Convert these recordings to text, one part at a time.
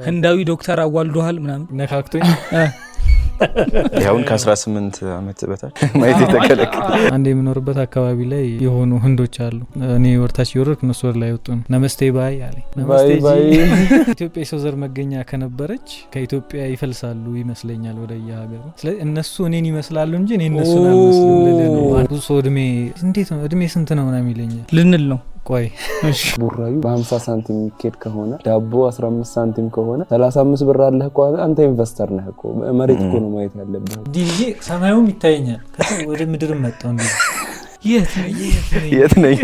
ህንዳዊ ዶክተር አዋልዶሃል ምናምን ነካክቶኝ ያውን ከ18 አመት በታች ማየት የተከለከለ አንዴ የምኖርበት አካባቢ ላይ የሆኑ ህንዶች አሉ እኔ ወርታች ይወርክ ነው ሶር ላይ ወጡን ነመስቴ ባይ አለ ነመስቴ ባይ ኢትዮጵያ የሰው ዘር መገኛ ከነበረች ከኢትዮጵያ ይፈልሳሉ ይመስለኛል ወደ የሀገሩ ስለዚህ እነሱ እኔን ይመስላሉ እንጂ እኔ እነሱን አልመስልም ለለ ነው ብዙ ሰው እንዴት ነው እድሜ ስንት ነው ምናምን ይለኛል ልንል ነው ቆይ እሺ ቡራዩ በ50 ሳንቲም ኬድ ከሆነ ዳቦ 15 ሳንቲም ከሆነ 35 ብር አለህ እኮ አንተ ኢንቨስተር ነህ እኮ መሬት እኮ ነው ማየት ያለብህ ዲጂ ሰማዩም ይታየኛል ወደ ምድር መጣው እንዴ የት ነኝ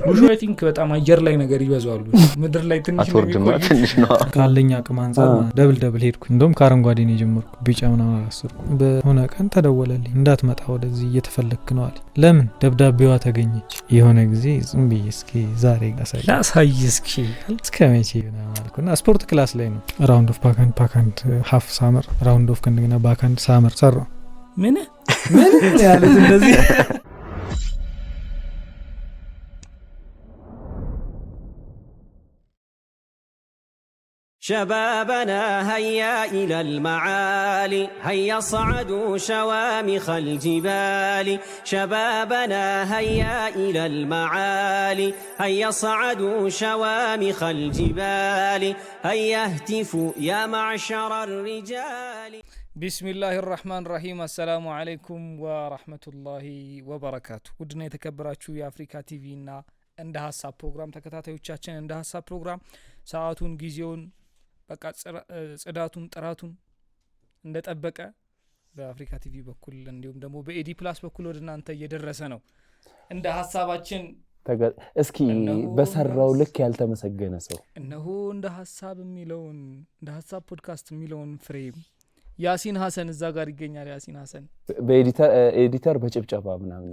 ብዙ አይ ቲንክ በጣም አየር ላይ ነገር ይበዛሉ ምድር ላይ ትንሽ ነው ካለኛ አቅም አንፃር ደብል ሄድኩ እንደውም ካረንጓዴ ነው ጀመርኩ ቢጫ ምናምን አስርኩ በሆነ ቀን ተደወለልኝ እንዳትመጣ ወደዚህ እየተፈለክ ነው አለ ለምን ደብዳቤዋ ተገኘች የሆነ ጊዜ ዝም ብዬ እስኪ ዛሬ ላሳይ እስኪ እስከመቼ ነው አልኩና ስፖርት ክላስ ላይ ነው ራውንድ ኦፍ ባካንድ ሃፍ ሳመር ራውንድ ኦፍ ከእንደገና ባካንድ ሳመር ሰራ ምን ያሉት እንደዚህ شبابنا هيا إلى المعالي هيا صعدوا شوامخ الجبال شبابنا هيا إلى المعالي هيا صعدوا شوامخ الجبال هيا اهتفوا يا معشر الرجال بسم الله الرحمن الرحيم السلام عليكم ورحمة الله وبركاته ودنا يتكبراتشو يا أفريكا تي فينا እንደ ሐሳብ ፕሮግራም ተከታታዮቻችን እንደ ሐሳብ ፕሮግራም ሰዓቱን ጊዜውን በቃ ጽዳቱን ጥራቱን እንደጠበቀ በአፍሪካ ቲቪ በኩል እንዲሁም ደግሞ በኤዲ ፕላስ በኩል ወደናንተ እየደረሰ ነው እንደ ሐሳባችን እስኪ በሰራው ልክ ያልተመሰገነ ሰው እነሆ እንደ ሐሳብ የሚለውን እንደ ሐሳብ ፖድካስት የሚለውን ፍሬም ያሲን ሐሰን እዛ ጋር ይገኛል ያሲን ሐሰን በኤዲተር በጭብጨባ ምናምን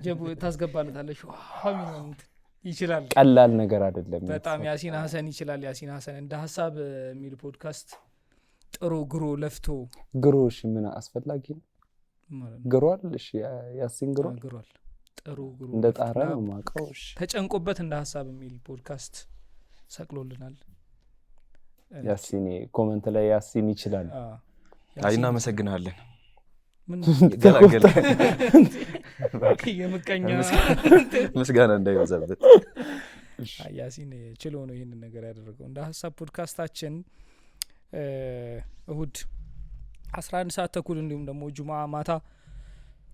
ጀቡ ታስገባለታለሽ ሀሚንት ይችላል ቀላል ነገር አይደለም በጣም ያሲን ሐሰን ይችላል ያሲን ሐሰን እንደ ሐሳብ የሚል ፖድካስት ጥሩ ግሮ ለፍቶ ግሮሽ ምን አስፈላጊ ነው ግሯል እሺ ያሲን ግሯል ጥሩ ግሮ እንደ ጣራ ነው ማቀው እሺ ተጨንቆበት እንደ ሐሳብ የሚል ፖድካስት ሰቅሎልናል ያሲን ኮሜንት ላይ ያሲን ይችላል አይና መሰግናለን ምን ገላገለ የምቀኛ ምስጋና እንዳይወዛበት ያሲን ችሎ ነው ይሄንን ነገር ያደረገው እንደ ሐሳብ ፖድካስታችን እሁድ 11 ሰዓት ተኩል እንዲሁም ደግሞ ጁማዓ ማታ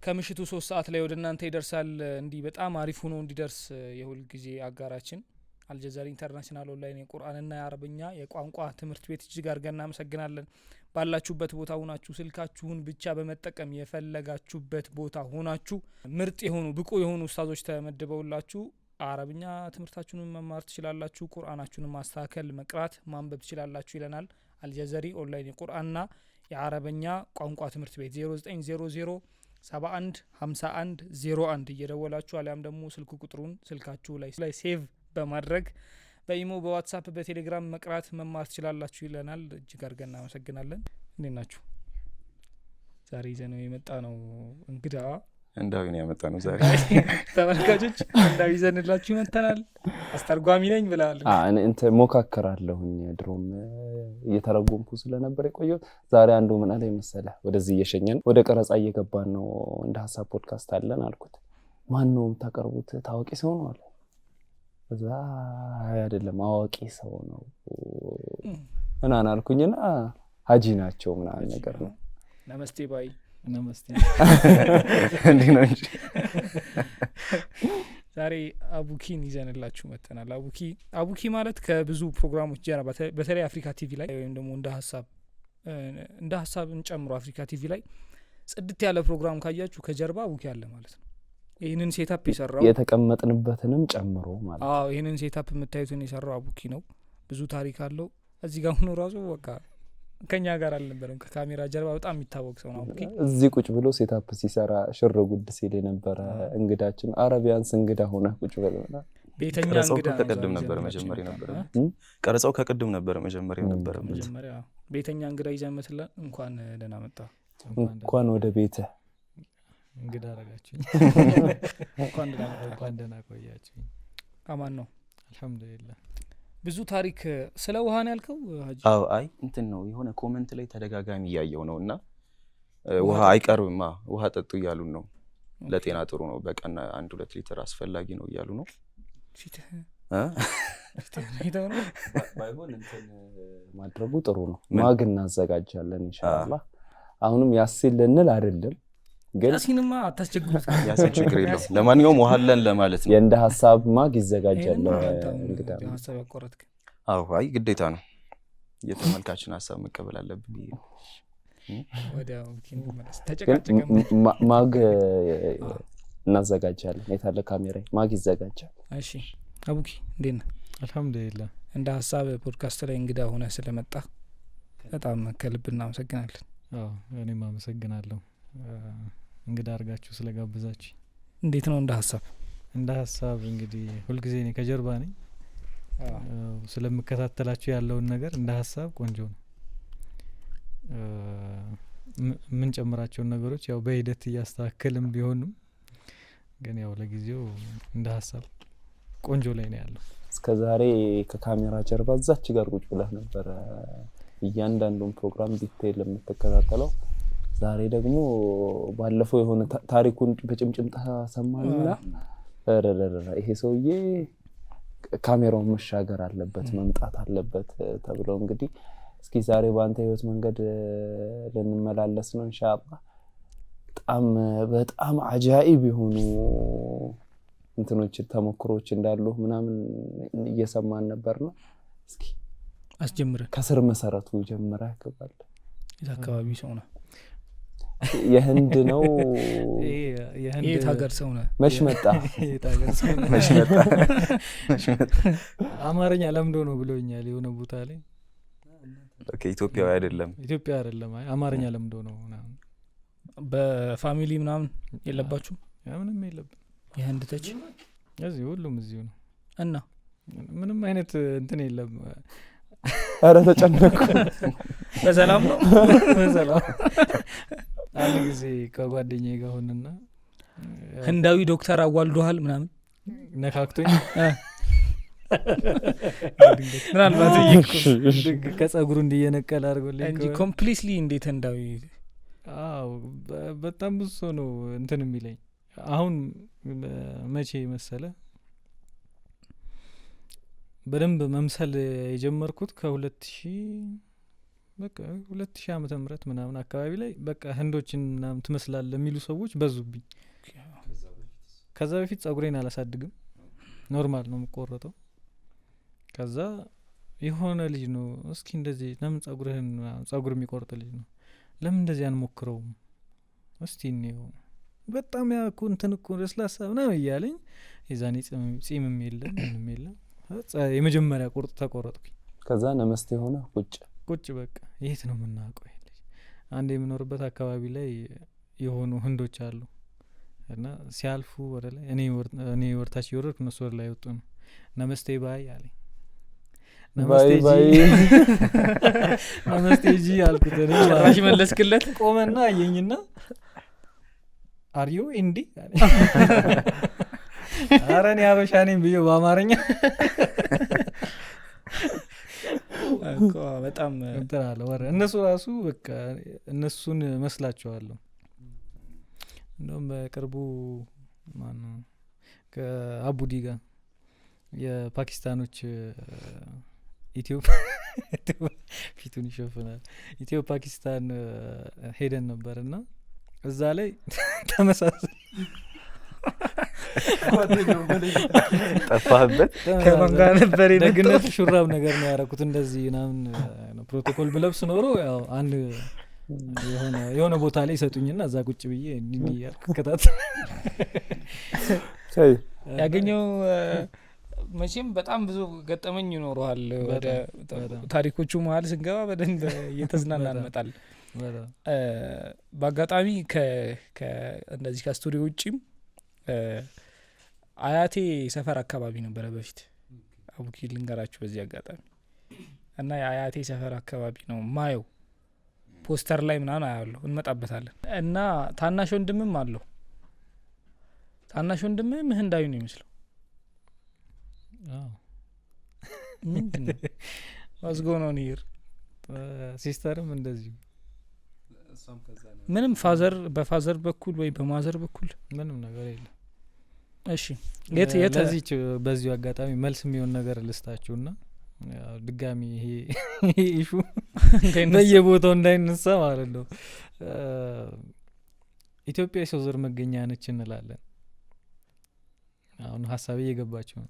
ከምሽቱ 3 ሰዓት ላይ ወደናንተ ይደርሳል እንዲ በጣም አሪፍ ሆኖ እንዲደርስ የሁል ጊዜ አጋራችን አልጀዛሪ ኢንተርናሽናል ኦንላይን የቁርአንና የአረብኛ የቋንቋ ትምህርት ቤት እጅግ አድርገን እናመሰግናለን ባላችሁበት ቦታ ሆናችሁ ስልካችሁን ብቻ በመጠቀም የፈለጋችሁበት ቦታ ሆናችሁ ምርጥ የሆኑ ብቁ የሆኑ ኡስታዞች ተመድበውላችሁ አረብኛ ትምህርታችሁን መማር ትችላላችሁ ቁርአናችሁን ማስተካከል መቅራት ማንበብ ትችላላችሁ ይለናል አልጀዛሪ ኦንላይን የቁርአንና የአረብኛ ቋንቋ ትምህርት ቤት 0900 71 51 01 እየደወላችሁ አሊያም ደግሞ ስልክ ቁጥሩን ስልካችሁ ላይ ሴቭ በማድረግ በኢሞ በዋትስአፕ በቴሌግራም መቅራት መማር ትችላላችሁ ይለናል እጅግ አድርገን እናመሰግናለን እንዴት ናችሁ ዛሬ ይዘነው የመጣ ነው እንግዳ እንዳው ነው ያመጣ ነው ዛሬ ተመልካቾች እንዳው ይዘንላችሁ መተናል አስተርጓሚ ነኝ ብለዋል እንት ሞካከራለሁኝ ድሮም እየተረጎምኩ ስለነበር የቆየው ዛሬ አንዱ ምን አለ መሰለህ ወደዚህ እየሸኘን ወደ ቀረጻ እየገባን ነው እንደ ሐሳብ ፖድካስት አለን አልኩት ማን ነው ታቀርቡት ታዋቂ ሰው ነው አለ እዛ አይደለም አዋቂ ሰው ነው እና አልኩኝና ሀጂ ናቸው ምናምን ነገር ነው ነመስቴ ባይ ነመስቴ እንዴ ነው እንጂ ዛሬ አቡኪን ይዘንላችሁ መተናል አቡኪ ማለት ከብዙ ፕሮግራሞች ጀርባ በተለይ አፍሪካ ቲቪ ላይ ወይም ደግሞ እንደ ሐሳብ እንጨምሮ አፍሪካ ቲቪ ላይ ጽድት ያለ ፕሮግራም ካያችሁ ከጀርባ አቡኪ አለ ማለት ነው ይሄንን ሴታፕ የሰራው የተቀመጥንበትንም ጨምሮ ማለት ነው ይሄንን ሴታፕ የምታዩትን የሰራው አቡኪ ነው ብዙ ታሪክ አለው እዚህ ጋር ሆኖ ራሱ በቃ ከኛ ጋር አልነበረም ከካሜራ ጀርባ በጣም የሚታወቅ ሰው ነው አቡኪ እዚህ ቁጭ ብሎ ሴታፕ ሲሰራ ሽር ጉድ ሲል የነበረ እንግዳችን አረቢያንስ እንግዳ ሆነ ቁጭ ብለና ቤተኛ እንግዳ ከቀደም ነበር መጀመሪያ ነበር ቀረጻው ከቀደም ነበር መጀመሪያ ቤተኛ እንግዳ ይዘመትላ እንኳን ደህና መጣ እንኳን ወደ ቤተ እንግዳ አረጋችሁ እንኳን ደህና ቆያችሁ አማን ነው አልহামዱሊላህ ብዙ ታሪክ ስለ ውሃ ነው ያልከው ሀጂ? አዎ አይ እንትን ነው የሆነ ኮመንት ላይ ተደጋጋሚ እያየው ነው እና ውሃ አይቀርብም ውሃ ጠጡ እያሉን ነው ለጤና ጥሩ ነው በቀን 1-2 ሊትር አስፈላጊ ነው እያሉ ነው ባይሆን እንትን ማድረጉ ጥሩ ነው ማግ እናዘጋጃለን ኢንሻአላህ አሁንም ያሲል ልንል አይደለም ግን ያሲንማ አታስቸግሩት ያሲን ችግር የለም ለማንኛውም ውሃ አለን ለማለት ነው የእንደ ሐሳብ ማግ ይዘጋጃል እንግዲህ ሐሳብ ያቆረጥክ አዎ አይ ግዴታ ነው የተመልካችን ሐሳብ መቀበል አለብን ወዲያው ማለት ተጨቃጨቀ ማግ እናዘጋጃለን የታለ ካሜራ ማግ ይዘጋጃል እሺ አቡኪ እንዴት ነህ አልহামዱሊላህ እንደ ሐሳብ ፖድካስት ላይ እንግዳ ሆነ ስለመጣ በጣም ከልብ እናመሰግናለን እኔም አመሰግናለሁ እንግዳ አርጋችሁ ስለጋበዛችሁ እንዴት ነው እንደ ሐሳብ እንግዲህ ሁሉ ጊዜ እኔ ከጀርባ ነኝ ስለምከታተላችሁ ያለውን ነገር እንደ ሐሳብ ቆንጆ ነው ምን ጨምራቸው ነገሮች ያው በሂደት ያስተካከልም ቢሆንም ግን ያው ለጊዜው እንደ ሐሳብ ቆንጆ ላይ ነው ያለው እስከዛሬ ከካሜራ ጀርባ እዛች ጋር ቁጭ ብለህ ነበር እያንዳንዱን ፕሮግራም ዲቴል የምትከታተለው ዛሬ ደግሞ ባለፈው የሆነ ታሪኩን በጭምጭምታ ሰማንና ይሄ ሰውዬ ካሜራውን መሻገር አለበት መምጣት አለበት ተብለው እንግዲህ እስኪ ዛሬ ባንተ ህይወት መንገድ ለንመላለስ ነው ኢንሻአላህ በጣም አጃኢብ የሆኑ እንትኖች ተሞክሮች እንዳሉ ምናምን እየሰማን ነበርና እስኪ አስጀምረ ከስር መሰረቱ ጀምራ ያከባል የአካባቢ ሰው ነው የህንድ ነው የት ሀገር ሰው ነው መች መጣ አማርኛ ለምዶ ነው ብሎኛል የሆነ ቦታ ላይ ኦኬ ኢትዮጵያዊ አይደለም አይ አማርኛ ለምዶ ነው ምናምን በፋሚሊ ምናምን የለባችሁ ምንም የለብን የህንድ ተች እዚህ ሁሉም እዚሁ ነው እና ምንም አይነት እንትን የለም አረ ተጨነኩ በሰላም ነው በሰላም አንድ ጊዜ ከጓደኛዬ ጋር ሆነና ህንዳዊ ዶክተር አዋልዶሃል ምናምን ነካክቶኝ ምናልባት ከጸጉሩ እንዲየነቀል አድርጎልኝ እንጂ ኮምፕሊትሊ እንዴት ህንዳዊ በጣም ብዙ ሰው ነው እንትን የሚለኝ አሁን መቼ መሰለ በደንብ መምሰል የጀመርኩት ከ2000 በቃ 2000 ዓመተ ምህረት ምናምን አካባቢ ላይ በቃ ህንዶችን ምናምን ትመስላለህ የሚሉ ሰዎች በዙብኝ ከዛ በፊት ጸጉሬን አላሳድግም ኖርማል ነው የምቆረጠው ከዛ የሆነ ልጅ ነው እስኪ እንደዚህ ለምን ጸጉር የሚቆርጥ ልጅ ነው ለምን እንደዚህ አንሞክረው እስቲ ነው በጣም ያኩ እንትን እኮ ለስላሳ ምናምን እያለኝ የዛኔ ጺምም የለም ምንም የለም የመጀመሪያ ቁርጥ ተቆረጥኩኝ ከዛ ነመስቴ ሆነ ቁጭ በቃ የት ነው የምናውቀው ይሄ ልጅ አንዴ የምኖርበት አካባቢ ላይ የሆኑ ህንዶች አሉ እና ሲያልፉ ወደ ላይ እኔ ወርታች ይወርክ እነሱ ወደ ላይ ወጡ ነው ነመስቴ ባይ አለኝ ነመስቴ ጂ አልኩት እኔ ጭራሽ መለስክለት ቆመና አየኝና አርዩ እንዲ አረን ያበሻ ነኝ ብዬ በአማርኛ እኮ በጣም እንተራለ ወረ እነሱ ራሱ በቃ እነሱን መስላቸዋለሁ እንደውም በቅርቡ ማነው ከአቡዲ ጋር የፓኪስታኖች ኢትዮጵያ ፊቱን ይሸፍናል ኢትዮ ፓኪስታን ሄደን ነበርና እዛ ላይ ተመሳሳይ ጠፋህበት ከማን ጋር ነበር ደግነት ሹራብ ነገር ነው ያደረኩት እንደዚህ ምናምን ፕሮቶኮል ብለብስ ኖሮ ያው አንድ የሆነ ቦታ ላይ ይሰጡኝና እዛ ቁጭ ብዬ እንዲህ ያከታት ያገኘው መቼም በጣም ብዙ ገጠመኝ ይኖርዋል ወደ ታሪኮቹ መሀል ስንገባ በደንብ እየተዝናናን እንመጣለን በአጋጣሚ እንደዚህ ከስቱዲዮ ውጪም አያቴ ሰፈር አካባቢ ነበረ በፊት አቡኪ ልንገራችሁ በዚህ አጋጣሚ እና የአያቴ ሰፈር አካባቢ ነው ማየው ፖስተር ላይ ምናምን አያለሁ እንመጣበታለን እና ታናሽ ወንድምም አለው ታናሽ ወንድምም ህንዳዊ ነው የሚመስለው ዋስ ጎን ኦን ሂር ሲስተርም እንደዚህ ምንም ፋዘር በፋዘር በኩል ወይ በማዘር በኩል ምንም ነገር የለም። እሺ የት ለዚህ በዚሁ አጋጣሚ መልስ የሚሆን ነገር ልስታችሁና ድጋሚ ይሄ ኢሹ በየቦታው እንዳይነሳ ማለት ነው። ኢትዮጵያ የሰው ዘር መገኛ ነች እንላለን። አሁን ሀሳቤ እየገባችሁ ነው።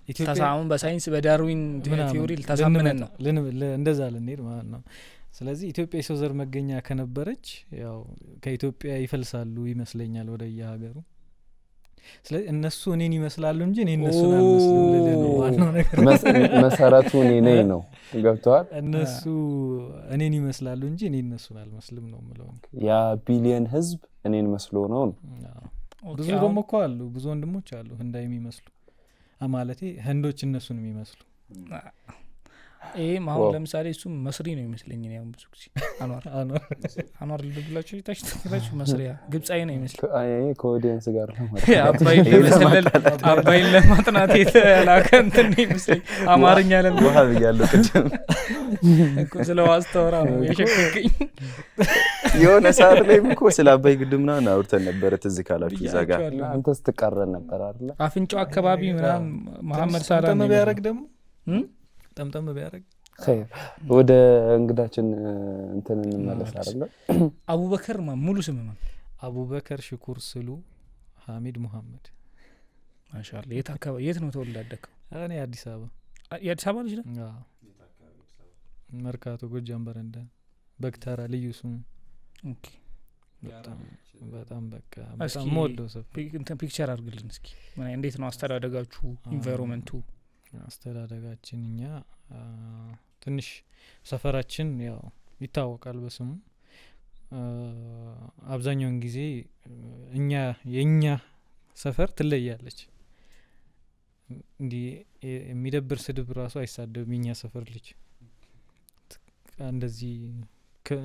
ኢትዮጵያ በሳይንስ በዳርዊን ቲዮሪ ልታሳምነን ነው እንደዛ ልንሄድ ማለት ነው። ስለዚህ ኢትዮጵያ የሰው ዘር መገኛ ከነበረች ያው ከኢትዮጵያ ይፈልሳሉ ይመስለኛል ወደ የሀገሩ። ስለዚህ እነሱ እኔን ይመስላሉ እንጂ እኔ እነሱን አልመስልም ልልህ ነው ዋናው ነገር። መሰረቱ እኔ ነኝ ነው ገብቷል። እነሱ እኔን ይመስላሉ እንጂ እኔ እነሱን አልመስልም ነው የምለው። ያ ቢሊየን ህዝብ እኔን መስሎ ነው። ብዙ ደግሞ እኮ አሉ፣ ብዙ ወንድሞች አሉ ህንዳይ የሚመስሉ ማለቴ ህንዶች እነሱን የሚመስሉ። ይሄም አሁን ለምሳሌ እሱም መስሪ ነው ይመስለኝ ነው ብዙ ጊዜ አንዋር ልብላችሁ ይታሽታችሁ መስሪያ ግብጻዊ ነው ይመስል ከኦዲየንስ ጋር ነው አባይን ለማጥናት የተላከ እንትን ነው ይመስለኝ። አማርኛ ለምን ውሃ ብያለሁ ቅድም እኮ ስለዋስተወራ ነው የሸከከኝ። የሆነ ሰዓት ላይ እኮ ስለ አባይ ግድብ ምናምን አውርተን ነበረ ትዝ ካላችሁ እዛ ጋር አንተ ስትቀረን ነበር አይደል? አፍንጫው አካባቢ ምናምን መሐመድ ሳራ ነው ቢያረግ ደግሞ ጠምጠም ቢያረግ ኸይር። ወደ እንግዳችን እንትን እንመለስ አይደል? አቡበከር ሙሉ ስም ማን? አቡበከር ሽኩር ስሉ ሐሚድ መሐመድ። ማሻአላ። የት ነው ተወልደ ያደግከው? እኔ አዲስ አበባ። የአዲስ አበባ ልጅ ነህ? አዎ። መርካቶ ጎጃም በረንዳ በክተራ ልዩ ስሙ። ኦኬ። በጣም በቃ በጣም ሞዶ ሰው ፒክቸር አድርግልን እስኪ። እንዴት ነው አስተዳደጋችሁ? ኢንቫይሮንመንቱ? አስተዳደጋችን እኛ ትንሽ ሰፈራችን ያው ይታወቃል በስሙ። አብዛኛውን ጊዜ የኛ ሰፈር ትለያለች። እንዲህ የሚደብር ስድብ ራሱ አይሳደብም የኛ ሰፈር ልጅ። እንደዚህ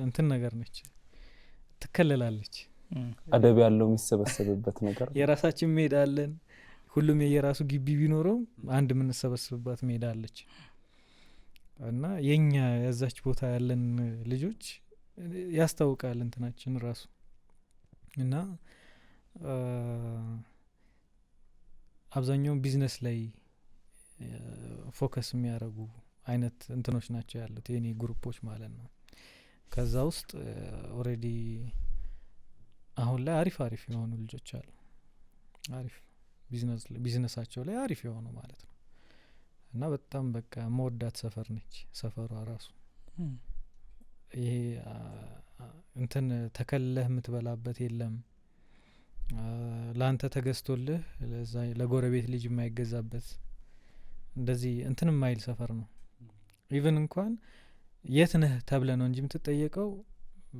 እንትን ነገር ነች፣ ትከለላለች። አደብ ያለው የሚሰበሰብበት ነገር የራሳችን ሜዳ አለን። ሁሉም የየራሱ ግቢ ቢኖረው አንድ የምንሰበስብባት ሜዳ አለች እና የኛ ያዛች ቦታ ያለን ልጆች ያስታውቃል እንትናችን ራሱ እና አብዛኛው ቢዝነስ ላይ ፎከስ የሚያደርጉ አይነት እንትኖች ናቸው ያሉት የኔ ግሩፖች ማለት ነው። ከዛ ውስጥ ኦሬዲ አሁን ላይ አሪፍ የሆኑ ልጆች አሉ። አሪፍ ቢዝነሳቸው ላይ አሪፍ የሆኑ ማለት ነው እና በጣም በቃ መወዳት ሰፈር ነች ሰፈሯ ራሱ። ይሄ እንትን ተከለህ የምትበላበት የለም። ላንተ ተገዝቶልህ ለጎረቤት ልጅ የማይገዛበት እንደዚህ እንትን የማይል ሰፈር ነው። ኢቭን እንኳን የት ነህ ተብለ ነው እንጂ የምትጠየቀው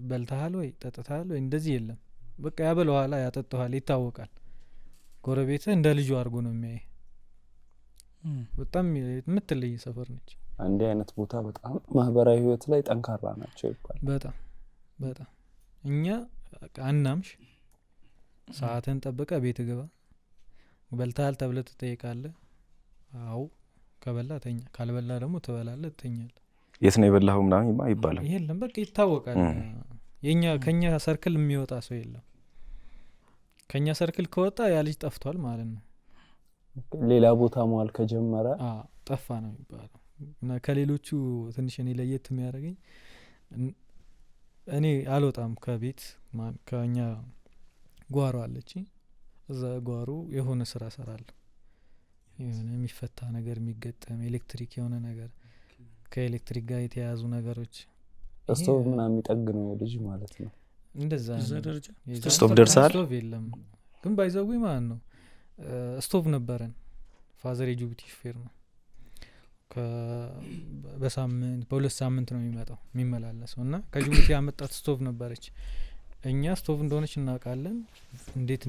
በልተሃል ወይ ጠጥተሃል ወይ እንደዚህ የለም። በቃ ያበለዋላ ያጠጣዋል ይታወቃል። ጎረቤትህ እንደ ልጁ አድርጎ ነው የሚያይ። በጣም የምትለይ ሰፈር ነች። አንድ አይነት ቦታ በጣም ማህበራዊ ህይወት ላይ ጠንካራ ናቸው ይባላል። በጣም እኛ አናምሽ ሰዓትን ጠብቀ ቤት ግባ። በልተሃል ተብለ ትጠይቃለህ። አው ከበላ ተኛ፣ ካልበላ ደግሞ ትበላለህ ትተኛለህ። የት ነው የበላኸው ምናምን ይባላል። የለም በቃ ይታወቃል። የኛ ከኛ ሰርክል የሚወጣ ሰው የለም። ከኛ ሰርክል ከወጣ ያ ልጅ ጠፍቷል ማለት ነው። ሌላ ቦታ መዋል ከጀመረ ጠፋ ነው የሚባለው። እና ከሌሎቹ ትንሽ እኔ ለየት የሚያደርገኝ እኔ አልወጣም ከቤት ከኛ ጓሮ አለች። እዛ ጓሮ የሆነ ስራ ሰራለሁ። የሆነ የሚፈታ ነገር የሚገጠም ኤሌክትሪክ የሆነ ነገር ከኤሌክትሪክ ጋር የተያያዙ ነገሮች ስቶቭ ምናምን የሚጠግነው ልጅ ማለት ነው። እንደዛ ደረጃ ስቶቭ ደርሳል። ስቶቭ የለም ግን ባይዘው ማለት ነው። ስቶቭ ነበረን። ፋዘር የጅቡቲ ሹፌር ነው። በሳምንት በሁለት ሳምንት ነው የሚመጣው የሚመላለሰው እና ከጅቡቲ ያመጣት ስቶቭ ነበረች። እኛ ስቶቭ እንደሆነች እናውቃለን። እንዴት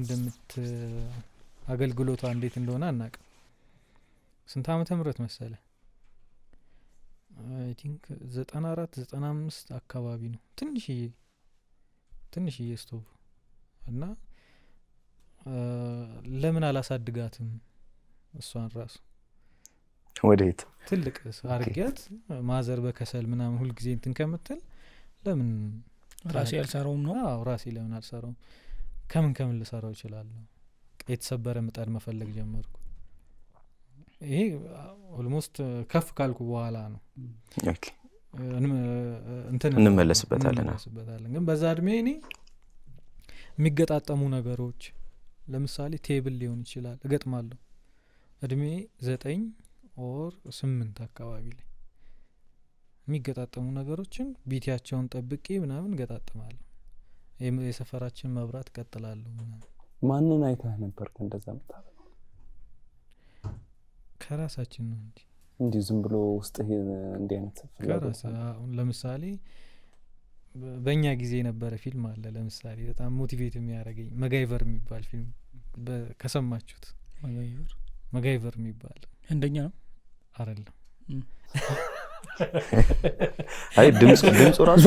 አገልግሎቷ እንዴት እንደሆነ አናውቅም። ስንት ዓመተ ምህረት መሰለ? አይ ቲንክ 94 95 አካባቢ ነው። ትንሽዬ ስቶቭ እና ለምን አላሳድጋትም እሷን ራሱ ወዴት ትልቅ አርጊያት ማዘር በከሰል ምናምን ሁል ጊዜ እንትን ከምትል ለምን ራሴ ያልሰራውም ነው። አዎ ራሴ ለምን አልሰራውም? ከምን ልሰራው እችላለሁ? የተሰበረ ምጣድ መፈለግ ጀመርኩ። ይሄ ኦልሞስት ከፍ ካልኩ በኋላ ነው። ኦኬ እንመለስበታለን። ግን በዛ እድሜ እኔ የሚገጣጠሙ ነገሮች ለምሳሌ ቴብል ሊሆን ይችላል እገጥማለሁ። እድሜ 9 ኦር 8 አካባቢ ላይ የሚገጣጠሙ ነገሮችን ቢቲያቸውን ጠብቄ ምናምን ገጣጥማለሁ። የሰፈራችን መብራት ቀጥላለሁ ምናምን። ማንን አይተህ ነበር እንደዛ የምታደርገው? ከራሳችን ነው እንጂ ዝም ብሎ ውስጥ እንዲህ አይነት ከራሳ አሁን ለምሳሌ በእኛ ጊዜ የነበረ ፊልም አለ ለምሳሌ በጣም ሞቲቬት የሚያደርገኝ መጋይቨር የሚባል ፊልም ከሰማችሁት? መጋይቨር የሚባል እንደኛ ነው አይደለም። አይ ድምጽ ራሱ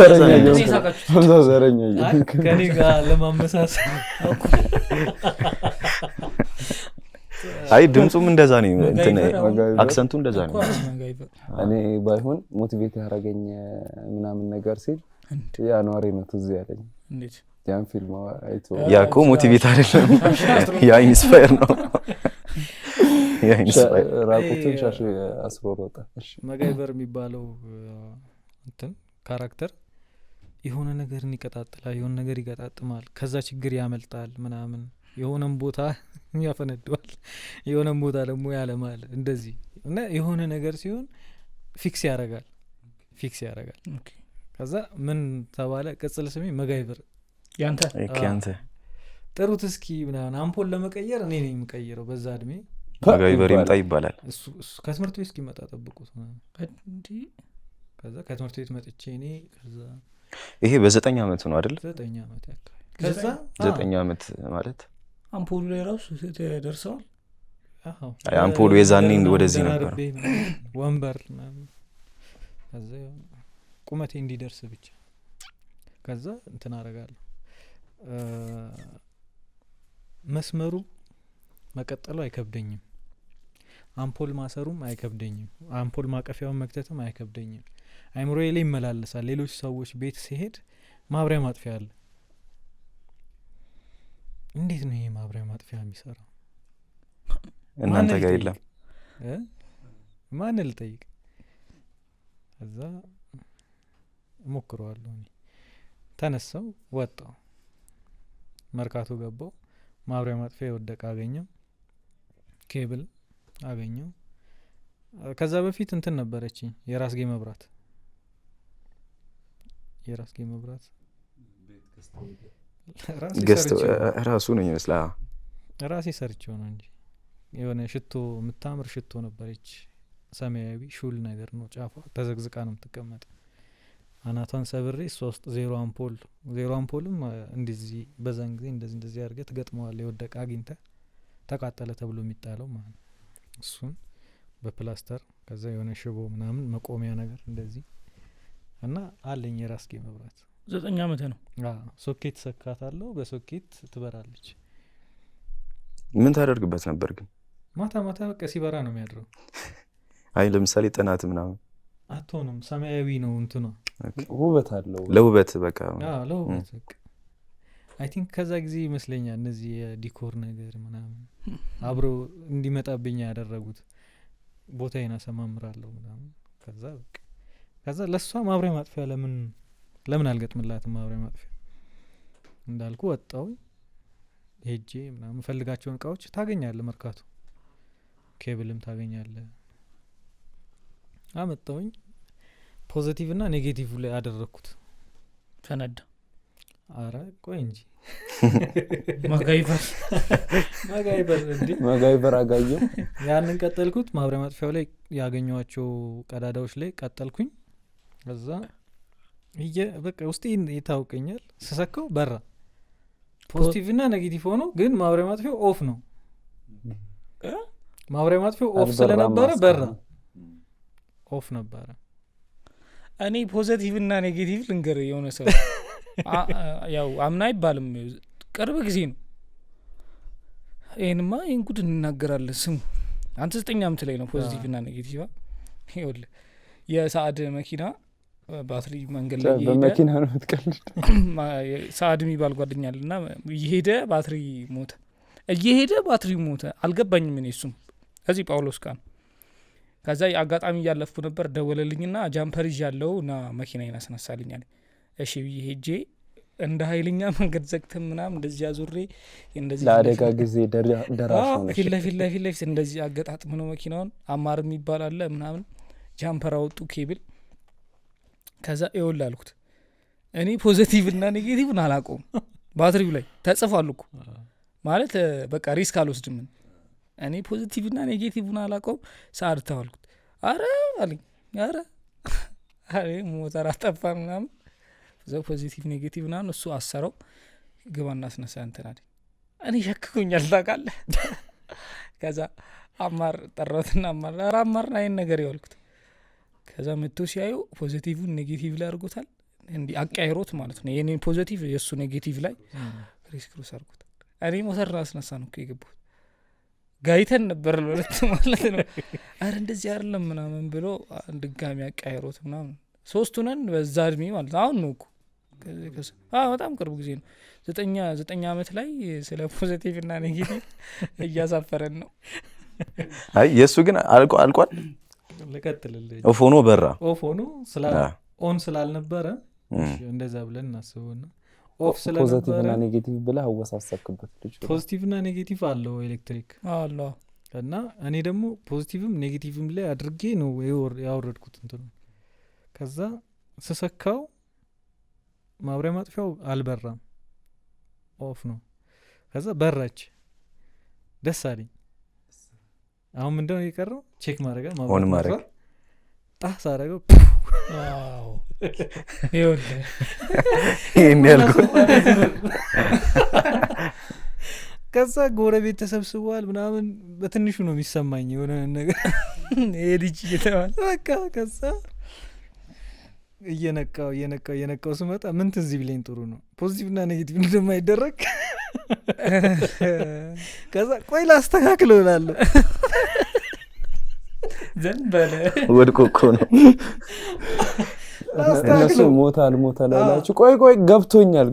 ዘረኛ ከኔ ጋር ለማመሳሰል አይ ድምጹም እንደዛ ነው እንትን አክሰንቱ እንደዛ ነው። እኔ ባይሆን ሞቲቬት ያደረገኝ ምናምን ነገር ሲል ያኗሪ ነው ትዝ ያለኝ። እንዴት ያን ፊልም አይቶ ያኮ ሞቲቬት አይደለም ያ ኢንስፓየር ነው። ያ ኢንስፓየር ራቁቱን ሻሽ አስሮሮጣ። እሺ መጋይቨር የሚባለው እንትን ካራክተር የሆነ ነገርን ይቀጣጥላል፣ የሆነ ነገር ይቀጣጥማል፣ ከዛ ችግር ያመልጣል ምናምን፣ የሆነም ቦታ ያፈነደዋል፣ የሆነም ቦታ ደግሞ ያለማል እንደዚህ እና የሆነ ነገር ሲሆን ፊክስ ያደርጋል። ኦኬ ከዛ ምን ተባለ? ቅጽል ስሜ መጋይቨር። ያንተ ጥሩት እስኪ ምናምን አምፖል ለመቀየር እኔ ነኝ የምቀይረው። በዛ እድሜ መጋይቨር ይምጣ ይባላል። እሱ ከትምህርት ቤት እስኪመጣ ጠብቁት እንዴ። ከዛ ከትምህርት ቤት መጥቼ እኔ ከዛ ይሄ በ9 አመት ነው አይደል? 9 አመት ያካል። ከዛ 9 አመት ማለት አምፖሉ ላይ ራሱ ደርሰዋል። አይ አምፖሉ የዛኔ ወደዚህ ነበር ወንበር ምናምን። ከዛ ቁመቴ እንዲደርስ ብቻ ከዛ እንትን አደርጋለሁ። መስመሩ መቀጠሉ አይከብደኝም፣ አምፖል ማሰሩም አይከብደኝም፣ አምፖል ማቀፊያውን መክተትም አይከብደኝም። አይምሮዬ ላይ ይመላለሳል። ሌሎች ሰዎች ቤት ሲሄድ ማብሪያ ማጥፊያ አለ። እንዴት ነው ይሄ ማብሪያ ማጥፊያ የሚሰራው? እናንተ ጋር የለም? ማን ልጠይቅ? ከዛ ሞክረዋለሁ። እኔ ተነሳው፣ ወጣው፣ መርካቶ ገባው፣ ማብሪያ ማጥፊያ የወደቀ አገኘው፣ ኬብል አገኘው። ከዛ በፊት እንትን ነበረችኝ የራስጌ መብራት ራሱ ነው ይመስላል። ራሴ ሰርቼው ነው እንጂ የሆነ ሽቶ የምታምር ሽቶ ነበረች፣ ሰማያዊ ሹል ነገር ነው፣ ጫፏ ተዘግዝቃ ነው የምትቀመጥ። አናቷን ሰብሬ 3 0 አምፖልም እንደዚህ በዛን ጊዜ እንደዚህ አድርገህ ትገጥመዋለህ። የወደቀ አግኝተህ ተቃጠለ ተብሎ የሚጣለው ማለት ነው። እሱን በፕላስተር ከዛ የሆነ ሽቦ ምናምን መቆሚያ ነገር እንደዚህ እና አለኝ የራስጌ መብራት። 9 አመት ነው። ሶኬት ሰካታለሁ፣ በሶኬት ትበራለች። ምን ታደርግበት ነበር ግን? ማታ በቃ ሲበራ ነው የሚያድረው። አይ ለምሳሌ ጥናት ምናምን አትሆንም፣ ሰማያዊ ነው እንትኗ። ውበት አለው፣ ለውበት በቃ ለውበት በቃ አይ ቲንክ ከዛ ጊዜ ይመስለኛል እነዚህ የዲኮር ነገር ምናምን አብረው እንዲመጣብኝ ያደረጉት። ቦታዬን አሰማምራለሁ ምናምን። ከዛ ለሷ ማብሪያ ማጥፊያ ለምን አልገጥምላትም? ማብሪያ ማጥፊያ እንዳልኩ ወጣው ሄጄ ምናምን ፈልጋቸውን እቃዎች ታገኛለህ መርካቶ፣ ኬብልም ታገኛለህ። አመጣውኝ ፖዚቲቭ እና ኔጌቲቭ ላይ አደረኩት። ፈነዳ። አረ ቆይ እንጂ መጋይቨር እንዴ መጋይቨር አጋየው። ያንን ቀጠልኩት። ማብሪያ ማጥፊያው ላይ ያገኘዋቸው ቀዳዳዎች ላይ ቀጠልኩኝ። ከዛ በቃ ውስጤ ይታወቀኛል። ስሰካው በራ። ፖዚቲቭ እና ኔጌቲቭ ሆኖ ግን ማብሪያ ማጥፊያው ኦፍ ነው። ማብሪያ ማጥፊያው ኦፍ ስለነበረ በራ፣ ኦፍ ነበረ። እኔ ፖዚቲቭ እና ኔጌቲቭ ልንገር፣ የሆነ ሰው ያው አምና አይባልም ቅርብ ጊዜ ነው። ይሄንማ ይሄን ጉድ እንናገራለን። ስሙ አንተ 9 ዓመት ላይ ነው ፖዚቲቭ እና ኔጌቲቭ ይኸውልህ የሳዕድ መኪና ባትሪ መንገድ ላይ ይሄደ በመኪና ነው የምትቀልድ ሳዕድ የሚባል ጓደኛል እና እየሄደ ባትሪ ሞተ አልገባኝም እኔ እሱም እዚህ ጳውሎስ ጋር ከዛ አጋጣሚ እያለፍኩ ነበር ደወለልኝና ጃምፐር ይዣለው እና መኪናዬን አስነሳልኛል እሺ ብዬ ሄጄ እንደ ኃይለኛ መንገድ ዘግተን ምናምን እንደዚህ አዙሬ እንደዚህ ለአደጋ ጊዜ ደራሽ ሆነሽ ፊት ለፊት እንደዚህ አገጣጥም ነው መኪናውን አማር የሚባል አለ ምናምን ጃምፐር አወጡ ኬብል ከዛ ይኸውልህ አልኩት እኔ ፖዚቲቭ እና ኔጌቲቭን አላውቀውም ባትሪው ላይ ተጽፏል እኮ ማለት በቃ ሪስክ አልወስድም እኔ ፖዚቲቭ እና ኔጌቲቭን አላውቀውም ሳዕድ ተዋልኩት አረ አለኝ አረ ሞተር አጠፋ ምናምን ዘው ፖዚቲቭ ኔጌቲቭ ና እሱ አሰረው ግባና አስነሳ እንትን አለኝ እኔ ሸክኩኛል ታውቃለህ ከዛ አማር ጠራትና አማር ናይን ነገር ያልኩት ከዛ መጥቶ ሲያዩ ፖዚቲቭን ኔጌቲቭ ላይ አድርጎታል እንዲ አቀያይሮት ማለት ነው የኔ ፖዚቲቭ የሱ ኔጌቲቭ ላይ ክሪስ አድርጎታል እኔ ሞተር አስነሳ ነው ከገባው ጋይተን ነበር ለለት ማለት ነው አረ እንደዚህ አይደለም ምናምን ብሎ ድጋሚ አቀያይሮት ምናምን ሶስቱ ነን በዛ እድሜ ማለት አሁን ነው እኮ በጣም ቅርብ ጊዜ ነው 9 ዓመት ላይ ስለ ፖዚቲቭ እና ኔጌቲቭ እያሳፈረን ነው አይ የሱ ግን አልቋል ለቀጥልልኝ ኦፍ ሆኖ በራ ኦፍ ሆኖ ኦን ስላልነበረ እንደዛ ብለን እናስበውና ኦፍ ፖዚቲቭ ስለነበረ እና ኔጌቲቭ ብለህ አወሳሰብክበት ልጅ ፖዚቲቭ እና ኔጌቲቭ አለው ኤሌክትሪክ አላ እና እኔ ደግሞ ፖዚቲቭም ኔጌቲቭም ላይ አድርጌ ነው ያወረድኩት እንትኑ ከዛ ስሰካው ማብሪያ ማጥፊያው አልበራም ኦፍ ነው ከዛ በራች ደስ አለኝ አሁን ምንድነው የቀረው ቼክ ማድረግ ኦን ማድረግ ጣስ አደረገው ዋው ይኸውልህ ይሄን ያልኩ ከዛ ጎረቤት ተሰብስቧል ምናምን በትንሹ ነው የሚሰማኝ የሆነ ነገር ይሄ ልጅ እየተባለ በቃ ከዛ እየነቃው ስመጣ ምን ትዝ ቢለኝ ጥሩ ነው ፖዚቲቭ እና ኔጌቲቭ እንደማይደረግ ከዛ ቆይ ላስተካክለው እላለሁ ዘንበለ ወድቆ እኮ ነው እነሱ ሞታ ላላችሁ ቆይ ገብቶኛል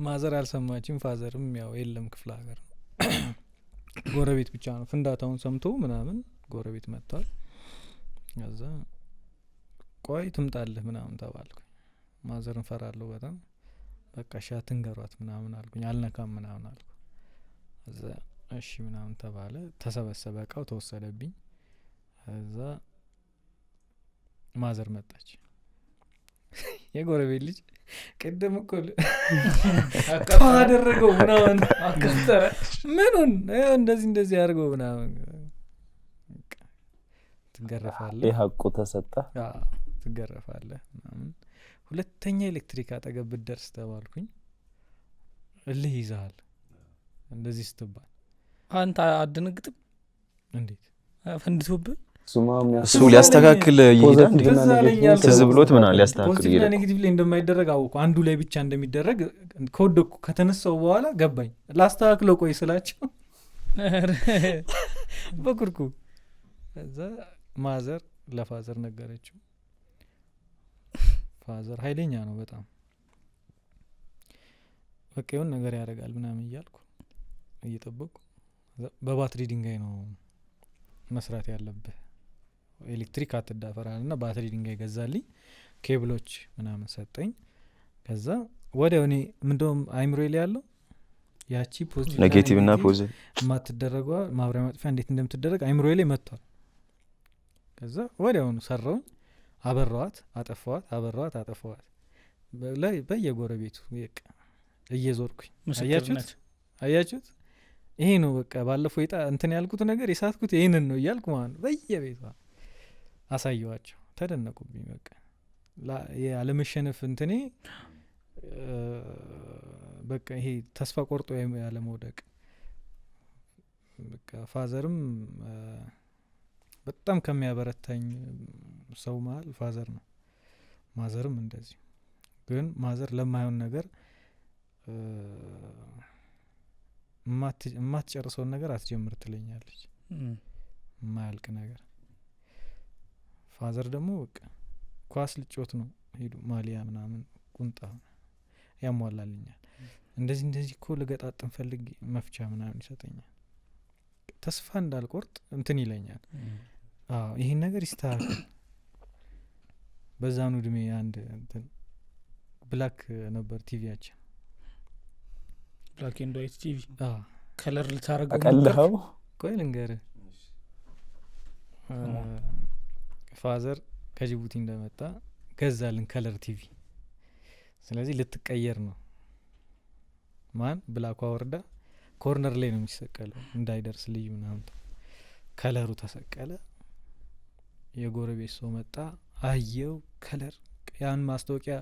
ማዘር አልሰማችም ፋዘርም ያው የለም ክፍለ ሀገር ጎረቤት ብቻ ነው ፍንዳታውን ሰምቶ ምናምን ጎረቤት መጥቷል ከዛ ቆይ ትምጣለህ ምናምን ተባልኩ ማዘርን ፈራለሁ በጣም በቃ ሻትን ገሯት ምናምን አልኩኝ አልነካም ምናምን አልኩ እዛ እሺ ምናምን ተባለ ተሰበሰበ እቃው ተወሰደብኝ እዛ ማዘር መጣች የጎረቤት ልጅ ቅድም እኮ አደረገው ምናምን አከተረ ምኑን እንደዚህ አድርገው ምናምን ትገረፋለህ የሐቁ ተሰጣ ትገረፋለህ ምናምን ሁለተኛ ኤሌክትሪክ አጠገብ ብትደርስ ተባልኩኝ እልህ ይዛል እንደዚህ ስትባል አንተ አደነግጥም እንዴት ፈንድቶብህ እሱ ሊያስተካክል ይሄዳል ትዝ ብሎት ምናምን ሊያስተካክል ፖዚቲቭ እና ኔጌቲቭ ላይ እንደማይደረግ አውቁ አንዱ ላይ ብቻ እንደሚደረግ ከወደኩ ከተነሳው በኋላ ገባኝ ላስተካክለው ቆይ ስላቸው በኩርኩ እዛ ማዘር ለፋዘር ነገረችው ፋዘር ኃይለኛ ነው በጣም በቃ የሆነ ነገር ያደርጋል ምናምን እያልኩ እየጠበቁ በባትሪ ድንጋይ ነው መስራት ያለብህ ኤሌክትሪክ አትዳፈራልና ባትሪ ድንጋይ ገዛልኝ ኬብሎች ምናምን ሰጠኝ ከዛ ወዲያው እኔ ምንድነው አይምሮ ላይ ያለው ያቺ ፖዚቲቭ ኔጌቲቭ እና ፖዚቲቭ ማትደረገው ማብሪያ ማጥፊያ እንዴት እንደምትደረግ አይምሮ ላይ መጥቷል ከዛ ወዲያው ሰራው አበራዋት አጠፋዋት በየጎረቤቱ እየዞርኩኝ አያችሁት ይሄ ነው በቃ ባለፈው እንትን ያልኩት ነገር የሳትኩት ይሄንን ነው እያልኩ ማለት በየቤቷ አሳየዋቸው ተደነቁብኝ በቃ ያለመሸነፍ እንትኔ በቃ ይሄ ተስፋ ቆርጦ ያለ መውደቅ በቃ ፋዘርም በጣም ከሚያበረታኝ ሰው መሀል ፋዘር ነው ማዘርም እንደዚህ ግን ማዘር ለማይሆን ነገር የማትጨርሰውን ነገር አትጀምር ትለኛለች ማያልቅ ነገር። ፋዘር ደግሞ በቃ ኳስ ልጮት ነው ሄዱ ማሊያ ምናምን ቁንጣ ያሟላልኛል። እንደዚህ እኮ ልገጣጥም ፈልግ መፍቻ ምናምን ይሰጠኛል። ተስፋ እንዳልቆርጥ እንትን ይለኛል። ይሄን ነገር ይስተካከል። በዛኑ እድሜ አንድ እንትን ብላክ ነበር ቲቪያችን፣ ብላክ ኤንድ ዋይት ቲቪ። ከለር ልታረገው አቀልኸው። ቆይ ልንገርህ፣ ፋዘር ከጅቡቲ እንደመጣ ገዛልን ከለር ቲቪ። ስለዚህ ልትቀየር ነው። ማን ብላኳ ወርዳ ኮርነር ላይ ነው የሚሰቀለው እንዳይደርስ ልጅ ምናምን። ከለሩ ተሰቀለ። የጎረቤት ሰው መጣ አየው ከለር፣ ያን ማስታወቂያ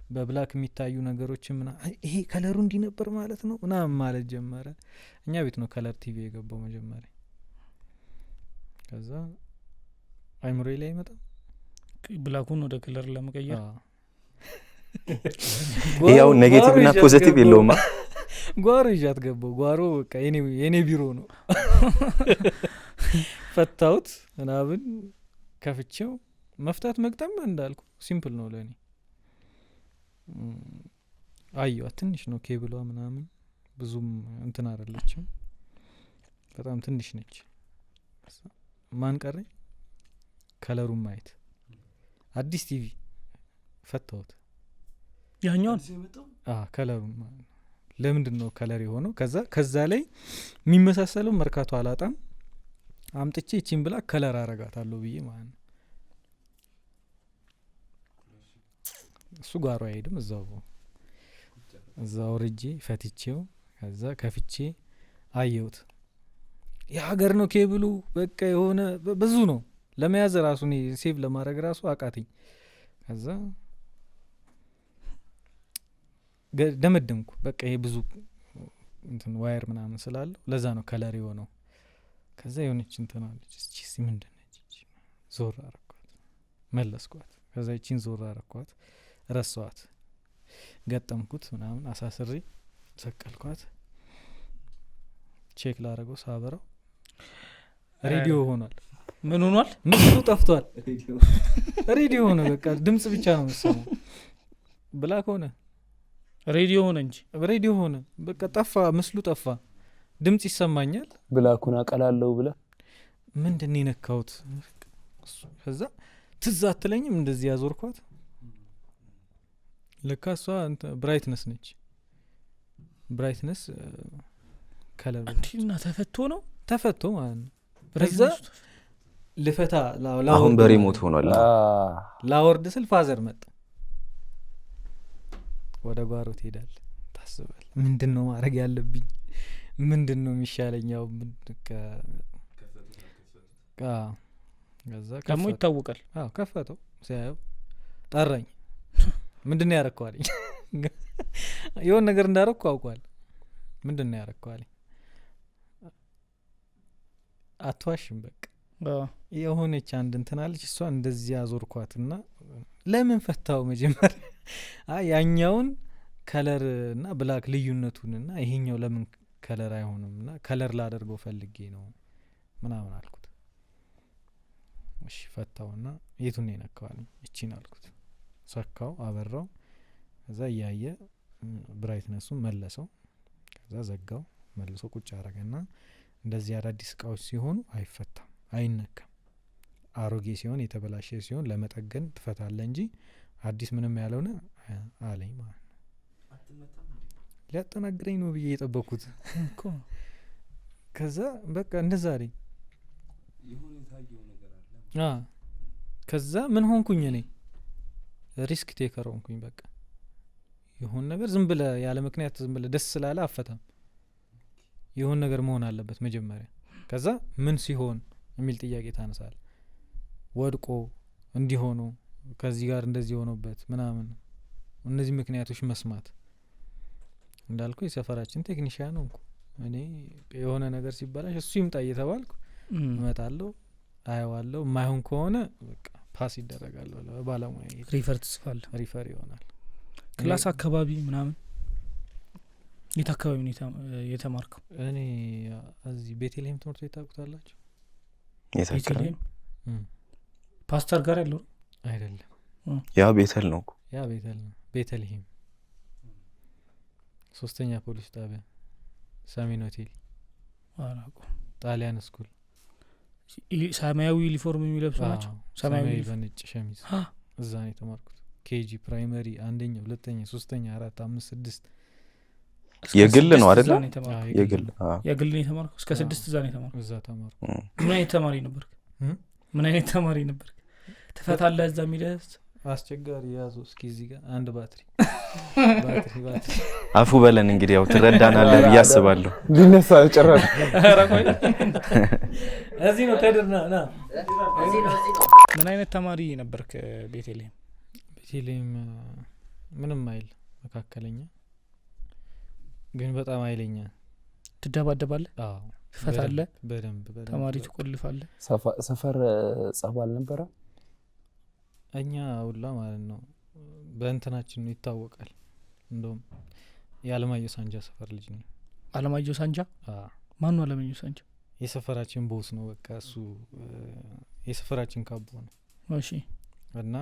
በብላክ የሚታዩ ነገሮችን ይሄ ከለሩ እንዲህ ነበር ማለት ነው ምናምን ማለት ጀመረ። እኛ ቤት ነው ከለር ቲቪ የገባው መጀመሪያ። ከዛ አይምሮዬ ላይ መጣ ብላኩን ወደ ከለር ለመቀየር። ያው ኔጌቲቭ እና ፖዚቲቭ የለውማ። ጓሮ ይዣት ገባው። ጓሮ በቃ የኔ ቢሮ ነው። ፈታውት ምናምን ከፍቼው መፍታት መግጠም እንዳልኩ ሲምፕል ነው ለኔ። አየዋ ትንሽ ነው ኬብሏ ምናምን ብዙም እንትን አይደለችም፣ በጣም ትንሽ ነች። ማን ቀረኝ ከለሩን ማየት። አዲስ ቲቪ ፈታውት ያኛውን ከለሩን ለምንድን ነው ከለር የሆነው? ከዛ ላይ የሚመሳሰለው መርካቶ አላጣም አምጥቼ እቺን ብላ ከለር አረጋታለሁ ብዬ ማለት ነው። እሱ ጋር አይሄድም። እዛው ርጄ ፈትቼው ከዛ ከፍቼ አየሁት። የሀገር ነው ኬብሉ በቃ የሆነ ብዙ ነው ለመያዝ ራሱ እኔ ሴቭ ለማድረግ ራሱ አቃተኝ። ከዛ ደመደምኩ በቃ ይሄ ብዙ እንትን ዋየር ምናምን ስላለው ለዛ ነው ከለር የሆነው። ከዛ የሆነች እንትን አለች እቺ ምንድን ነች? ዞር አረኳት መለስኳት። ከዛ እቺን ዞር አረኳት ረሳዋት። ገጠምኩት ምናምን አሳስሬ ሰቀልኳት። ቼክ ላረገው ሳበራው ሬዲዮ ሆኗል። ምን ሆኗል? ምስሉ ጠፍቷል። ሬዲዮ ሆነ በቃ ድምጽ ብቻ ነው የምሰማው። ብላክ ሆነ ሬዲዮ ሆነ እንጂ ሬዲዮ ሆነ በቃ ጠፋ። ምስሉ ጠፋ፣ ድምጽ ይሰማኛል። ብላኩን አቀላለው ብለ ምንድን ነው የነካሁት? ከዛ ትዝ አትለኝም እንደዚህ ያዞርኳት። ለካ እሷ ብራይትነስ ነች። ብራይትነስ ከለር እንዲና ተፈቶ ማለት ነው። ከዛ ልፈታ አሁን በሪሞት ሆኗል። ላወርድ ስል ፋዘር መጣ። ወደ ጓሮ ትሄዳል ታስባል። ምንድነው ማድረግ ያለብኝ? ምንድነው የሚሻለኝ? ያው ከዛ ደግሞ ይታወቃል። ከፈተው ሲያየው ጠራኝ። ምንድነው ያረከው አለኝ። የሆነ ነገር እንዳረኩ አውቋል። ምንድነው ያረከው አለኝ። አትዋሽም በቃ የሆነች አንድ እንትን አለች። እሷ እንደዚህ አዞርኳትና ለምን ፈታው መጀመሪያ ያኛውን ከለር እና ብላክ ልዩነቱንና ይሄኛው ለምን ከለር አይሆንምና ከለር ላደርገው ፈልጌ ነው ምናምን አልኩት። እሺ ፈታውና የቱን ነው የነካዋለኝ? እቺን አልኩት። ሰካው አበራው። ከዛ እያየ ብራይትነሱን መለሰው። ከዛ ዘጋው መልሶ ቁጭ አረገና እንደዚህ አዳዲስ እቃዎች ሲሆኑ አይፈታም አይነካም። አሮጌ ሲሆን የተበላሸ ሲሆን ለመጠገን ትፈታለህ እንጂ አዲስ ምንም ያለውነ አለኝ ማለት ነው። ሊያጠናግረኝ ነው ብዬ የጠበኩት እኮ። ከዛ በቃ እንደዛ አለኝ። ከዛ ምን ሆንኩኝ እኔ ሪስክ ቴከር ሆንኩኝ። በቃ የሆነ ነገር ዝም ብለ ያለ ምክንያት ዝም ብለ ደስ ስላለ አፈታም። የሆነ ነገር መሆን አለበት መጀመሪያ። ከዛ ምን ሲሆን የሚል ጥያቄ ታነሳል። ወድቆ እንዲሆኑ ከዚህ ጋር እንደዚህ ሆኖበት ምናምን እነዚህ ምክንያቶች መስማት። እንዳልኩ የሰፈራችን ቴክኒሽያን ነው እኔ። የሆነ ነገር ሲባላሽ እሱ ይምጣ እየተባልኩ እመጣለሁ፣ አየዋለሁ። የማይሆን ከሆነ በቃ ፓስ ይደረጋል። ባለሙያ ሪፈር ትስፋል፣ ሪፈር ይሆናል። ክላስ አካባቢ ምናምን የት አካባቢ ነው የተማርከው? እኔ እዚህ ቤተልሔም ትምህርት ቤት ታውቁታላችሁ? የተከለ ፓስተር ጋር ያለው አይደለም ያ ቤተል ነው እኮ ያ ቤተል ነው ቤተልሔም 3ኛ ፖሊስ ጣቢያ ሰሜን ሆቴል አራቁ ጣሊያን ስኩል ሰማያዊ ዩኒፎርም የሚለብሱ ናቸው ሰማያዊ በነጭ ሸሚዝ እዛ ነው የተማርኩት ኬጂ ፕራይመሪ 1ኛ 2ኛ 3ኛ 4 5 6 የግል ነው አይደል የግል የግል ነው የተማርኩት እስከ 6 እዛ ነው የተማርኩት እዛ ተማርኩ ምን አይነት ተማሪ ነበርክ ምን አይነት ተማሪ ነበርክ ተፈታለህ እዛ የሚደስ አስቸጋሪ ያዘው እስኪ እዚህ ጋር አንድ ባትሪ አፉ በለን እንግዲህ ያው ትረዳናለህ ብዬ አስባለሁ ሊነሳ ጨረረ አራቆይ እዚህ ነው ተደርና ምን አይነት ተማሪ ነበርክ ቤተልሔም ምንም አይል መካከለኛ ግን በጣም አይለኛ ትደባደባለህ አዎ ትፈታለህ በደንብ ተማሪ ትቆልፋለህ ሰፈር ጸባል ነበረ እኛ ሁላ ማለት ነው በእንትናችን ነው ይታወቃል እንደውም የአለማየሁ ሳንጃ ሰፈር ልጅ ነው አለማየሁ ሳንጃ ማን ነው አለማየሁ ሳንጃ የሰፈራችን ቦስ ነው በቃ እሱ የሰፈራችን ካቦ ነው እሺ እና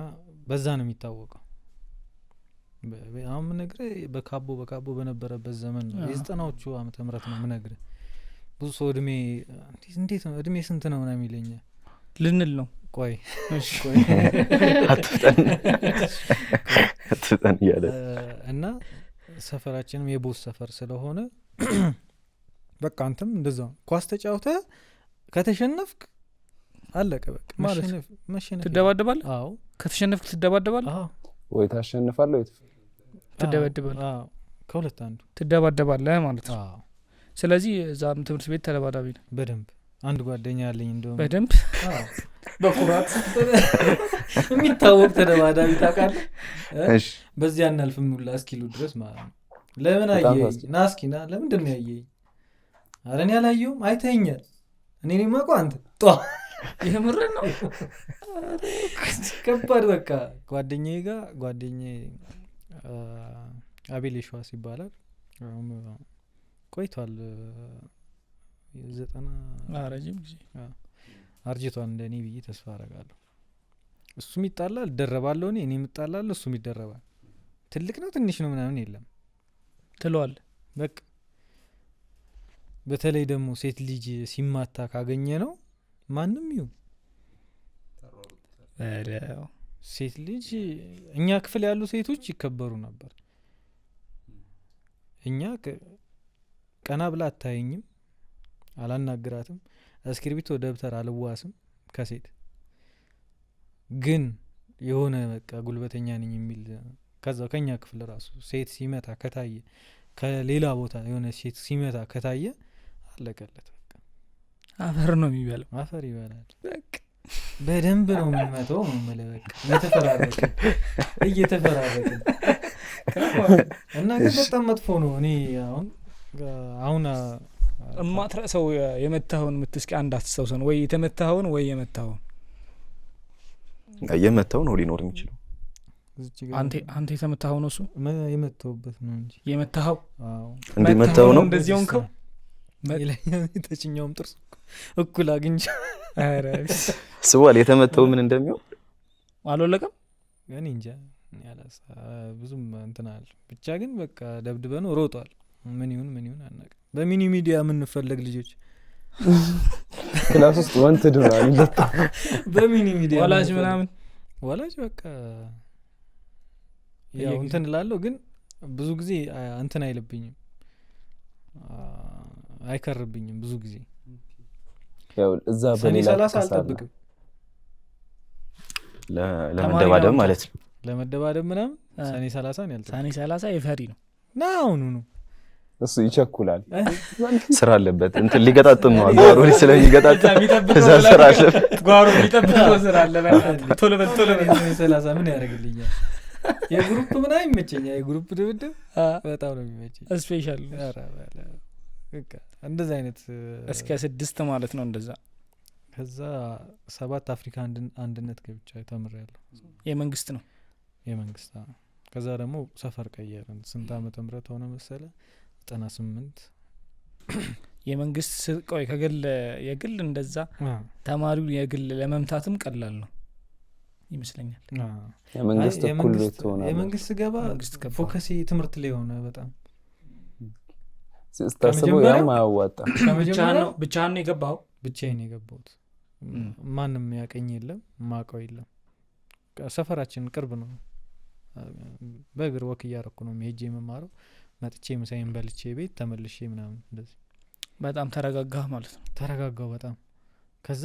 በዛ ነው የሚታወቀው አሁን ምነግርህ በካቦ በነበረበት ዘመን ነው የ90ዎቹ ዓመተ ምህረት ነው ምነግርህ ብዙ ሰው እንዴት ነው እድሜ ስንት ነው ምናምን ይለኛል ልንል ነው ቆይ እሺ አትጠን ያለ እና ሰፈራችንም የቦስ ሰፈር ስለሆነ በቃ አንተም እንደዛው ኳስ ተጫውተ ከተሸነፍክ አለቀ በቃ መሸነፍ ትደባደባለህ አዎ ከተሸነፍክ ትደባደባለህ አዎ ወይ ታሸንፋለህ ወይ ትደባደባለህ አዎ ከሁለት አንዱ ትደባደባለህ ማለት ነው አዎ ስለዚህ እዛም ትምህርት ቤት ተደባዳቢ ነው በደንብ አንድ ጓደኛ ያለኝ እንደውም በደንብ አዎ በኩራት የሚታወቅ ተደባዳቢ ታውቃለህ እሺ በዚህ አናልፍም ሁላ እስኪሉ ድረስ ማለት ነው ለምን አየኝ ናስኪና ለምንድን ነው ያየኝ አረን ያላየውም አይተኛል እኔ ነኝ ማቆ አንተ ጧ የምር ነው ከባድ በቃ ጓደኛዬ አቤል ሸዋስ ይባላል ቆይቷል 90 ረጅም ጊዜ አርጅቷል እንደኔ ብዬ ተስፋ አደርጋለሁ እሱም ይጣላል ደረባለሁ እኔም ይጣላል እሱም ይደረባል ትልቅ ነው ትንሽ ነው ምናምን የለም ትሏል በቃ በተለይ ደግሞ ሴት ልጅ ሲማታ ካገኘ ነው ማንም ይሁን ሴት ልጅ እኛ ክፍል ያሉ ሴቶች ይከበሩ ነበር እኛ ቀና ብላ አታየኝም አላናግራትም እስክሪብቶ ደብተር አልዋስም ከሴት ግን የሆነ በቃ ጉልበተኛ ነኝ የሚል ከዛው ከኛ ክፍል ራሱ ሴት ሲመታ ከታየ ከሌላ ቦታ የሆነ ሴት ሲመታ ከታየ አለቀለት በቃ አፈር ነው የሚበላው አፈር ይበላል በቃ በደንብ ነው የሚመታው በቃ እየተፈራረቀ እና ግን በጣም መጥፎ ነው እኔ አሁን እማትረሰው የመታውን ምትስቂ አንድ አትሰውሰን ወይ የተመታውን ወይ የመታውን ነው ሊኖር የሚችለው አንተ የተመታው ነው እሱ የመታውበት ነው እንጂ የመታው አዎ እንደመታው ነው እንደዚህ ሆንከው ይለኛል ተችኛውም ጥርስ እኩል አግኝቼ አረ ስዋል የተመታው ምን እንደሚሆን አልወለቀም እኔ እንጃ ያላሳ ብዙም እንትናል ብቻ ግን በቃ ደብድበነው ሮጧል ምን ይሁን አናውቅም በሚኒ ሚዲያ ምን ፈለግ ልጆች ክላስ ውስጥ ወንትድ ነው አይደል በሚኒ ሚዲያ ወላጅ በቃ ያው እንትን ላለው ግን ብዙ ጊዜ እንትን አይልብኝም አይከርብኝም ብዙ ጊዜ ያው እዛ በሌላ አልጠብቅም ለመደባደብ ማለት ነው ለመደባደብ ምናምን ሰኔ 30 ነው ያልጠብቅ ሰኔ 30 የፈሪ ነው ናውኑ ነው እሱ ይቸኩላል ስራ አለበት እንትን ሊገጣጥም ነው ጓሮ ላይ ስለሚገጣጥም እዛ ስራ አለበት ጓሮ ሊጠብቀው ስራ አለበት ቶሎ በል 30 ምን ያደርግልኛል የግሩፕ ምን አይመቸኛል የግሩፕ ድብድብ በጣም ነው የሚመቸኝ ስፔሻል በቃ እንደዛ አይነት እስከ 6 ማለት ነው እንደዛ ከዛ 7 አፍሪካ አንድነት ገብቻ ተምሬያለሁ የመንግስት ነው የመንግስት ከዛ ደግሞ ሰፈር ቀየርን ስንት ዓመተ ምህረት ሆነ መሰለ 98 የመንግስት ቆይ ከግል የግል እንደዛ ተማሪው የግል ለመምታትም ቀላል ነው ይመስለኛል። የመንግስት እኩል ተሆናለህ። የመንግስት ገባ ፎከስ ትምህርት ላይ ሆነ በጣም ስታስበው ያም አያዋጣ። ብቻህን ነው የገባው? ብቻዬን የገባሁት ማንም ያቀኝ የለም ማቀው የለም። ሰፈራችን ቅርብ ነው። በእግር ወክ እያረኩ ነው ሄጄ የምማረው። መጥቼ ምሳዬን በልቼ ቤት ተመልሼ ምናምን እንደዚህ በጣም ተረጋጋህ ማለት ነው? ተረጋጋው በጣም። ከዛ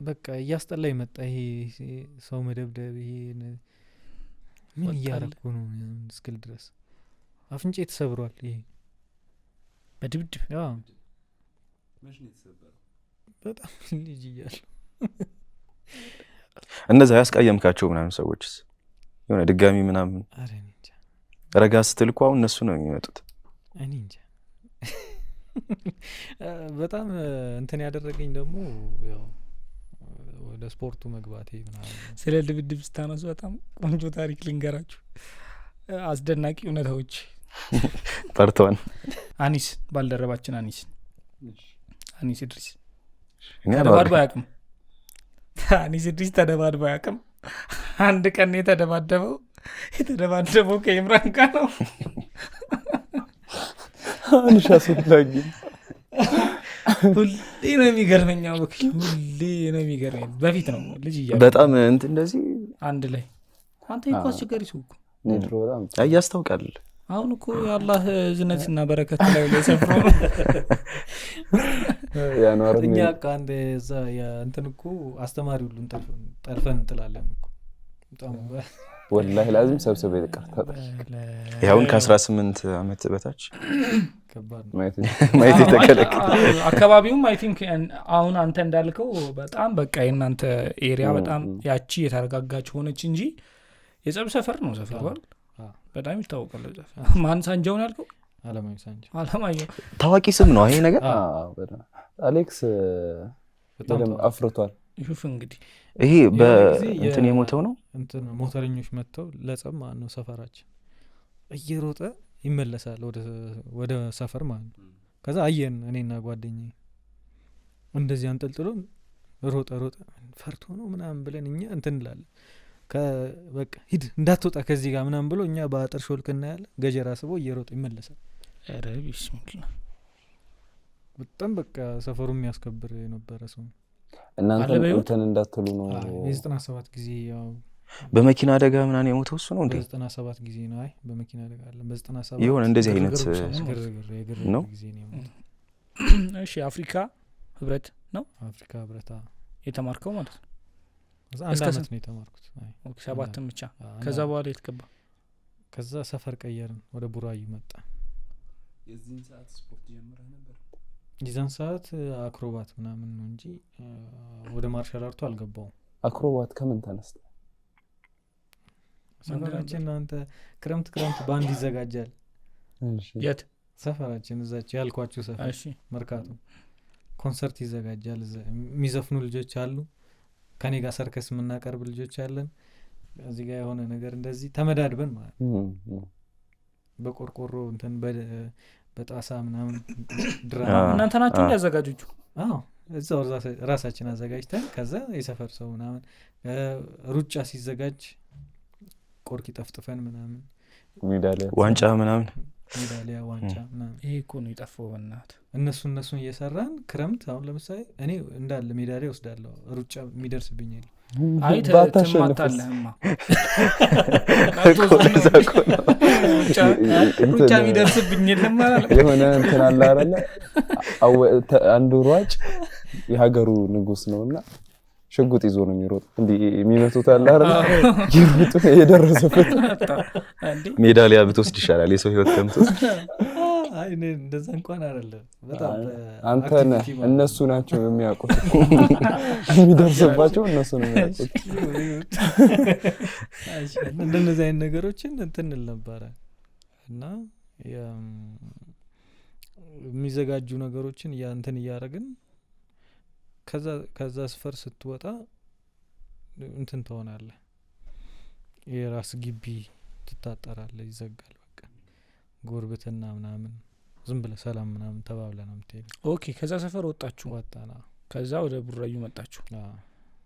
በቃ እያስጠላኝ መጣ ይሄ ሰው መደብደብ ይሄ ምን እያረኩ ነው እስክል ድረስ አፍንጬ ተሰብሯል። ይሄ በድብድብ መቼ ነው የተሰበረው? በጣም ልጅ እያለሁ። እነዛ ያስቀየምካቸው ምናምን ሰዎችስ የሆነ ድጋሚ ምናምን አረ እኔ እንጃ ረጋ ስትል እኮ አሁን እነሱ ነው የሚመጡት። እኔ እንጃ በጣም እንትን ያደረገኝ ደግሞ ያው ወደ ስፖርቱ መግባቴ ምናምን። ስለ ድብድብ ስታነሱ በጣም ቆንጆ ታሪክ ልንገራችሁ። አስደናቂ እውነታዎች ፈርተዋል። አኒስ ባልደረባችን አኒስ ኢድሪስ እኛ ተደባድቦ አያውቅም። አኒስ ኢድሪስ ተደባድቦ አያውቅም። አንድ ቀን የተደባደበው ከኢምራን ጋር ነው። አንሻ ሲላጊ ሁሌ ነው የሚገርመኝ። ሁሌ ነው የሚገርመኝ። በፊት ነው ልጅ እያለሁ በጣም እንትን እንደዚህ አንድ ላይ አንተ እኮ አስቸጋሪ ሰው እኮ ንድሮ በጣም ያስታውቃል። አሁን እኮ የአላህ ዝነትና በረከት ላይ ሰፍሮ ነው ያኗር እኛ አንድ እዛ እንትን እኮ አስተማሪ ሁሉ ጠልፈን እንጥላለን እኮ በጣም ወላሂ ላዝም ሰብስበ ይቀርታ ያውን ከ18 አመት በታች ከባድ ነው ማየት የተከለከለ አካባቢውም አይ ቲንክ አሁን አንተ እንዳልከው በጣም በቃ የናንተ ኤሪያ በጣም ያቺ የተረጋጋች ሆነች እንጂ የጸብ ሰፈር ነው። ሰፈር በጣም ይታወቃል። ማን ሳንጃውን ያልከው? አለማየሁ ታዋቂ ስም ነው ይሄ ነገር። አሌክስ በጣም አፍርቷል። ይሁፍ እንግዲህ ይሄ በእንትን የሞተው ነው። እንትን ሞተረኞች መጥተው ለጸብ ማለት ነው ሰፈራችን እየሮጠ ይመለሳል ወደ ሰፈር ማለት ነው። ከዛ አየን እኔና ጓደኛዬ እንደዚህ አንጠልጥሎን ሮጠ ፈርቶ ነው ምናምን ብለን እኛ እንትን እንላለን። በቃ ሂድ እንዳትወጣ ከዚህ ጋር ምናምን ብሎ እኛ በአጥር ሾልክና ያለ ገጀራ ስቦ እየሮጠ ይመለሳል። ኧረ ቢስሚላህ በጣም በቃ ሰፈሩ የሚያስከብር የነበረ ሰው። እናንተ እንትን እንዳትሉ ነው። የ97 ጊዜ ያው በመኪና አደጋ ምናምን የሞተው እሱ ነው እንዴ? በ97 ጊዜ ነው። አይ በመኪና አደጋ አለ በ97 ይሁን እንደዚህ አይነት ነው ጊዜ ነው የሞተው። እሺ አፍሪካ ህብረት ነው። አፍሪካ ህብረት የተማርከው ማለት ነው? አንድ አመት ነው የተማርኩት። አይ 7 ብቻ። ከዛ በኋላ የተገባ ከዛ ሰፈር ቀየርን ወደ ቡራዩ መጣ። የዚህን ሰዓት ስፖርት ጀምረህ ነበር? የዛን ሰዓት አክሮባት ምናምን ነው እንጂ ወደ ማርሻል አርቱ አልገባውም። አክሮባት ከምን ተነስተ? ሰፈራችን አንተ ክረምት ባንድ ይዘጋጃል። እሺ የት ሰፈራችን? እዛች ያልኳችሁ ሰፈር። እሺ መርካቶ ኮንሰርት ይዘጋጃል። የሚዘፍኑ ልጆች አሉ። ከኔ ጋር ሰርከስ የምናቀርብ ልጆች አለን። እዚህ ጋር የሆነ ነገር እንደዚህ ተመዳድበን ማለት በቆርቆሮ እንትን በጣሳ ምናምን ድራማ እናንተ ናችሁ ያዘጋጁት? አዎ እዛው ራሳችን አዘጋጅተን ከዛ የሰፈር ሰው ምናምን ሩጫ ሲዘጋጅ ቆርቂ ጠፍጥፈን ምናምን ሜዳሊያ ዋንጫ ምናምን ሜዳሊያ ዋንጫ ምናምን ይሄ እኮ ነው የጠፋው በእናት። እነሱን እየሰራን ክረምት አሁን ለምሳሌ እኔ እንዳለ ሜዳሊያ ወስዳለሁ። ሩጫ የሚደርስብኝ የለም። አይ ተማታለህማ ሩጫ የሚደርስብኝ የለም ማለት የሆነ እንትን አለ አይደለ? አንዱ ሯጭ የሀገሩ ንጉስ ነውና ሽጉጥ ይዞ ነው የሚሮጥ። እንዴ የሚመቱት አለ አይደል? ይሩጡ የደረሰበት ሜዳሊያ ብትወስድ ይሻላል የሰው ህይወት ከምትወስድ። አይ እንደዛ እንኳን አይደለም። በጣም አንተ እነሱ ናቸው የሚያውቁት። የሚደርስባቸው እነሱ ነው የሚያውቁት። እንደነዚህ አይነት ነገሮችን እንትን ነበረ እና የሚዘጋጁ ነገሮችን እንትን እያደረግን ከዛ ስፈር ስትወጣ እንትን ትሆናለህ። የራስ ግቢ ትታጠራለህ፣ ይዘጋል። በቃ ጎርብትና ምናምን ዝም ብለህ ሰላም ምናምን ተባብለህ ነው የምትሄደው። ኦኬ ከዛ ሰፈር ወጣችሁ ወጣና ከዛ ወደ ቡራዩ መጣችሁ።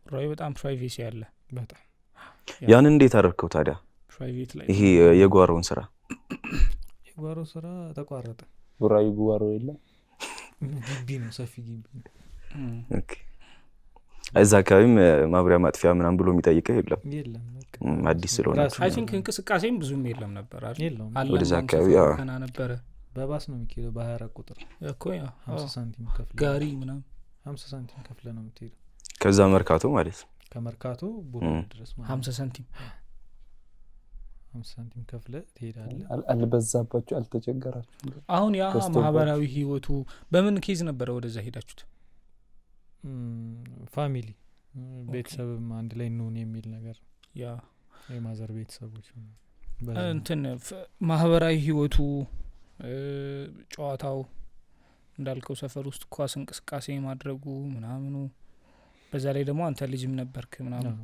ቡራዩ በጣም ፕራይቬሲ ያለ በጣም ያን እንዴት አደረከው ታዲያ? ፕራይቬት ላይ ይሄ የጓሮውን ስራ የጓሮ ስራ ተቋረጠ። ቡራዩ ጓሮ የለም ግቢ ነው፣ ሰፊ ግቢ ነው። ኦኬ እዛ አካባቢም ማብሪያ ማጥፊያ ምናምን ብሎ የሚጠይቀው የለም። አዲስ ስለሆነ አይ ቲንክ እንቅስቃሴም ብዙም የለም ነበር አይደል? የለም ወደዛ አካባቢ ከና ነበር። በባስ ነው የሚሄደው በ24 ቁጥር እኮ ያ 50 ሳንቲም ከፍለ ጋሪ ምናምን 50 ሳንቲም ከፍለ ነው የምትሄደው። ከዛ መርካቶ ማለት ከመርካቶ ቡራዩ ድረስ ማለት 50 ሳንቲም 50 ሳንቲም ከፍለ ትሄዳለህ። አልበዛባችሁ? አልተቸገራችሁ? አሁን ያ ማህበራዊ ህይወቱ በምን ኬዝ ነበረ ወደዛ ሄዳችሁት? ፋሚሊ ቤተሰብም አንድ ላይ እንሁን የሚል ነገር ያ የማዘር ቤተሰቦች እንትን ማህበራዊ ህይወቱ ጨዋታው እንዳልከው ሰፈር ውስጥ ኳስ እንቅስቃሴ ማድረጉ ምናምኑ በዛ ላይ ደግሞ አንተ ልጅም ነበርክ ምናምን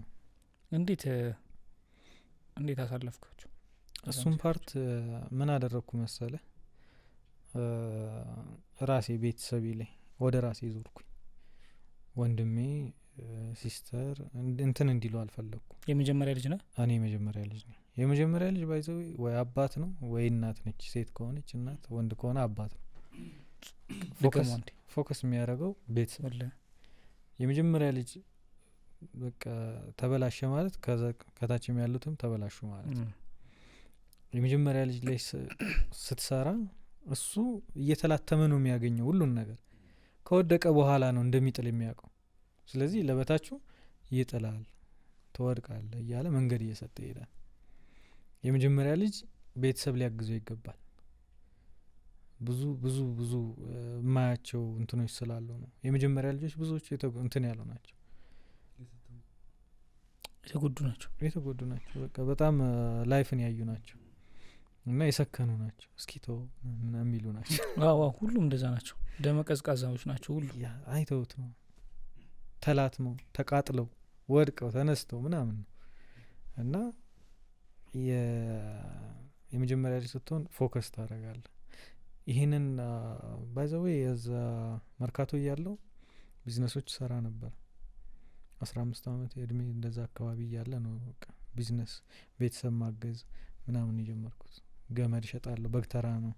እንዴት አሳለፍካችሁ? እሱም ፓርት ምን አደረግኩ መሰለ ራሴ ቤተሰቤ ላይ ወደ ራሴ ዞርኩኝ። ወንድሜ ሲስተር እንትን እንዲሉ አልፈለግኩ። የመጀመሪያ ልጅ ነህ? እኔ የመጀመሪያ ልጅ ነኝ። የመጀመሪያ ልጅ ባይዘው ወይ አባት ነው ወይ እናት ነች። ሴት ከሆነች እናት፣ ወንድ ከሆነ አባት ነው። ፎከስ የሚያደርገው ቤተሰብ። የመጀመሪያ ልጅ በቃ ተበላሸ ማለት ከታችም ያሉትም ተበላሹ ማለት ነው። የመጀመሪያ ልጅ ላይ ስትሰራ እሱ እየተላተመ ነው የሚያገኘው ሁሉን ነገር። ከወደቀ በኋላ ነው እንደሚጥል የሚያውቀው። ስለዚህ ለበታችሁ ይጥላል፣ ትወድቃለህ እያለ መንገድ እየሰጠ ይሄዳል። የመጀመሪያ ልጅ ቤተሰብ ሊያግዘው ይገባል። ብዙ ብዙ ብዙ የማያቸው እንትኖች ስላሉ ነው። የመጀመሪያ ልጆች ብዙዎች እንትን ያሉ ናቸው፣ የተጎዱ ናቸው። በቃ በጣም ላይፍን ያዩ ናቸው እና የሰከኑ ናቸው። እስኪቶ የሚሉ ናቸው። አዎ ሁሉም እንደዛ ናቸው። ደመ ቀዝቃዛዎች ናቸው። ሁሉ አይተውት ነው ተላትመው ተቃጥለው ወድቀው ተነስተው ምናምን ነው እና የመጀመሪያ ልጅ ስትሆን ፎከስ ታደርጋለህ። ይህንን ባይዘዌ የዛ መርካቶ እያለው ቢዝነሶች ሰራ ነበር። 15 ዓመት እድሜ እንደዛ አካባቢ እያለ ነው በቃ ቢዝነስ ቤተሰብ ማገዝ ምናምን የጀመርኩት። ገመድ እሸጣለሁ፣ በግተራ ነው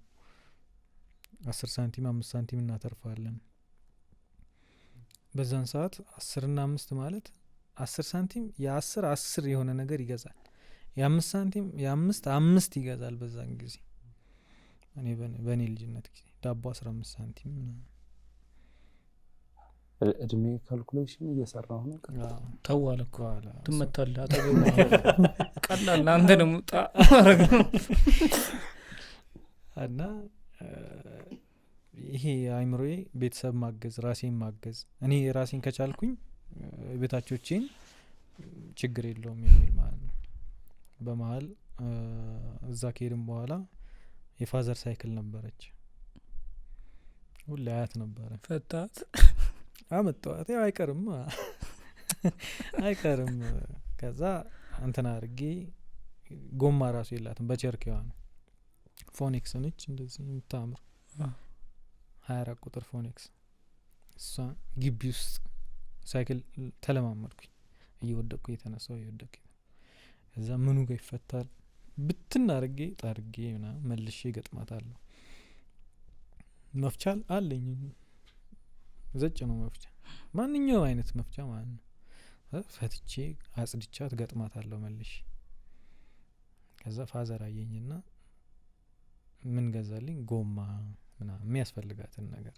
10 ሳንቲም 5 ሳንቲም እናተርፋለን። በዛን ሰዓት 10 እና 5 ማለት 10 ሳንቲም የ10 10 የሆነ ነገር ይገዛል። የ5 ሳንቲም የ5 5 ይገዛል። በዛን ጊዜ እኔ በእኔ ልጅነት ጊዜ ዳቦ 15 ሳንቲም ምናምን። እድሜ ካልኩሌሽን እየሰራሁ ነው። ተዋለ እኮ ትመታለህ። አጠገቡ ቀላል አንተ ደግሞ ማረግ ነው እና ይሄ አይምሮዬ ቤተሰብ ማገዝ፣ ራሴን ማገዝ፣ እኔ ራሴን ከቻልኩኝ ቤታቾቼን ችግር የለውም የሚል ማለት ነው። በመሀል እዛ ከሄድን በኋላ የፋዘር ሳይክል ነበረች፣ ሁሌ አያት ነበረ። ፈታት አመጣዋት። ያው አይቀርም። ከዛ እንትና አድርጌ ጎማ ራሱ የላትም፣ በቸርኬዋ ነው። ፎኒክስ ነች እንደዚህ የምታምር 24 ቁጥር ፎኒክስ። እሷ ግቢ ውስጥ ሳይክል ተለማመድኩኝ። እየወደቅኩ የተነሳው እየወደቅኩ እዛ ምኑ ጋር ይፈታል ብትና አድርጌ ጣርጌ ምናምን መልሼ ገጥማታለሁ። መፍቻ አለኝ፣ ዘጭ ነው መፍቻ፣ ማንኛውም አይነት መፍቻ ማለት ነው። ፈትቼ አጽድቻት ገጥማታለሁ መልሼ። ከዛ ፋዘር አየኝና ምን ገዛልኝ? ጎማ ምናምን የሚያስፈልጋትን ነገር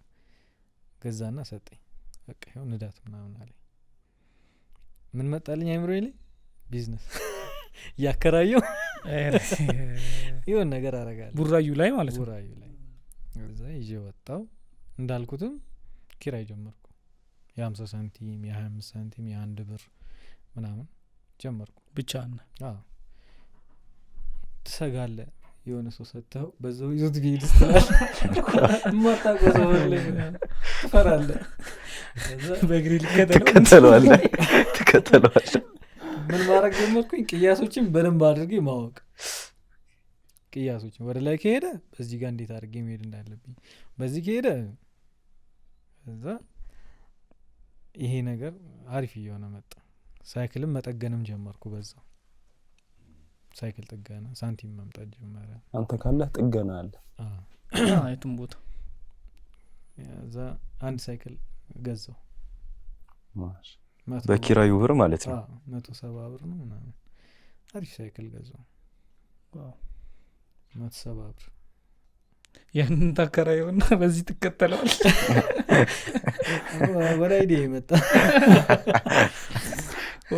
ገዛና ሰጠኝ። በቃ ይኸው ንዳት ምናምን አለኝ። ምን መጣልኝ አይምሮዬ ላይ? ቢዝነስ እያከራየው ይሁን ነገር አረጋለሁ። ቡራዩ ላይ ማለት ነው። ቡራዩ ላይ እዛ ይዤ ወጣው። እንዳልኩትም ኪራይ ጀመርኩ። የ50 ሳንቲም የ25 ሳንቲም የ1 ብር ምናምን ጀመርኩ። ብቻ ነው። አዎ ትሰጋለህ። የሆነ ሰው ሰጥተው በዛው ይዞት ቢሄድ ይችላል። ማታውቀው ሰው ላይ ትፈራለህ። በእግሪ ትከተለዋለህ። ምን ማድረግ ጀመርኩኝ? ቅያሶችን በደንብ አድርጌ ማወቅ። ቅያሶች ወደ ላይ ከሄደ በዚህ ጋር እንዴት አድርጌ መሄድ እንዳለብኝ በዚህ ከሄደ እዛ ይሄ ነገር አሪፍ እየሆነ መጣ። ሳይክልም መጠገንም ጀመርኩ በዛው ሳይክል ጥገና ሳንቲም መምጣት ጀመረ። አንተ ካለህ ጥገና አለ የትም ቦታ እዛ አንድ ሳይክል ገዛው ማሽ በኪራዩ ብር ማለት ነው። 170 ብር ነው ምናምን አሪፍ ሳይክል ገዛው። 170 ብር ያንን ታከራየውና በዚህ ትከተለዋል። ወደ አይዲያ መጣ።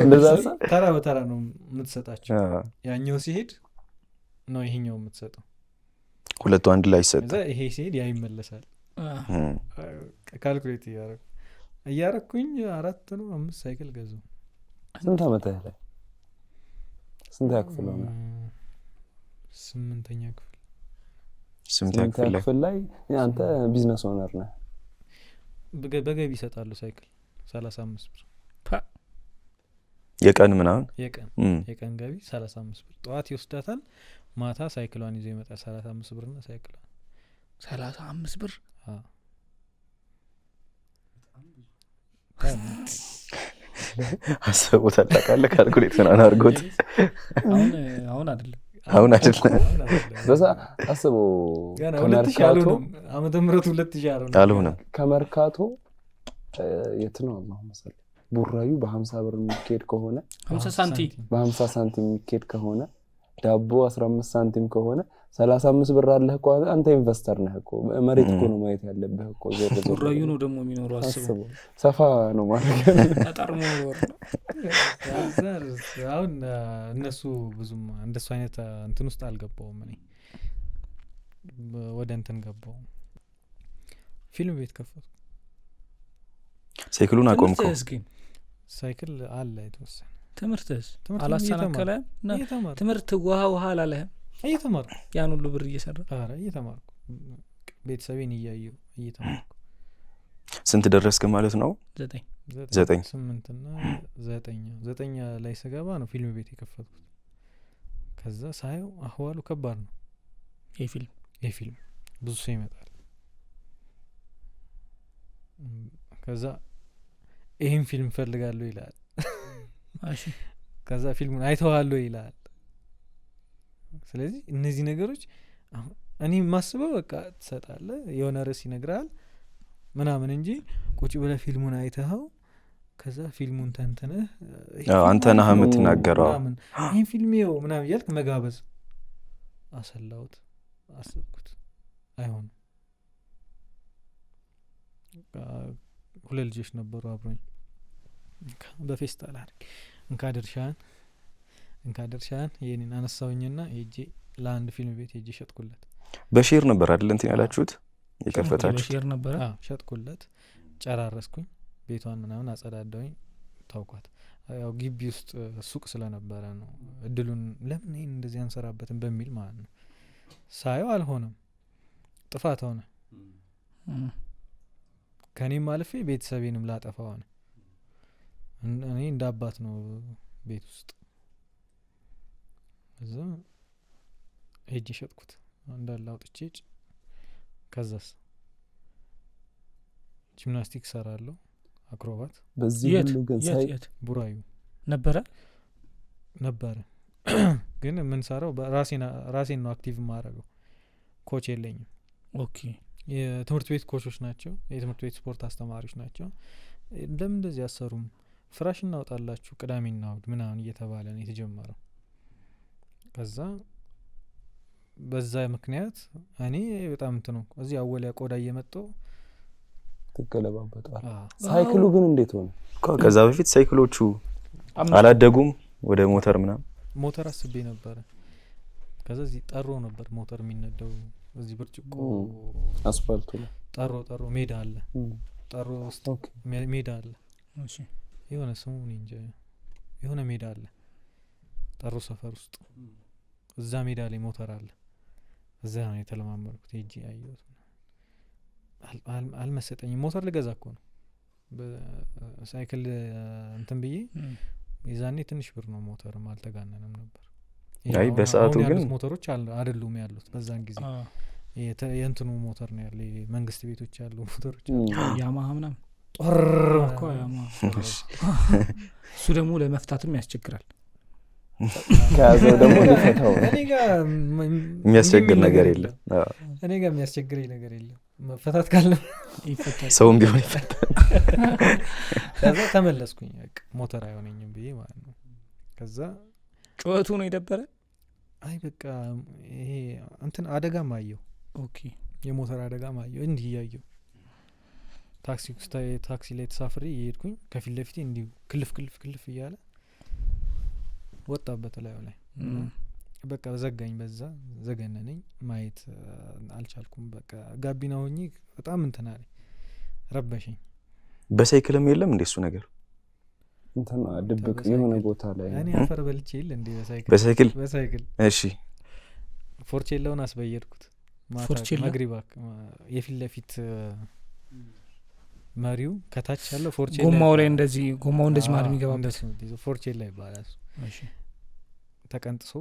እንደዛ ተራ በተራ ነው የምትሰጣቸው። ያኛው ሲሄድ ነው ይሄኛው የምትሰጠው። ሁለቱ አንድ ላይ ይሰጣል። እዛ ይሄ ሲሄድ ያ ይመለሳል። ካልኩሌት እያረኩኝ 4 ነው 5 ሳይክል ገዛው። ስንት አመት ላይ ስንት ያክፍል ነው? 8ኛ ክፍል 8ኛ ክፍል ላይ አንተ ቢዝነስ ኦነር ነህ። በገቢ ይሰጣሉ ሳይክል 35 ብር የቀን ምናምን የቀን ገቢ 35 ብር። ጠዋት ይወስዳታል፣ ማታ ሳይክሏን ይዞ ይመጣል። 35 ብርና ሳይክሏን 35 ብር አሰቡታል። ታውቃለህ ካልኩሌት ምናምን አድርጎት አሁን አይደለም በዛ አስበው ገና 2000 ነው ዓመተ ምህረቱ 2000 አልሆነም። ከመርካቶ የት ነው አላህ መሰለ ቡራዩ በ50 ብር የሚኬድ ከሆነ 50 ሳንቲም በ50 ሳንቲም የሚኬድ ከሆነ ዳቦ 15 ሳንቲም ከሆነ 35 ብር አለህ እኮ አንተ ኢንቨስተር ነህ እኮ። መሬት እኮ ነው ማየት ያለብህ እኮ። ቡራዩ ነው ደግሞ የሚኖረው። አስበው ሰፋ ነው ማለት ተጠርሞ ወር አሁን እነሱ ብዙም እንደሱ አይነት እንትን ውስጥ አልገባውም። እኔ ወደ እንትን ገባው ፊልም ቤት ከፈቱ። ሳይክሉን አቆምኩ። ሳይክል አለ የተወሰነ ትምህርትስ አላሰናከለም? ትምህርት ውሃ አላለህም? እየተማርኩ ያን ሁሉ ብር እየሰራ እየተማርኩ ቤተሰቤን እያየሁ እየተማርኩ። ስንት ደረስክ ማለት ነው? 9 8 እና 9 ላይ ስገባ ነው ፊልም ቤት የከፈትኩት። ከዛ ሳየው አህዋሉ ከባድ ነው። የፊልም ብዙ ሰው ይመጣል። ከዛ ይሄን ፊልም ፈልጋለሁ ይላል። እሺ ከዛ ፊልሙን አይተዋለሁ ይላል። ስለዚህ እነዚህ ነገሮች እኔ ማስበው በቃ ትሰጣለህ የሆነ ርዕስ ይነግራል ምናምን እንጂ ቁጭ ብለህ ፊልሙን አይተኸው ከዛ ፊልሙን ተንተነህ አንተ ነህ የምትናገረው ይሄን ፊልም ይኸው ምናምን እያልክ መጋበዝ አሰላሁት። አስብኩት አይሆንም። 2 ልጆች ነበሩ አብሮኝ። በፌስታል አድርግ እንካ ድርሻህን የኔን አነሳውኝና ሄጄ ለአንድ ፊልም ቤት ሄጄ ሸጥኩለት። በሼር ነበር አይደል እንትን ያላችሁት የከፈታችሁት? በሼር ነበር። ሸጥኩለት፣ ጨራረስኩኝ። ቤቷን ምናምን አጸዳዳውኝ፣ ታውቋት። ያው ግቢ ውስጥ ሱቅ ስለነበረ ነው እድሉን ለምን ይሄን እንደዚህ አንሰራበትም በሚል ማለት ነው። ሳየው አልሆነም፣ ጥፋት ሆነ። ከኔም አልፌ ቤተሰቤንም ላጠፋ ሆነ። እኔ እንደ አባት ነው ቤት ውስጥ። እዛ ሄጄ ሸጥኩት እንዳለ አውጥቼ። ከዛስ ጂምናስቲክ ሰራለሁ፣ አክሮባት። በዚህ ሁሉ ግን የት ቡራዩ ነበረ ግን ምን ሰራው ራሴን ነው አክቲቭ ማድረገው። ኮች የለኝም። ኦኬ የትምህርት ቤት ኮቾች ናቸው፣ የትምህርት ቤት ስፖርት አስተማሪዎች ናቸው። ለምን እንደዚህ አሰሩም ፍራሽ እናውጣላችሁ ቅዳሜና እሁድ ምናምን እየተባለ ነው የተጀመረው። ከዛ በዛ ምክንያት እኔ በጣም እንትን ነው እዚህ አወሊያ ቆዳ እየመጣው ተገለባበጣል። ሳይክሉ ግን እንዴት ሆነ? ከዛ በፊት ሳይክሎቹ አላደጉም ወደ ሞተር ምናምን? ሞተር አስቤ ነበር። ከዛ እዚህ ጠሮ ነበር ሞተር የሚነዳው እዚህ ብርጭቆ አስፋልቱ ላይ ጠሮ ሜዳ አለ። ጠሮ ውስጥ ሜዳ አለ። እሺ የሆነ ስሙ እንጂ የሆነ ሜዳ አለ ጠሮ ሰፈር ውስጥ። እዛ ሜዳ ላይ ሞተር አለ። እዛ ነው የተለማመድኩት። ሄጄ አየሁት። አልመሰጠኝም። ሞተር ልገዛ እኮ ነው በሳይክል እንትን ብዬ። የዛኔ ትንሽ ብር ነው ሞተርም አልተጋነንም ነበር። አይ በሰዓቱ ግን ሞተሮች አይደሉም ያሉት በዛን ጊዜ የእንትኑ ሞተር ነው ያለ መንግስት ቤቶች ያሉ ሞተሮች ያማሃ ምናምን ጦር እኮ ያማሃ እሱ ደግሞ ለመፍታትም ያስቸግራል ከያዘው ደግሞ ሊፈታው እኔ ጋር የሚያስቸግር ነገር የለም እኔ ጋር የሚያስቸግረኝ ነገር የለም መፈታት ካለ ይፈታል ሰውም ቢሆን ይፈታል ከዛ ተመለስኩኝ በቃ ሞተር አይሆነኝም ብዬ ማለት ነው ከዛ ጩኸቱ ነው የደበረ አይ በቃ ይሄ እንትን አደጋ ማየው ኦኬ የሞተር አደጋ ማየው እንዲህ ያየው ታክሲ ላይ ተሳፍሬ እየሄድኩኝ ከፊት ለፊቴ እንዲሁ ክልፍ እያለ ወጣበት ላይ በቃ ዘጋኝ በዛ ዘገነነኝ ማየት አልቻልኩም በቃ ጋቢና ሆኜ በጣም እንትና ላይ ረበሽኝ በሳይክልም የለም እንደሱ ነገር እንትና ድብቅ የሆነ ቦታ ላይ እኔ አፈር በልቼ ይል እንዴ በሳይክል እሺ ፎርቼላውን አስበየድኩት ማታ ማግሪባክ የፊት ለፊት መሪው ከታች ያለው ፎርቼላ ጎማው ላይ እንደዚህ ማለት የሚገባበት ፎርቼላ ይባላል እሺ ተቀንጥሶ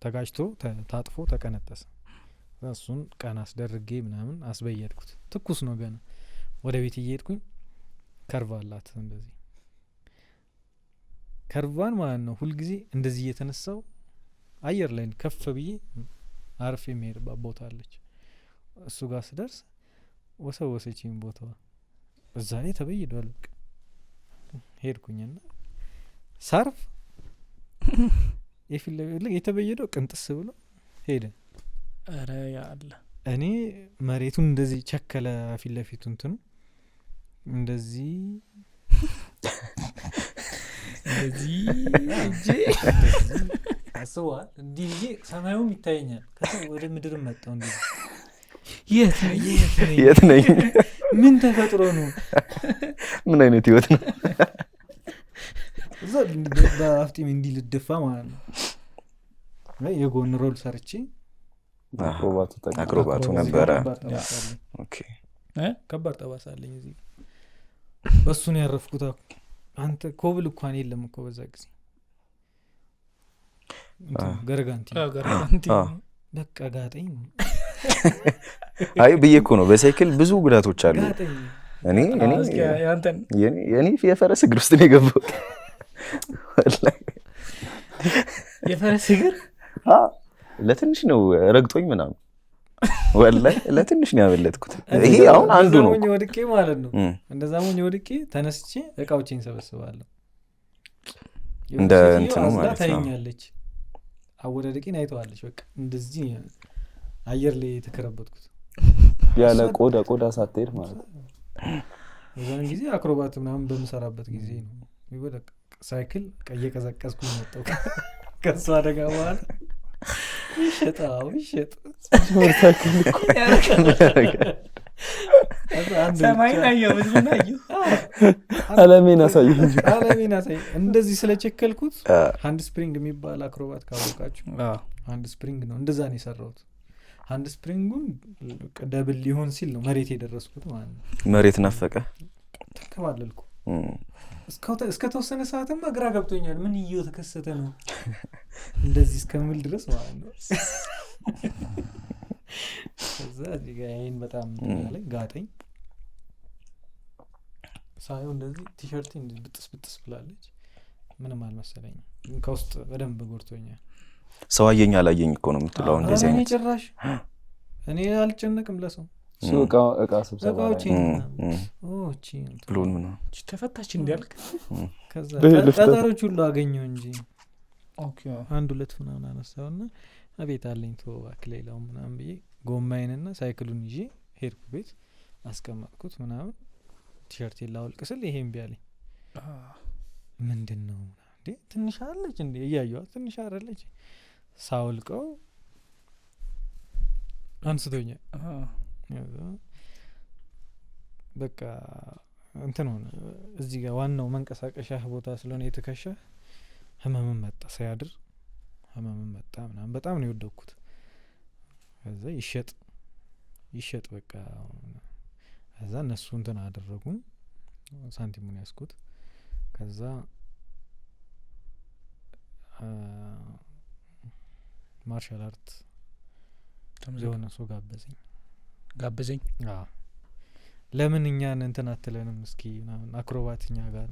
ተጋጅቶ ታጥፎ ተቀነጠሰ እሱን ቀን አስደርጌ ምናምን አስበየድኩት ትኩስ ነው ገና ወደ ቤት እየሄድኩኝ ከርቫላት እንደዚህ ከርቫን ማለት ነው ሁሉ ጊዜ እንደዚህ እየተነሳው አየር ላይ ከፍ ብዬ አርፌ የሚሄድባት ቦታ አለች እሱ ጋር ስደርስ ወሰወሰችኝ ቦታዋ እዛ ላይ ተበይዷል ሄድኩኝና ሳርፍ የተበየደው ቅንጥስ ብሎ ሄደ አረ ያለ እኔ መሬቱን እንደዚህ ቸከለ ፊት ለፊቱ እንትኑ እንደዚህ አስዋል እንዲህ ሰማዩም ይታየኛል ከዛ ወደ ምድር መጣው እንዴ የት ነኝ ምን ተፈጥሮ ነው ምን አይነት ህይወት ነው እዛ በአፍጢም እንዲህ ልደፋ ማለት ነው የጎን ሮል ሰርቼ አክሮባቱ ነበረ ኦኬ ከባድ ጠባሳ አለኝ እዚህ በሱ ነው ያረፍኩት አንተ ኮብል እንኳን የለም እኮ በዛ ጊዜ ገረጋንቲ በቃ ጋጠኝ አይ በየኮ ነው በሳይክል ብዙ ጉዳቶች አሉ እኔ የፈረስ እግር ውስጥ ነው የገባው ወላሂ የፈረስ እግር ለትንሽ ነው ረግጦኝ ምናምን ወላሂ ለትንሽ ነው ያበለጥኩት ይሄ አሁን አንዱ ነው እንደዛው ወድቄ ማለት ነው እንደዛው ወድቄ ተነስቼ እቃዎችን ሰበስባለሁ እንደ እንትኑ ማለት ነው ታየኛለች አወዳደቂን አይተዋለች በቃ እንደዚህ አየር ላይ የተከረበትኩት ያለ ቆዳ ሳትሄድ ማለት ነው የዛን ጊዜ አክሮባት ምናምን በመሰራበት ጊዜ ነው ይወደቅ ሳይክል ቀየቀዘቀዝኩ መጣው ከሷ አደጋ በኋላ ይሸጥ ሳይክል እኮ ሰማይ ናየው ብዙና አየው አለሜን አሳይ እንደዚህ ስለቸከልኩት ሃንድ ስፕሪንግ የሚባል አክሮባት ካወቃችሁ ሃንድ ስፕሪንግ ነው እንደዛ ነው የሰራሁት ሃንድ ስፕሪንጉን ደብል ሊሆን ሲል ነው መሬት የደረስኩት ማለት ነው መሬት ናፈቀ ተከባለልኩ እስከ ተወሰነ ሰዓትም ግራ ገብቶኛል ምን እየተከሰተ ነው እንደዚህ እስከምል ድረስ ማለት ነው ከዛ እዚህ ጋር ይሄን በጣም ላይ ጋጠኝ ሳይው እንደዚህ ቲሸርት ብጥስ ብላለች ምንም አልመሰለኝም ከውስጥ በደንብ ጎርቶኛል ሰው አየኝ አላየኝ እኮ ነው የምትለው እንደዚህ አይነት ጭራሽ እኔ አልጨነቅም ለሰው እቃ ስብሰባ ኦቺ ብሎን ነው ተፈታች እንዲያልክ ከዛ ተጣጣሮች ሁሉ አገኘው እንጂ ኦኬ አንድ ሁለት ምናምን አነሳውና አቤት አለኝ ተዋክ ሌላው ምናምን ብዬ ጎማዬንና ሳይክሉን ይዤ ሄድኩ ቤት አስቀመጥኩት ምናምን ቲሸርቴን ላውልቅ ስል ይሄን ቢያለኝ ምንድነው እንዴ ትንሽ አለች እንዴ እያየኋት ትንሽ አይደለች ሳውልቀው አንስቶኛል በቃ እንትን ሆነ እዚህ ጋር ዋናው መንቀሳቀሻ ቦታ ስለሆነ የተከሻ ህመም መጣ ሳያድር ህመም መጣ ምናምን በጣም ነው የወደኩት ከዛ ይሸጥ በቃ ከዛ እነሱ እንትን አደረጉ ሳንቲሙን ያስኩት ከዛ ማርሻል አርት የሆነ ሰው ጋበዘኝ። ለምን እኛን እንትን አትለንም እስኪ ምናምን አክሮባት እኛ ጋር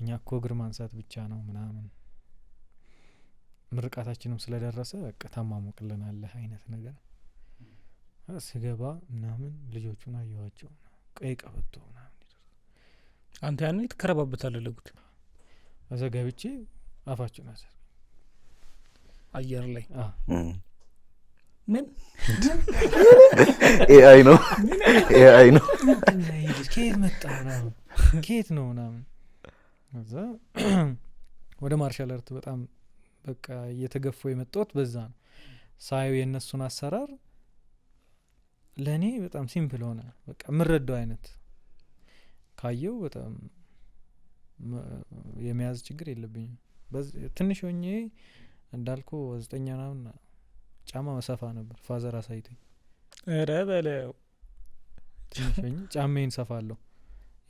እኛ እኮ እግር ማንሳት ብቻ ነው ምናምን ምርቃታችንም ስለደረሰ በቃ ታማሙቅልናለህ አይነት ነገር ስገባ ምናምን ልጆቹን አየኋቸው ቀይ ቀበቶ ምናምን አንተ ያኔ ተከረባበታለህ ለጉት አዘጋብቼ አፋቸውን አሰር አየር ላይ ምን ኤአይ ነው ከየት መጣ ምናምን ከየት ነው ምናምን እዛ ወደ ማርሻል አርት በጣም በቃ እየተገፉ የመጣሁት በዛ ነው። ሳየው የእነሱን አሰራር ለእኔ በጣም ሲምፕል ሆነ። በቃ የምረዳው አይነት ካየው በጣም የመያዝ ችግር የለብኝም። ትንሽ ሆኜ እንዳልኩ 9 ምናምን ጫማ መሰፋ ነበር ፋዘር አሳይቶኝ። ኧረ በለው ትንሽ ሆኜ ጫማዬን ሰፋለሁ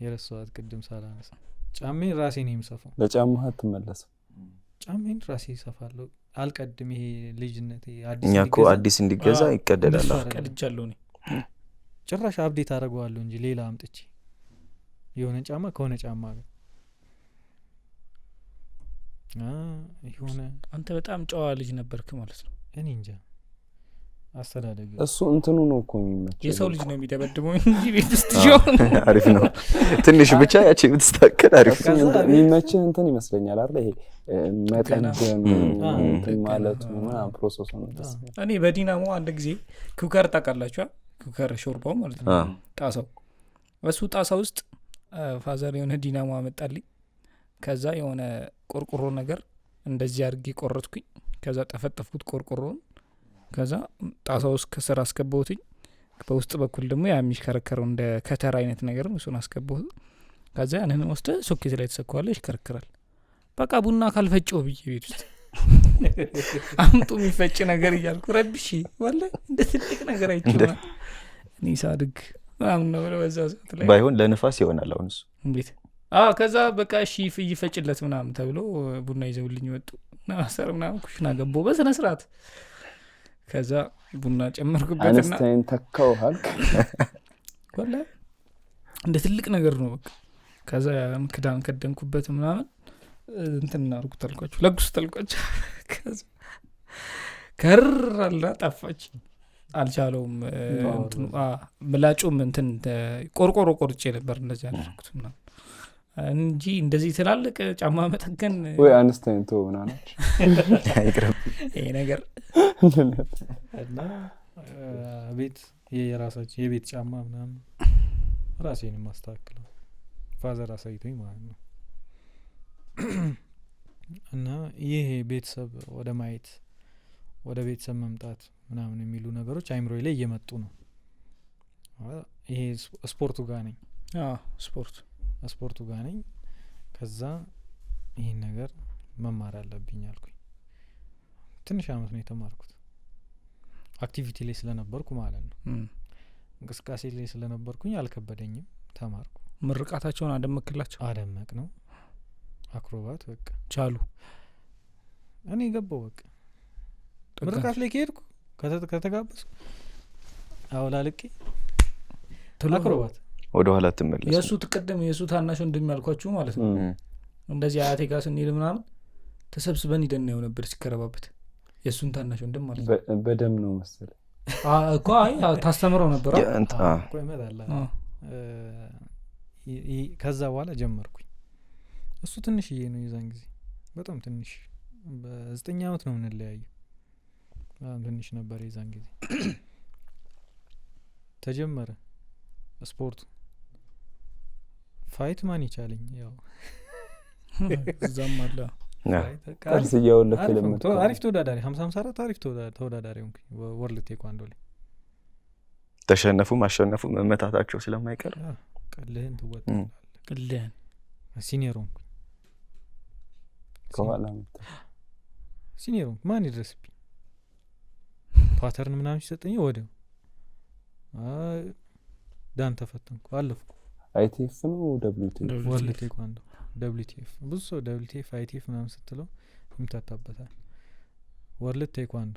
የረሳኋት ቅድም ሳላነሳ ጫማዬን ራሴ ነኝ የምሰፋው። ለጫማህ አትመለስም? ጫማዬን ራሴ ሰፋለሁ አልቀድም። ይሄ ልጅነቴ እኛ እኮ አዲስ እንዲገዛ ይቀደዳል። ቀድጃለሁ እኔ ጭራሽ አብዴት አደርገዋለሁ እንጂ ሌላ አምጥቼ የሆነ ጫማ ከሆነ ጫማ ጋር የሆነ አንተ በጣም ጨዋ ልጅ ነበርክ ማለት ነው። እኔ እንጃ አስተዳደግ እሱ እንትኑ ነው እኮ የሚመቸው። የሰው ልጅ ነው የሚደበድበው እንጂ ቤት ውስጥ ጆን አሪፍ ነው። ትንሽ ብቻ ያቺ ብትስተካከል አሪፍ ነው። የሚመችህ እንትን ይመስለኛል አይደል? ይሄ መጠንደም እንትን ማለቱ ምናምን ፕሮሰሱ ነው። እኔ በዲናሞ አንድ ጊዜ ኩከር ታውቃላችሁ? ኩከር ሾርባው ማለት ነው። ጣሳው እሱ ጣሳ ውስጥ ፋዘር የሆነ ዲናሞ አመጣልኝ። ከዛ የሆነ ቆርቆሮ ነገር እንደዚህ አድርጌ ቆረጥኩኝ። ከዛ ጠፈጠፍኩት ቆርቆሮን። ከዛ ጣሳው ውስጥ ከስር አስገባሁትኝ። በውስጥ በኩል ደግሞ ያ የሚሽከረከረው እንደ ከተር አይነት ነገር ነው። እሱን አስገባሁት። ከዛ ያንን ወስደህ ሶኬት ላይ ተሰካዋለህ፣ ይሽከረከራል። በቃ ቡና ካልፈጨው ብዬ ቤት ውስጥ አምጡ የሚፈጭ ነገር እያልኩ ረብሽ ወላሂ እንደ ትልቅ ነገር አይችልም። እኔ ሳድግ ምናምን ነው በዛ ሰዓት ላይ ባይሆን ለንፋስ ይሆናል። አሁን እሱ እንዴት ከዛ በቃ እሺ ይፈጭለት ምናምን ተብሎ ቡና ይዘውልኝ ወጡ። ናሰር ምናምን ኩሽና ገባሁ በስነ ስርዓት። ከዛ ቡና ጨመርኩበትና አንስታይን ተካው ሀቅ ወላሂ እንደ ትልቅ ነገር ነው በቃ። ከዛ ክዳን ከደንኩበት ምናምን እንትን አርኩት አልኳችሁ ለጉስ አልኳችሁ። ከዛ ከራላ ጠፋች አልቻለውም። እንትኑ ምላጩም እንትን ቆርቆሮ ቆርጬ ነበር እንደዚህ አደረኩት ምናምን እንጂ እንደዚህ ትላልቅ ጫማ መጠገን ወይ አንስታይን ተው ምናምን አይቅርም ይሄ ነገር እና ቤት የራሳችን የቤት ጫማ ምናምን ራሴን ማስተካከለው ፋዘር አሳይቶኝ ማለት ነው። እና ይሄ ቤተሰብ ወደ ማየት ወደ ቤተሰብ መምጣት ምናምን የሚሉ ነገሮች አይምሮዬ ላይ እየመጡ ነው። ይሄ ስፖርቱ ጋር ነኝ። ስፖርቱ ጋር ነኝ። ከዛ ይሄን ነገር መማር አለብኝ አልኩኝ። ትንሽ አመት ነው የተማርኩት። አክቲቪቲ ላይ ስለነበርኩ ማለት ነው። እንቅስቃሴ ላይ ስለነበርኩኝ አልከበደኝም፣ ተማርኩ። ምርቃታቸውን አደመክላቸው? አደመቅ ነው። አክሮባት በቃ ቻሉ። እኔ ገባው በቃ ምርቃት ላይ ከሄድኩ ከተጋበዝኩ አውላልቄ አክሮባት ወደ ኋላ ተመለስ። የሱ ተቀደም የሱ ታናሽ እንደሚያልኳችሁ ማለት ነው። እንደዚህ አያቴ ጋር ስንሄድ ምናምን ተሰብስበን ይደናየው ነበር ሲከረባበት። የሱን ታናሽ እንደም ማለት ነው። በደም ነው መሰለኝ እኮ አይ ታስተምረው ነበር ቆይ መጣላ ከዛ በኋላ ጀመርኩኝ። እሱ ትንሽዬ ነው የዛን ጊዜ በጣም ትንሽ በ9 አመት ነው የምንለያየው። በጣም ትንሽ ነበር የዛን ጊዜ። ተጀመረ ስፖርቱ። ፋይት ማን ይቻለኝ ያው እዛም አለ ቀርስ እያወለክ ለምቶ አሪፍ ተወዳዳሪ 50-54 አሪፍ ተወዳዳሪ ሆንኩኝ ወርልድ ቴኳንዶ ላይ። ተሸነፉ ማሸነፉ መመታታቸው ስለማይቀር ቀልህን ትወጣለህ። ቀልህን ሲኒየር ሆንኩኝ። ከኋላ ሲኒየር ሆንኩ። ማን ይድረስብኝ? ፓተርን ምናምን ሲሰጠኝ ወዲያው ዳን ተፈተንኩ አለፍኩ። አይቲኤፍ ነው ደብሊውቲኤፍ ወርልድ ቴኳንዶ ደብሊውቲኤፍ። ብዙ ሰው ደብሊውቲኤፍ አይቲኤፍ ምናምን ስትለው ይምታታበታል። ወርልድ ቴኳንዶ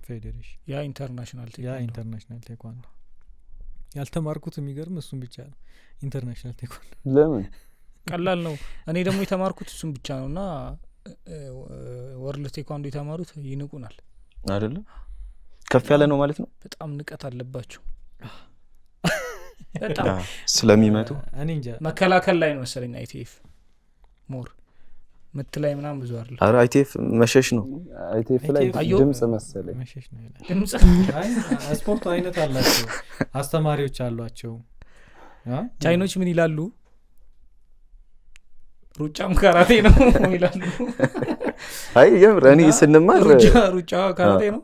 ፌዴሬሽን ያ ኢንተርናሽናል ያ ኢንተርናሽናል ቴኳንዶ ያልተማርኩት የሚገርም እሱን ብቻ ነው ኢንተርናሽናል ቴኳንዶ ለምን ቀላል ነው እኔ ደግሞ የተማርኩት እሱን ብቻ ነውና ወርልድ ቴኳንዶ የተማሩት ይንቁናል አይደለ ከፍ ያለ ነው ማለት ነው በጣም ንቀት አለባቸው በጣም ስለሚመጡ እኔ እንጃ መከላከል ላይ ነው መሰለኝ አይቲኤፍ ሞር ምትላይ ምናምን ብዙ አይደለም አረ አይቲኤፍ መሸሽ ነው አይቲኤፍ ላይ ድምጽ መሰለኝ መሸሽ ነው ይላል ድምጽ አይ ስፖርቱ አይነት አላቸው አስተማሪዎች አሏቸው ቻይኖች ምን ይላሉ ሩጫም ካራቴ ነው ይላሉ አይ የምር እኔ ስንማር ሩጫ ካራቴ ነው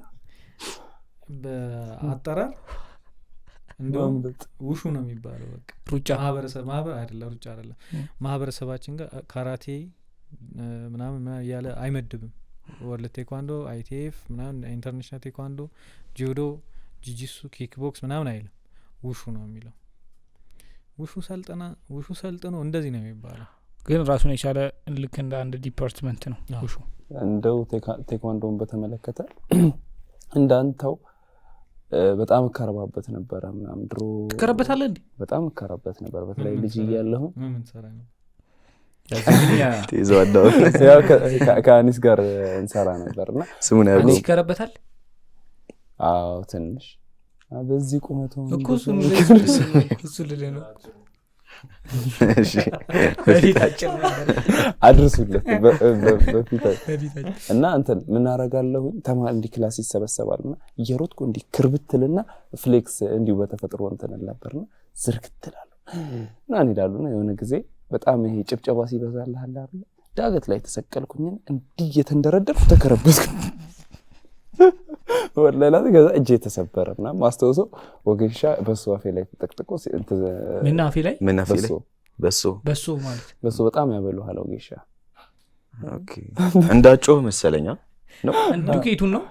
በአጠራር እንደውም ውሹ ነው የሚባለው በቃ ሩጫ ማህበር አይደለም ሩጫ አይደለም ማህበረሰባችን ጋር ካራቴ ምናምን ያለ አይመድብም ወርልድ ቴኳንዶ አይቲኤፍ ምናምን ኢንተርናሽናል ቴኳንዶ ጁዶ ጂጂሱ ኪክ ቦክስ ምናምን አይልም ውሹ ነው የሚለው ውሹ ሰልጥኖ እንደዚህ ነው የሚባለው ግን ራሱን የቻለ ልክ እንደ አንድ ዲፓርትመንት ነው ውሹ እንደው ቴኳንዶን በተመለከተ እንዳንተው በጣም ከረባበት ነበር ምናምን ድሮ ከረበታለህ እንዴ በጣም ከረበት ነበር በተለይ ልጅ እያለሁ ምን ሰራ ነው ተይዘዋዳው ያው ከአኒስ ጋር እንሰራ ነበርና ስሙን ያለው አንቺ ከረበታል አዎ ትንሽ በዚህ ቁመቱ እኮ እሱ ልለ ነው እሺ በፊታችን አድርሱለት በፊት እና እንትን ምን አረጋለሁ ተማሪ እንዲ ክላስ ይሰበሰባልና እየሮጥኩ እንዲ ክርብትልና ፍሌክስ እንዲው በተፈጥሮ እንትን ነበርና ዝርክትላለሁ እና እንይዳሉና የሆነ ጊዜ በጣም ይሄ ጭብጨባ ሲበዛልህ አይደል ዳገት ላይ ተሰቀልኩኝ እንዲ እየተንደረደርኩ ተከረበስኩ ወለላ ገዛ እጄ ተሰበረና ማስተውሶ ወገሻ በሱ አፌ ላይ ተጠቅጥቆ ምን አፌ ላይ በሱ ማለት በሱ በጣም ያበሉሃል ወገሻ ኦኬ እንዳጮህ መሰለኛ ነው ዱቄቱን ነው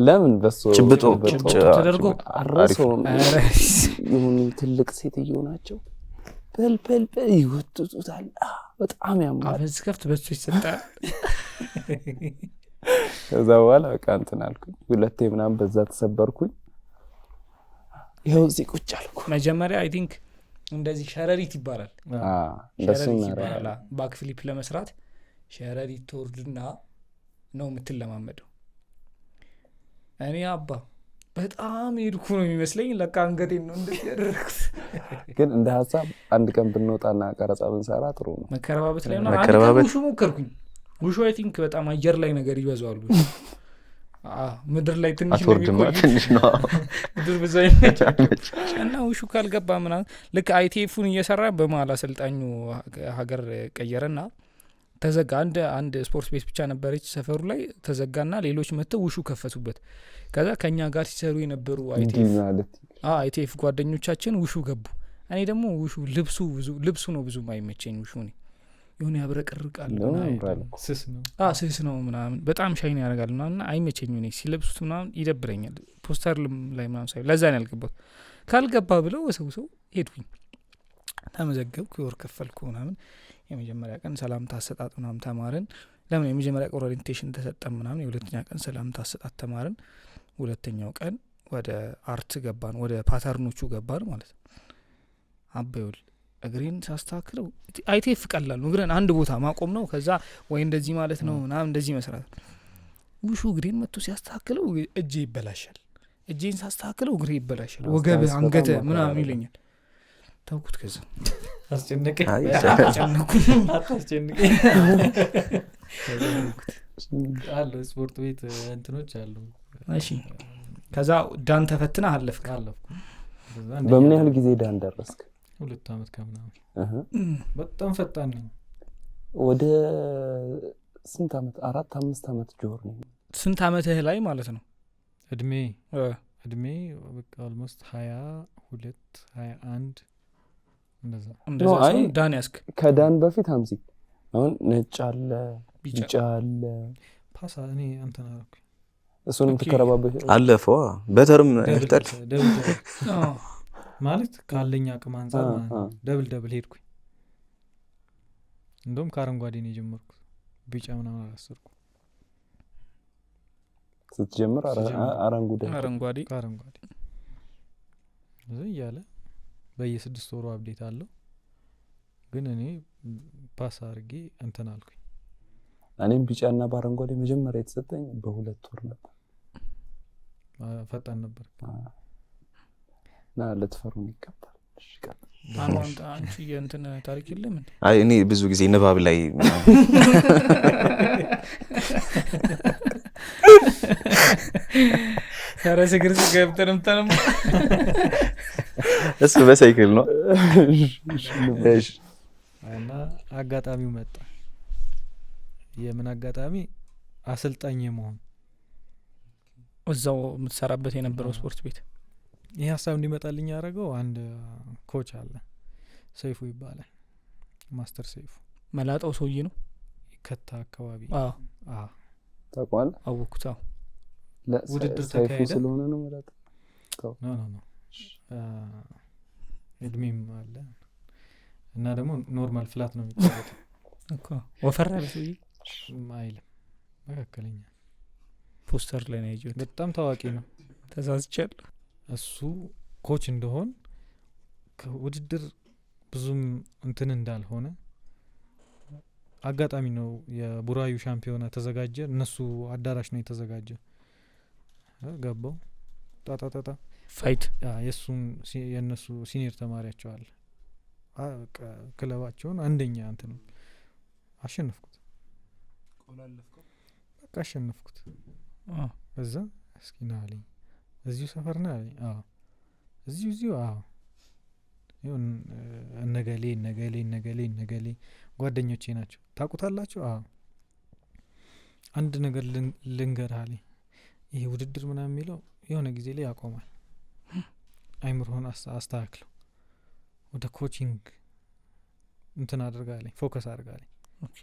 ለምን በሱ ጭብጦ ተደርጎ አረሶ ይሁን ትልቅ ሴትዮ ናቸው በልበል ይወጡታል በጣም ያማል አፈስ ከፍት በሱ ይሰጣል ከዛ በኋላ በቃ እንትን አልኩኝ ሁለቴ ምናምን በዛ ተሰበርኩኝ ይሄው እዚህ ቁጭ አልኩ መጀመሪያ አይ ቲንክ እንደዚህ ሸረሪት ይባላል እንደሱ ይባላል ባክ ፍሊፕ ለመስራት ሸረሪት ተወርድና ነው የምትለማመደው እኔ አባ በጣም ይድኩ ነው የሚመስለኝ ለካ አንገቴን ነው እንደዚህ ያደረኩት ግን እንደ ሐሳብ አንድ ቀን ብንወጣና ቀረጻ ብንሰራ ጥሩ ነው መከረባበት ላይ ነው አንድ ውሹ ሞከርኩኝ ውሹ አይ ቲንክ በጣም አየር ላይ ነገር ይበዛዋል ምድር ላይ ትንሽ ነው ምድር ብዙ አይመች እና ውሹ ካልገባ ምናምን ልክ አይቲኤፉን እየሰራ በመሀል አሰልጣኙ ሀገር ቀየረና ተዘጋ አንድ ስፖርት ቤት ብቻ ነበረች ሰፈሩ ላይ ተዘጋና ሌሎች መጥተው ውሹ ከፈቱበት ከዛ ከኛ ጋር ሲሰሩ የነበሩ አይቲኤፍ ጓደኞቻችን ውሹ ገቡ እኔ ደግሞ ውሹ ልብሱ ነው ብዙ ማይመቸኝ ውሹ ነው የሆነ ያብረቀርቃል ስስ ነው ምናምን በጣም ሻይን ያደርጋልና እና አይመቸኝም እኔ ሲለብሱት ምናምን ይደብረኛል ፖስተር ላይ ምናምን ሳይ ለዛ ነው ያልገባው ካልገባ ብለው ወሰው ሄድኩኝ ተመዘገብኩ ወር ከፈልኩ ምናምን የመጀመሪያ ቀን ሰላምታ አሰጣጥ ምናምን ተማርን ለምን የመጀመሪያ ቀን ኦሪንቴሽን ተሰጠን ምናምን የሁለተኛ ቀን ሰላምታ አሰጣጥ ተማርን ሁለተኛው ቀን ወደ አርት ገባን ወደ ፓተርኖቹ ገባን ማለት ነው አበይውል እግሬን ሳስተካክለው አይቲኤፍ ቀላል ነው እግሬን አንድ ቦታ ማቆም ነው ከዛ ወይ እንደዚህ ማለት ነው ምናምን እንደዚህ መስራት ውሹ እግሬን መጥቶ ሲያስተካክለው እጄ ይበላሻል እጄን ሳስተካክለው እግሬ ይበላሻል ወገብ አንገተ ምናምን ይለኛል ታውቁት ከዛ አስጨነቀኝ አለ ስፖርት ቤት እንትኖች አሉ እሺ ከዛ ዳን ተፈትና አለፍኩ በምን ያህል ጊዜ ዳን ደረስክ 2 አመት ከምናምን በጣም ፈጣን ነው ወደ ስንት አመት 4-5 አመት ጆርኒ ስንት አመትህ ላይ ማለት ነው እድሜ በቃ ኦልሞስት 22 21 እንደዛ ነው ዳን ያስክ ከዳን በፊት 50 አሁን ነጭ አለ ቢጫ አለ ፓሳ እኔ አንተና አልኩ እሱንም ተከረባበት አለፈው በተርም ይፍጠል ማለት ካለኛ አቅም አንፃር ደብል ሄድኩኝ እንደውም ከአረንጓዴ ነው የጀመርኩት ቢጫ ምናምን አላሰርኩ ስትጀምር አረንጓዴ አረንጓዴ ከአረንጓዴ እዚህ እያለ በየ6 ወሩ አፕዴት አለው። ግን እኔ ፓስ አድርጌ እንትን አልኩኝ። እኔም ቢጫና በአረንጓዴ መጀመሪያ የተሰጠኝ በ2 ወር ነበር። ፈጣን ነበር ና ለተፈሩን ይቀበል። እሺ አንቺ የእንትን ታሪክ የለም እንዴ? አይ እኔ ብዙ ጊዜ ንባብ ላይ ፈረስ እግር ገብተንም ተንም እሱ በሳይክል ነው። እሺ እና አጋጣሚው መጣ። የምን አጋጣሚ? አሰልጣኝ የመሆን እዛው የምትሰራበት የነበረው ስፖርት ቤት ይህ ሀሳብ እንዲመጣልኝ ያደረገው አንድ ኮች አለ፣ ሰይፉ ይባላል። ማስተር ሰይፉ መላጣው ሰውዬ ነው። ከታ አካባቢ ታቋል አወኩት። ውድድር ሰይፉ ተካሄደ። ስለሆነ ነው ማለት ኖ እድሜም አለ እና ደግሞ ኖርማል ፍላት ነው የሚጫወተው እኮ ወፈር ያለ ሰውዬ አይልም፣ መካከለኛ ፖስተር ላይ ነው ያየሁት። በጣም ታዋቂ ነው። ተሳስቻለሁ። እሱ ኮች እንደሆን ከውድድር ብዙም እንትን እንዳልሆነ አጋጣሚ ነው። የቡራዩ ሻምፒዮና ተዘጋጀ። እነሱ አዳራሽ ነው የተዘጋጀ። ገባው ጣጣጣ ፋይት የሱን የነሱ ሲኒየር ተማሪያቸው አለ። ክለባቸውን አንደኛ እንትን አሸነፍኩት። ቆላለፍከው? በቃ አሸነፍኩት። እዛ እስኪ ና አለኝ። እዚሁ ሰፈር ና አለኝ። እዚሁ እነገሌ ጓደኞቼ ናቸው። ታውቁታላችሁ? አንድ ነገር ልንገርህ አለኝ። ይሄ ውድድር ምናምን የሚለው የሆነ ጊዜ ላይ ያቆማል። አይምሮህን አስተካክለው ወደ ኮቺንግ እንትን አድርጋለኝ፣ ፎከስ አድርጋለኝ። ኦኬ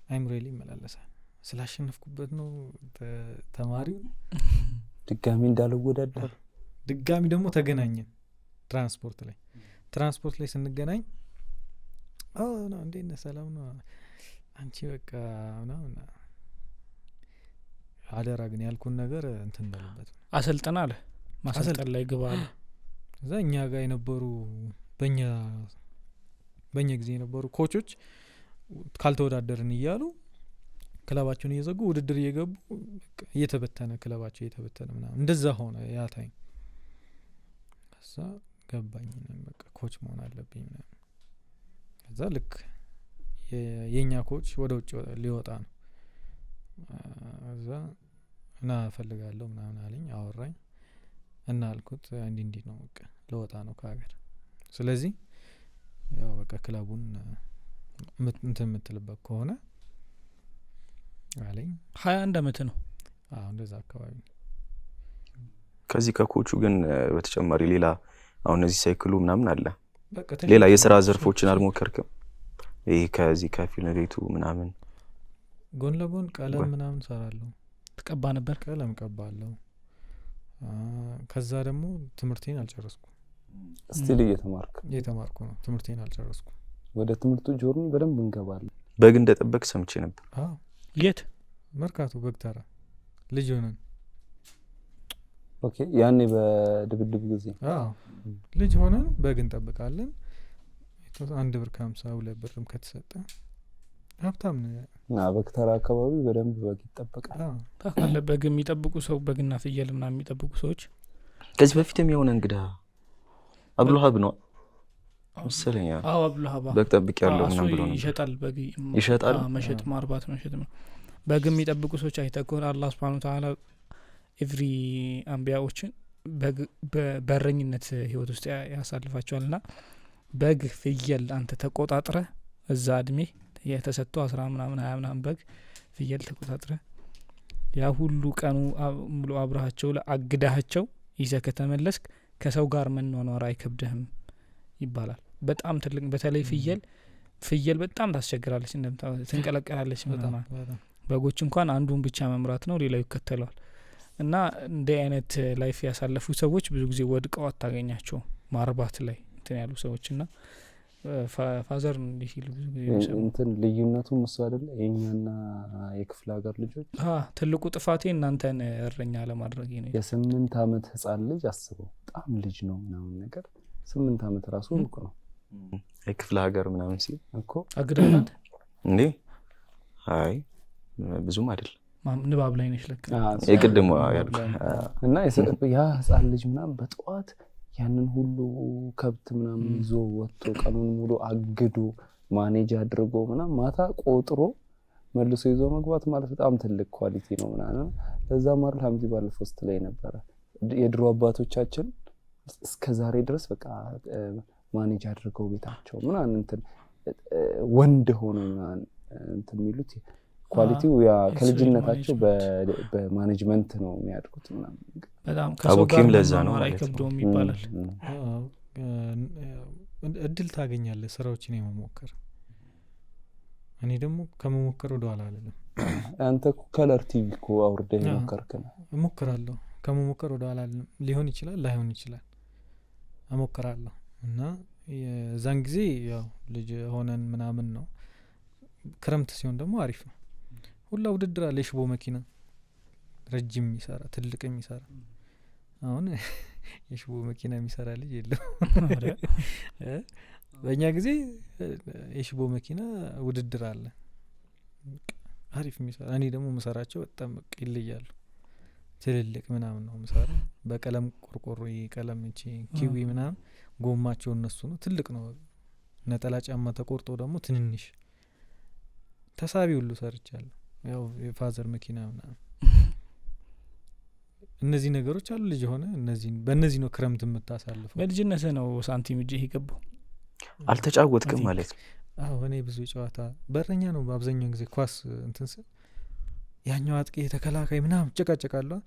አይምሮ ላይ ይመላለሳል። ስላሸነፍኩበት ነው ተማሪው ድጋሚ እንዳልወዳደር። ድጋሚ ደግሞ ተገናኘን ትራንስፖርት ላይ ስንገናኝ ነው እንዴት ነህ ሰላም ነው አንቺ በቃ ምናምን አደራ ግን ያልኩን ነገር እንትን በልበት አሰልጠና አለ ማሰልጠን ላይ ግባ አለ። እዛ እኛ ጋር የነበሩ በእኛ ጊዜ የነበሩ ኮቾች ካልተወዳደርን እያሉ ክለባቸውን እየዘጉ ውድድር እየገቡ እየተበተነ ክለባቸው እየተበተነ ምናምን እንደዛ ሆነ ያ ታይም። ከዛ ገባኝ በቃ ኮች መሆን አለብኝ ምናምን። ከዛ ልክ የኛ ኮች ወደ ውጭ ሊወጣ ነው። እዛ እና እፈልጋለሁ ምናምን አለኝ፣ አወራኝ እና አልኩት እንዲህ ነው በቃ ለወጣ ነው ከሀገር። ስለዚህ ያው በቃ ክለቡን እንትን የምትልበት ከሆነ አለኝ። 21 አመት ነው። እንደዛ አካባቢ። ከዚህ ከኮቹ ግን በተጨማሪ ሌላ አሁን እዚህ ሳይክሉ ምናምን አለ፣ በቃ ሌላ የስራ ዘርፎችን አልሞከርክም? ይሄ ከዚህ ከፊልም ቤቱ ምናምን ጎን ለጎን ቀለም ምናምን ሰራለሁ። ትቀባ ነበር? ቀለም ቀባለሁ። ከዛ ደግሞ ትምህርቴን አልጨረስኩም። ስቲል እየተማርኩ ነው። ትምህርቴን አልጨረስኩም። ወደ ትምህርቱ ጆርኒ በደንብ እንገባለን። በግ እንደጠበቅ ሰምቼ ነበር። የት? መርካቶ በግተራ ልጅ ሆነን። ኦኬ ያኔ በድብድብ ጊዜ ልጅ ሆነን በግ እንጠብቃለን። 1 ብር ከ50 2 ብርም ከተሰጠ ሀብታም ነው። በግተራ አካባቢ በደንብ በግ ይጠበቃል። ታውቃለህ፣ በግ የሚጠብቁ ሰው በግና ፍየል ምናምን የሚጠብቁ ሰዎች ከዚህ በፊትም የሆነ እንግዳ አብዱልሀብ ነው መሰለኝ። አብዱልሀብ በግ ጠብቅ ያለው ምናምን ብሎ ነው። ይሸጣል፣ በግ ይሸጣል። መሸጥ ማርባት መሸጥ ነው። በግ የሚጠብቁ ሰዎች አይተህ ከሆነ አላህ ሱብሓነሁ ወተዓላ ኤቭሪ አንቢያዎችን በበረኝነት ህይወት ውስጥ ያሳልፋቸዋልና በግ ፍየል አንተ ተቆጣጥረ እዛ እድሜ የተሰጠው 10 ምናምን 20 ምናምን በግ ፍየል ተቆጣጥረ ያ ሁሉ ቀኑ ሙሉ አብረሃቸው ለአግዳቸው ይዘህ ከተመለስክ ከሰው ጋር መኗኗር አይከብድህም ይባላል። በጣም ትልቅ በተለይ ፍየል በጣም ታስቸግራለች፣ ትንቀለቀላለች በጣም። በጎች እንኳን አንዱን ብቻ መምራት ነው፣ ሌላው ይከተለዋል። እና እንደ አይነት ላይፍ ያሳለፉ ሰዎች ብዙ ጊዜ ወድቀው አታገኛቸው ማርባት ላይ እንትን ያሉ ሰዎችና ፋዘር እንዲህ ሲሉ ብዙ ጊዜ የሚሰማው እንትን ልዩነቱም እሱ አይደለ የኛና የክፍለ ሀገር ልጆች ትልቁ ጥፋቴ እናንተን እረኛ ለማድረግ ነው። የ8 ዓመት ህፃን ልጅ አስበው በጣም ልጅ ነው ምናምን ነገር 8 ዓመት ራሱ ሩቅ ነው። የክፍለ ሀገር ምናምን ሲል እኮ አግደናት እንዴ አይ ብዙም አይደል ንባብ ላይ ነሽ ለካ የቅድሙ ያልኩ እና ያ ህፃን ልጅ ምናምን በጠዋት ያንን ሁሉ ከብት ምናምን ይዞ ወጥቶ ቀኑን ሙሉ አግዶ ማኔጅ አድርጎ ምናምን ማታ ቆጥሮ መልሶ ይዞ መግባት ማለት በጣም ትልቅ ኳሊቲ ነው ምናምን። ለዛ ማርል ሀምዲ ባለፈው ውስጥ ላይ ነበረ የድሮ አባቶቻችን እስከ ዛሬ ድረስ በቃ ማኔጅ አድርገው ቤታቸው ምናምን እንትን ወንድ ሆኖ እንትን የሚሉት ኳሊቲው ያ ከልጅነታቸው በማኔጅመንት ነው የሚያድጉት ምናምን። በጣም ከሰው ጋር ለዛ ነው አይከብደውም ይባላል። እድል ታገኛለህ ስራዎችን የመሞከር። እኔ ደግሞ ከመሞከር ወደ ኋላ አይደለም። አንተ ከለር ቲቪ እኮ አውርደህ ሞከርክ ነው። እሞክራለሁ ከመሞከር ወደ ኋላ ሊሆን ይችላል ላይሆን ይችላል እሞክራለሁ። እና የዛን ጊዜ ያው ልጅ ሆነን ምናምን ነው። ክረምት ሲሆን ደግሞ አሪፍ ነው። ሁላ ውድድር አለ የሽቦ መኪና ረጅም የሚሰራ ትልቅ የሚሰራ። አሁን የሽቦ መኪና የሚሰራ ልጅ የለም። በእኛ ጊዜ የሽቦ መኪና ውድድር አለ አሪፍ የሚሰራ። እኔ ደግሞ ምሰራቸው በጣም ይለያሉ። ትልልቅ ምናምን ነው ምሰራ። በቀለም ቆርቆሮ ቀለም እቺ ኪዊ ምናምን ጎማቸው እነሱ ነው ትልቅ ነው። ነጠላ ጫማ ተቆርጦ ደግሞ ትንንሽ ተሳቢ ሁሉ ሰርቻለሁ። ያው የፋዘር መኪና ምናምን እነዚህ ነገሮች አሉ። ልጅ ሆነ በእነዚህ ነው ክረምት የምታሳልፈው። በልጅነት ነው ሳንቲም እጄ ይገባው። አልተጫወትክም ማለት ነው? አዎ እኔ ብዙ ጨዋታ በረኛ ነው በአብዛኛው ጊዜ ኳስ እንትን ስል ያኛው አጥቂ ተከላካይ ምናምን ጨቃጨቃለሁ።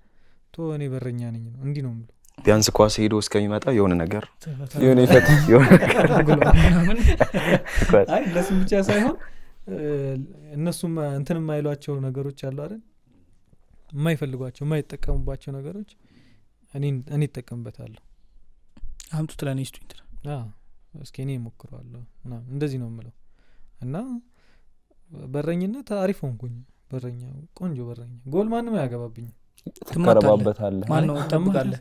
እኔ በረኛ ነኝ ነው እንዲህ ነው የምለው። ቢያንስ ኳስ ሄዶ እስከሚመጣ የሆነ ነገር የሆነ ይፈታ የሆነ ነገር አይ ለስም ብቻ ሳይሆን እነሱም እንትን የማይሏቸው ነገሮች አሉ አይደል? የማይፈልጓቸው የማይጠቀሙባቸው ነገሮች እኔ እጠቀምበታለሁ። አምጡት ለኔ ስቱኝ እንትን እስኪ እኔ እሞክረዋለሁ ምናምን እንደዚህ ነው የምለው። እና በረኝነት አሪፍ ሆንኩኝ። በረኛ ቆንጆ በረኛ። ጎል ማንም አያገባብኝም። ትቀረባበታለህ። ማን ነው ተጠብቃለህ?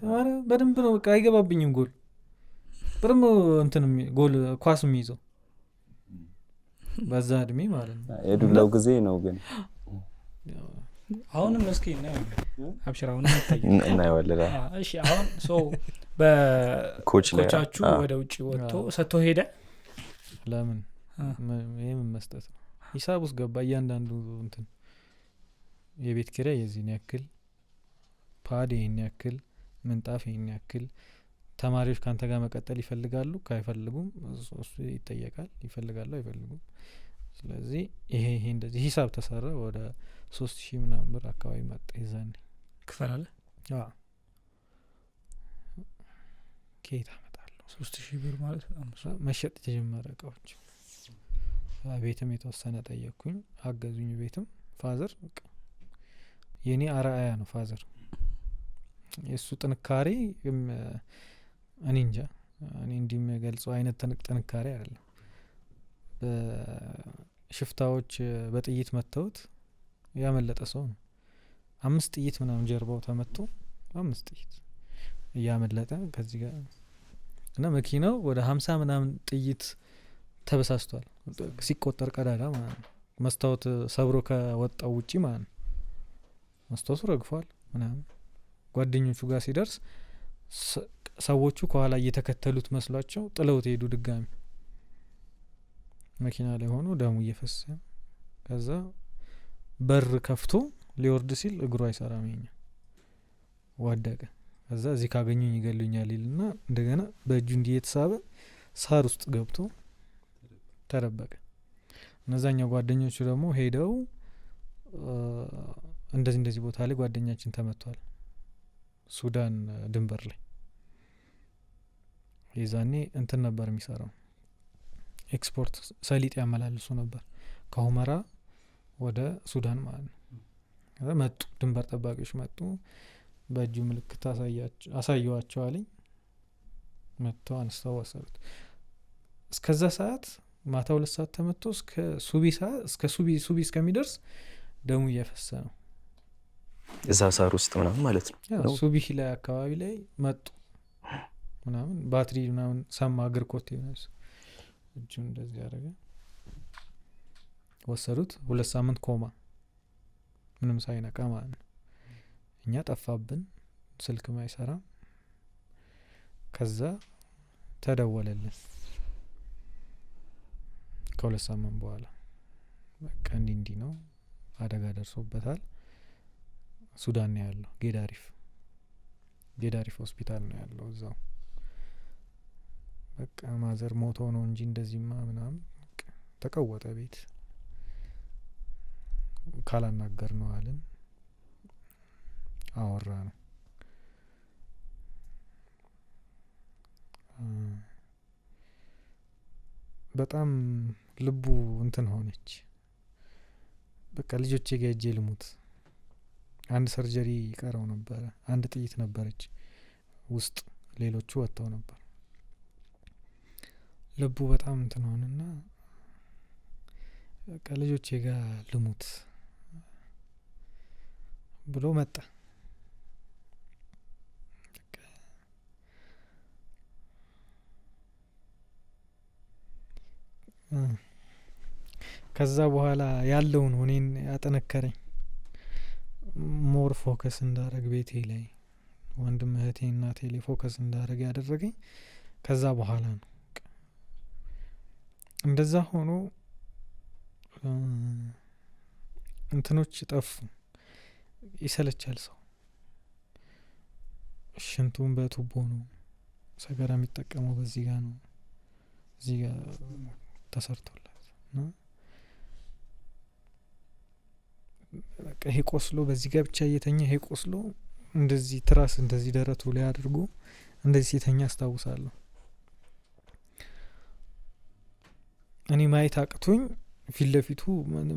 በደንብ ነው በቃ አይገባብኝም ጎል። በደንብ እንትን ጎል ኳስ የሚይዘው በዛ እድሜ ማለት ነው። የዱላው ጊዜ ነው ግን አሁንም እስኪ አብሽራውና እናየዋለን። እሺ አሁን በኮቻችሁ ወደ ውጪ ወጥቶ ሰጥቶ ሄደ። ለምን ይሄም መስጠት ነው። ሂሳብ ውስጥ ገባ እያንዳንዱ እንትን የቤት ኪራይ የዚህን ያክል፣ ፓድ ይሄን ያክል፣ ምንጣፍ ይሄን ያክል። ተማሪዎች ካንተ ጋር መቀጠል ይፈልጋሉ ካይፈልጉም እሱ ይጠየቃል። ይፈልጋሉ አይፈልጉም። ስለዚህ ይሄ እንደዚህ ሂሳብ ተሰራ። ወደ 3000 ምናምን ብር አካባቢ መጣ ይዛኔ ክፈል አለ። ከየት አመጣለሁ 3000 ብር ማለት መሸጥ ተጀመረ እቃዎች። ቤትም የተወሰነ ጠየቅኩኝ አገዙኝ። ቤትም ፋዘር የኔ አራያ ነው ፋዘር። የሱ ጥንካሬ እኔ እንጃ እኔ እንደሚገልጸው አይነት ጥንካሬ አይደለም። በሽፍታዎች በጥይት መተውት ያመለጠ ሰው ነው። 5 ጥይት ምናምን ጀርባው ተመቶ 5 ጥይት ያመለጠ ከዚህ ጋር እና መኪናው ወደ 50 ምናምን ጥይት ተበሳስቷል። ሲቆጠር ቀዳዳ ማለት ነው። መስታወት ሰብሮ ከወጣው ውጪ ማለት ነው። መስታወቱ ረግፏል ምናምን። ጓደኞቹ ጋር ሲደርስ ሰዎቹ ከኋላ እየተከተሉት መስሏቸው ጥለውት ሄዱ። ድጋሚ መኪና ላይ ሆኖ ደሙ እየፈሰሰ ከዛ በር ከፍቶ ሊወርድ ሲል እግሩ አይሰራም። ይኛ ወደቀ። ከዛ እዚህ ካገኙኝ ይገሉኛል ይልና እንደገና በእጁ እንዲህ የተሳበ ሳር ውስጥ ገብቶ ተደበቀ። እነዛኛው ጓደኞቹ ደግሞ ሄደው እንደዚህ ቦታ ላይ ጓደኛችን ተመቷል ሱዳን ድንበር ላይ። የዛኔ እንትን ነበር የሚሰራው ኤክስፖርት ሰሊጥ ያመላልሱ ነበር ከሁመራ ወደ ሱዳን ማለት ነው። ከዛ መጡ ድንበር ጠባቂዎች መጡ። በእጁ ምልክት አሳየዋቸው አለኝ። መጥተው አንስተው ወሰዱት። እስከዛ ሰዓት ማታ 2 ሰዓት ተመቶ እስከ ሱቢ ሰዓት እስከ ሱቢ እስከሚደርስ ደሙ እየፈሰ ነው። እዛ ሳር ውስጥ ምናምን ማለት ነው። ያው ሱቢ ላይ አካባቢ ላይ መጡ ምናምን ባትሪ ምናምን ሰማ እግር ኮቴ ነው እጁ እንደዚህ ያደረገ ወሰዱት። 2 ሳምንት ኮማ ምንም ሳይነቃ ማለት ነው። እኛ ጠፋብን፣ ስልክ ማይሰራ። ከዛ ተደወለልን ከ2 ሳምንት በኋላ በቃ እንዲህ ነው አደጋ ደርሶበታል፣ ሱዳን ነው ያለው፣ ጌዳሪፍ ሆስፒታል ነው ያለው እዛው። በቃ ማዘር ሞቶ ነው እንጂ እንደዚህማ ምናምን ተቀወጠ ቤት ካላናገር ነው አለን። አወራ ነው በጣም ልቡ እንትን ሆነች። በቃ ልጆቼ ጋር ሄጄ ልሙት። አንድ ሰርጀሪ ቀረው ነበረ፣ አንድ ጥይት ነበረች ውስጥ፣ ሌሎቹ ወጥተው ነበር። ልቡ በጣም እንትን ሆነና በቃ ልጆቼ ጋር ልሙት ብሎ መጣ። ከዛ በኋላ ያለውን እኔን ያጠነከረኝ ሞር ፎከስ እንዳረግ ቤቴ ላይ ወንድም እህቴ እናቴ ላይ ፎከስ እንዳረግ ያደረገኝ ከዛ በኋላ ነው። እንደዛ ሆኖ እንትኖች ጠፉ። ይሰለቻል ሰው። ሽንቱን በቱቦ ነው፣ ሰገራ የሚጠቀመው በዚህ ጋር ነው፣ እዚህ ጋር ተሰርቶላት ነው። በቃ ይሄ ቆስሎ በዚህ ጋር ብቻ እየተኛ ይሄ ቆስሎ እንደዚህ ትራስ እንደዚህ ደረቱ ላይ አድርጎ እንደዚህ ሲተኛ አስታውሳለሁ። እኔ ማየት አቅቶኝ ፊት ለፊቱ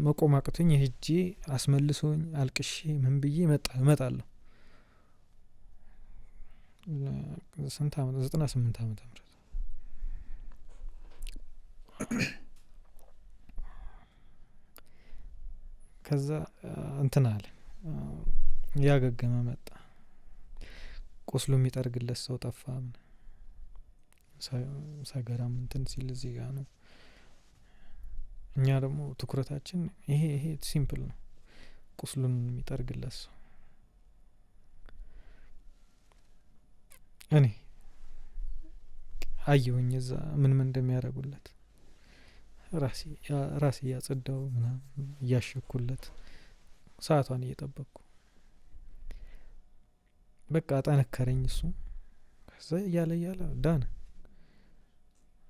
መቆም አቅቶኝ ሄጄ አስመልሶኝ አልቅሼ ምን ብዬ እመጣለሁ። ስንት ዓመት 98 ዓመተ ምህረት ከዛ እንትን አለ ያገገመ መጣ። ቁስሉ የሚጠርግለት ሰው ጠፋ። ሰገራም እንትን ሲል እዚህ ጋር ነው። እኛ ደግሞ ትኩረታችን ይሄ ሲምፕል ነው፣ ቁስሉን የሚጠርግለት ሰው። እኔ አየሁኝ እዛ ምን እንደሚያደርጉለት፣ ራሴ እያጸዳው ምናምን እያሸኩለት ሰዓቷን እየጠበቅኩ በቃ አጠነከረኝ እሱ። ከዛ እያለ ዳነ።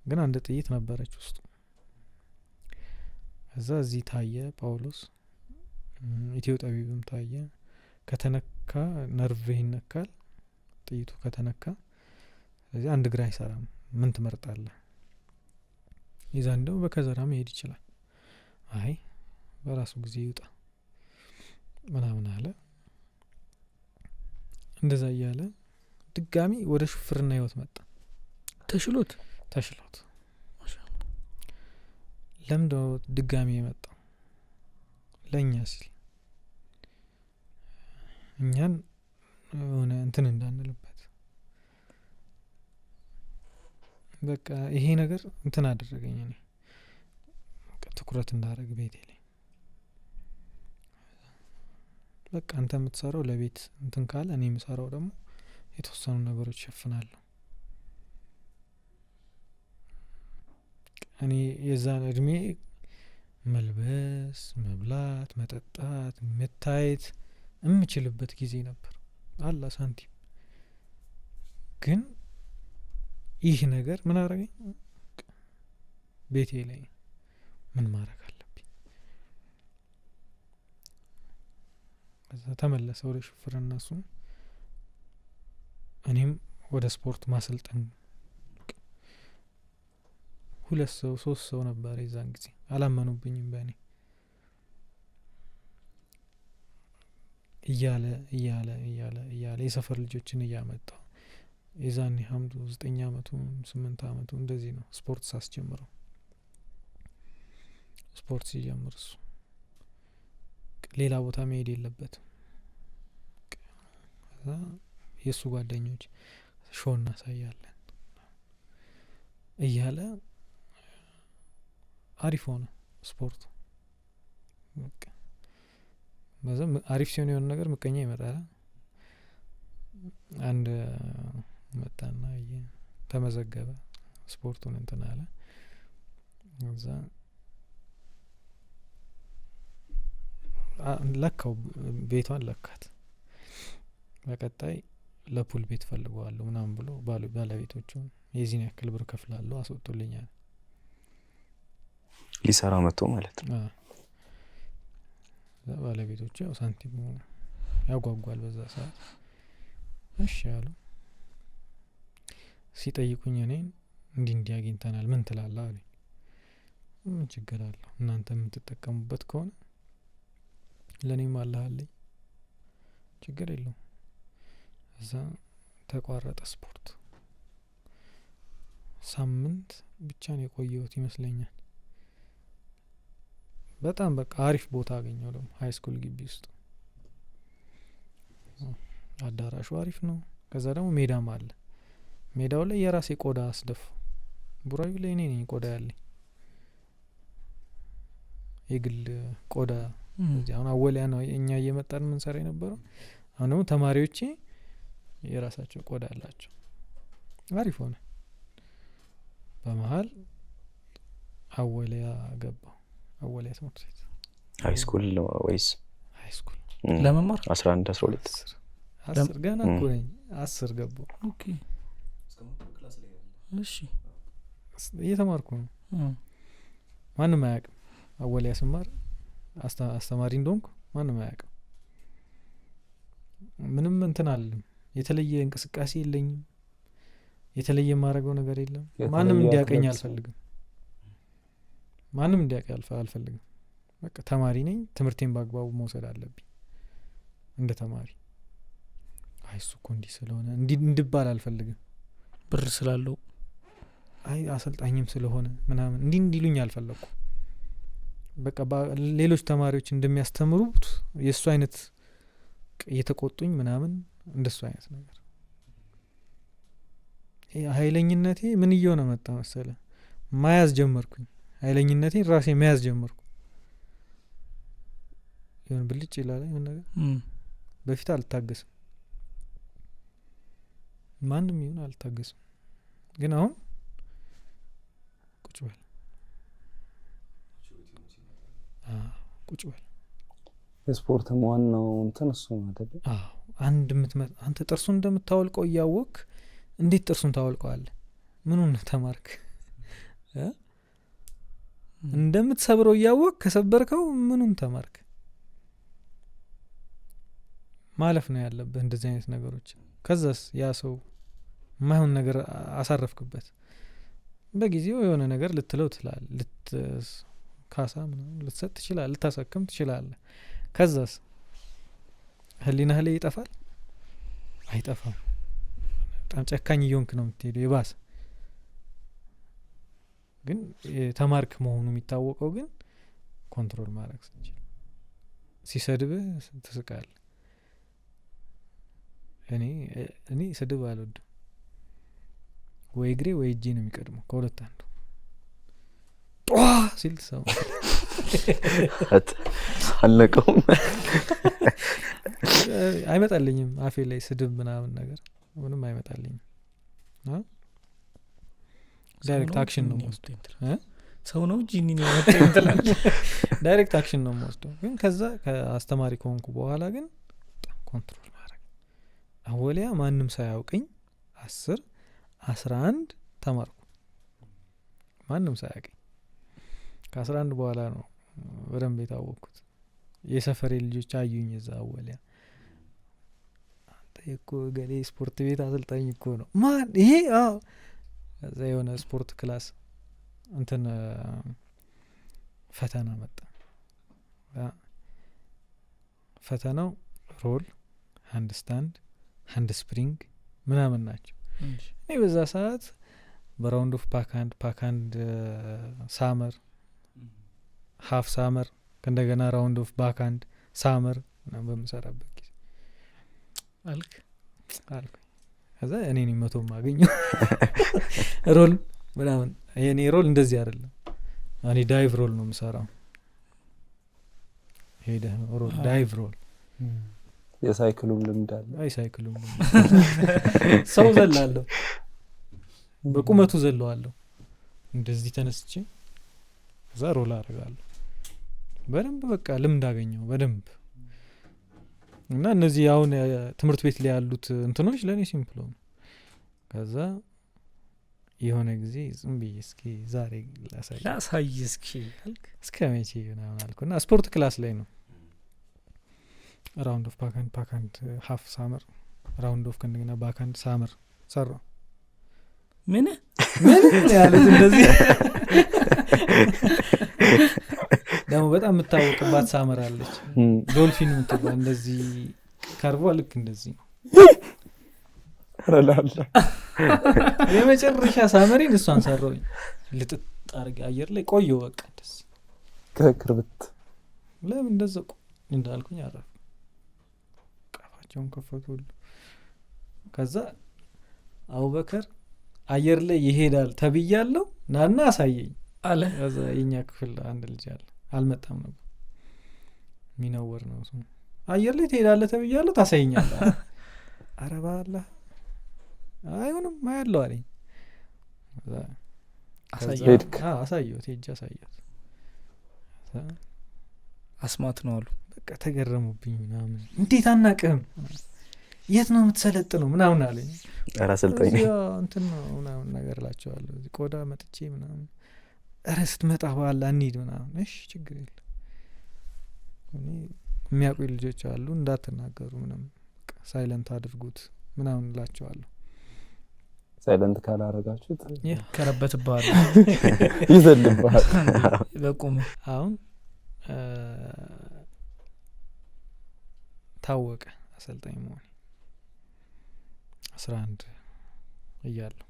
ግን አንድ ጥይት ነበረች ውስጡ። ከዛ እዚህ ታየ ጳውሎስ፣ ኢትዮ ጠቢብም ታየ። ከተነካ ነርቭ ይነካል ጥይቱ ከተነካ። ስለዚህ አንድ እግር አይሰራም፣ ምን ትመርጣለህ? ይዛ እንደው በከዘራ መሄድ ይችላል። አይ በራሱ ጊዜ ይውጣ ምናምን አለ። እንደዛ እያለ ድጋሚ ወደ ሹፍርና ህይወት መጣ። ተሽሎት ለምዶ ድጋሚ የመጣው ለእኛ ሲል እኛን ሆነ እንትን እንዳንልበት። በቃ ይሄ ነገር እንትን አደረገኝ። እኔ ትኩረት እንዳደረግ ቤቴ ላይ በቃ አንተ የምትሰራው ለቤት እንትን ካለ እኔ የምሰራው ደግሞ የተወሰኑ ነገሮች ሸፍናለሁ። እኔ የዛን እድሜ መልበስ፣ መብላት፣ መጠጣት፣ መታየት የምችልበት ጊዜ ነበር። አላ ሳንቲም ግን ይህ ነገር ምን አረገኝ? ቤቴ ላይ ምን ማድረግ አለብኝ? ከዛ ተመለሰ ወደ ሹፍርና እሱ። እኔም ወደ ስፖርት ማሰልጠን። 2 ሰው 3 ሰው ነበር የዛን ጊዜ። አላመኑብኝም በእኔ። እያለ የሰፈር ልጆችን እያመጣው የዛኔ ሀምዱ 9 አመቱ 8 አመቱ እንደዚህ ነው ስፖርት ሳስጀምረው። ስፖርት ሲጀምር እሱ ሌላ ቦታ መሄድ የለበትም። ከዛ የእሱ ጓደኞች ሾው እናሳያለን እያለ አሪፍ ሆነ ስፖርቱ። በቃ በዛ አሪፍ ሲሆን የሆነ ነገር ምቀኛ ይመጣል። አንድ መጣና ተመዘገበ ስፖርቱን እንትን አለ። እዛ ለካው ቤቷን ለካት። በቀጣይ ለፑል ቤት ፈልገዋለሁ ምናምን ብሎ ባለቤቶቹ የዚህን ያክል ብር ከፍላለሁ አስወጡልኛል። ሊሰራ መጥቶ ማለት ነው። ባለቤቶቹ ያው ሳንቲም ያጓጓል በዛ ሰዓት። እሺ አሉ። ሲጠይቁኝ እኔን እንዲህ አግኝተናል ምን ትላለህ አሉኝ። ምን ችግር አለው እናንተ የምትጠቀሙበት ከሆነ ለኔም አለኝ ችግር የለውም። እዛ ተቋረጠ ስፖርት። ሳምንት ብቻ ነው የቆየሁት ይመስለኛል። በጣም በቃ አሪፍ ቦታ አገኘው ደግሞ ሃይ ስኩል ግቢ ውስጥ። አዳራሹ አሪፍ ነው። ከዛ ደግሞ ሜዳም አለ። ሜዳው ላይ የራሴ ቆዳ አስደፉ። ቡራዩ ላይ እኔ ነኝ ቆዳ ያለኝ የግል ቆዳ። አሁን አወሊያ ነው እኛ እየመጣን ምን ሰራ የነበረው። አሁን ደግሞ ተማሪዎቼ የራሳቸው ቆዳ አላቸው። አሪፍ ሆነ። በመሀል አወሊያ ገባው። አወሊያ ትምህርት ቤት ሃይ ስኩል ወይስ ሃይ ስኩል ለመማር 11 12 10 ገና እኮ ነኝ 10 ገባው። ኦኬ እሺ እየተማርኩ ነው። ማንም አያውቅም። አወሊያ ስማር አስተማሪ እንደሆንኩ ማንም አያውቅም። ምንም እንትን አለም የተለየ እንቅስቃሴ የለኝም። የተለየ የማረገው ነገር የለም። ማንም እንዲያቀኝ አልፈልግም። ማንም እንዲያቀኝ አልፈልግም። በቃ ተማሪ ነኝ። ትምህርቴን በአግባቡ መውሰድ አለብኝ እንደ ተማሪ። እሱ እኮ እንዲህ ስለሆነ እንድባል አልፈልግም። ብር ስላለው አይ አሰልጣኝም ስለሆነ ምናምን እንዲሉኝ አልፈለኩም። በቃ ሌሎች ተማሪዎች እንደሚያስተምሩት የሱ አይነት እየተቆጡኝ ምናምን እንደሱ አይነት ነገር። ኃይለኝነቴ ምን እየሆነ መጣ መሰለ? ማያዝ ጀመርኩኝ። ኃይለኝነቴን ራሴ መያዝ ጀመርኩ። ይሁን ብልጭ ይላል ምን ነገር። በፊት አልታገስም። ማንም ይሁን አልታገስም። ግን አሁን ቁጭ በል የስፖርት ዋናው እንትን እሱ ነው አይደል? አንተ ጥርሱን እንደምታወልቀው እያወቅ እንዴት ጥርሱን ታወልቀዋለህ? ምኑን ተማርክ? እንደምትሰብረው እያወቅ ከሰበርከው ምኑን ተማርክ? ማለፍ ነው ያለብህ እንደዚህ አይነት ነገሮች። ከዛስ ያ ሰው ማይሆን ነገር አሳረፍክበት፣ በጊዜው የሆነ ነገር ልትለው ትላለህ፣ ካሳ ምናምን ልትሰጥ ትችላለህ፣ ልታሳክም ትችላለህ። ከዛስ ህሊናህ ላይ ይጠፋል? አይጠፋም። በጣም ጨካኝ እየሆንክ ነው የምትሄደው የባሰ። ግን ተማርክ መሆኑ የሚታወቀው ግን ኮንትሮል ማድረግ ስትችል። ሲሰድብህ ትስቃለህ። እኔ ስድብ አልወድም። ወይ እግሬ ወይ እጄ ነው የሚቀድመው፣ ከሁለት አንዱ። ጧ ሲል ሰው አልነቀውም። አይመጣልኝም አፌ ላይ ስድብ ምናምን ነገር ምንም አይመጣልኝም። ዳይሬክት አክሽን ነው የምወስደው። ሰው ነው እንጂ እኔ ነው መጥተን ዳይሬክት አክሽን ነው የምወስደው። ግን ከዛ ከአስተማሪ ከሆንኩ በኋላ ግን ኮንትሮል ማድረግ። አወሊያ ማንም ሳያውቀኝ 10 11 ተማርኩ። ማንም ሳያውቀኝ ከ11 በኋላ ነው በደንብ የታወቅኩት። የሰፈሬ ልጆች አዩኝ እዛ አወሊያ። አንተ እኮ ገሌ ስፖርት ቤት አሰልጣኝ እኮ ነው። ማን ይሄ? አዎ እዛ የሆነ ስፖርት ክላስ እንትን ፈተና መጣ። ፈተናው ሮል፣ ሃንድ ስታንድ፣ ሃንድ ስፕሪንግ ምናምን ናቸው። እኔ በዛ ሰዓት በራውንድ ኦፍ ፓካንድ ሳመር ሀፍ ሳመር ከእንደገና ራውንድ ኦፍ ባካንድ ሳመር በምሰራበት ጊዜ አልክ ከዛ እኔ ነኝ 100 ማገኘው ሮል ምናምን የኔ ሮል እንደዚህ አይደለም እኔ ዳይቭ ሮል ነው የምሰራው ሄደ ሮል ዳይቭ ሮል የሳይክሉም ልምድ አለ አይ ሳይክሉም ሰው ዘላለሁ በቁመቱ ዘለዋለሁ እንደዚህ ተነስቼ ከዛ ሮል አደርጋለሁ በደንብ በቃ ልምድ አገኘው በደንብ እና እነዚህ አሁን ትምህርት ቤት ላይ ያሉት እንትኖች ለኔ ሲምፕል ነው ከዛ የሆነ ጊዜ ዝም ብዬ እስኪ ዛሬ ላሳይ እስኪ አልክ እስከ መቼ ምናምን አልኩና ስፖርት ክላስ ላይ ነው ራውንድ ኦፍ ፓካንድ ሀፍ ሳመር ራውንድ ኦፍ ከእንደገና ባካንድ ሳመር ሰራ ምን ያሉት እንደዚህ ደግሞ በጣም የምታወቅባት ሳመር አለች ዶልፊን የምትባል እንደዚህ ካርቦ ልክ እንደዚህ ረላላ የመጨረሻ ሳመሪን እሷን ሰራውኝ ልጥጥ አርጋ አየር ላይ ቆየው በቃ ደስ ከክርብት ለምን እንደዘቁ እንዳልኩኝ አረፍ ቃፋቸውን ከፈቱ ከዛ አቡበከር አየር ላይ ይሄዳል ተብያለሁ ናና አሳየኝ አለ ከዛ የኛ ክፍል አንድ ልጅ አለ አልመጣም ነበር ሚነወር ነው እሱ አየር ላይ ትሄዳለህ ተብያለሁ ታሳየኛለህ አረባላ አይሆንም ማያለው አለኝ አሳየሁት ሄጄ አሳየሁት አስማት ነው አሉ በቃ ተገረሙብኝ ምናምን እንዴት አናቅህም የት ነው የምትሰለጥነው ምናምን አለኝ ኧረ አሰልጣኝ እንትን ነው ምናምን ነገር እላቸዋለሁ እዚህ ቆዳ መጥቼ ምናምን ኧረ ስትመጣ በኋላ እንሂድ ምናምን እሺ ችግር የለም እኔ የሚያውቁኝ ልጆች አሉ እንዳትናገሩ ምናምን ሳይለንት አድርጉት ምናምን እላቸዋለሁ ሳይለንት ካላረጋችሁት ከረበትባል ይዘልባል በቁም አሁን ታወቀ አሰልጣኝ መሆኔ 11 እያለሁ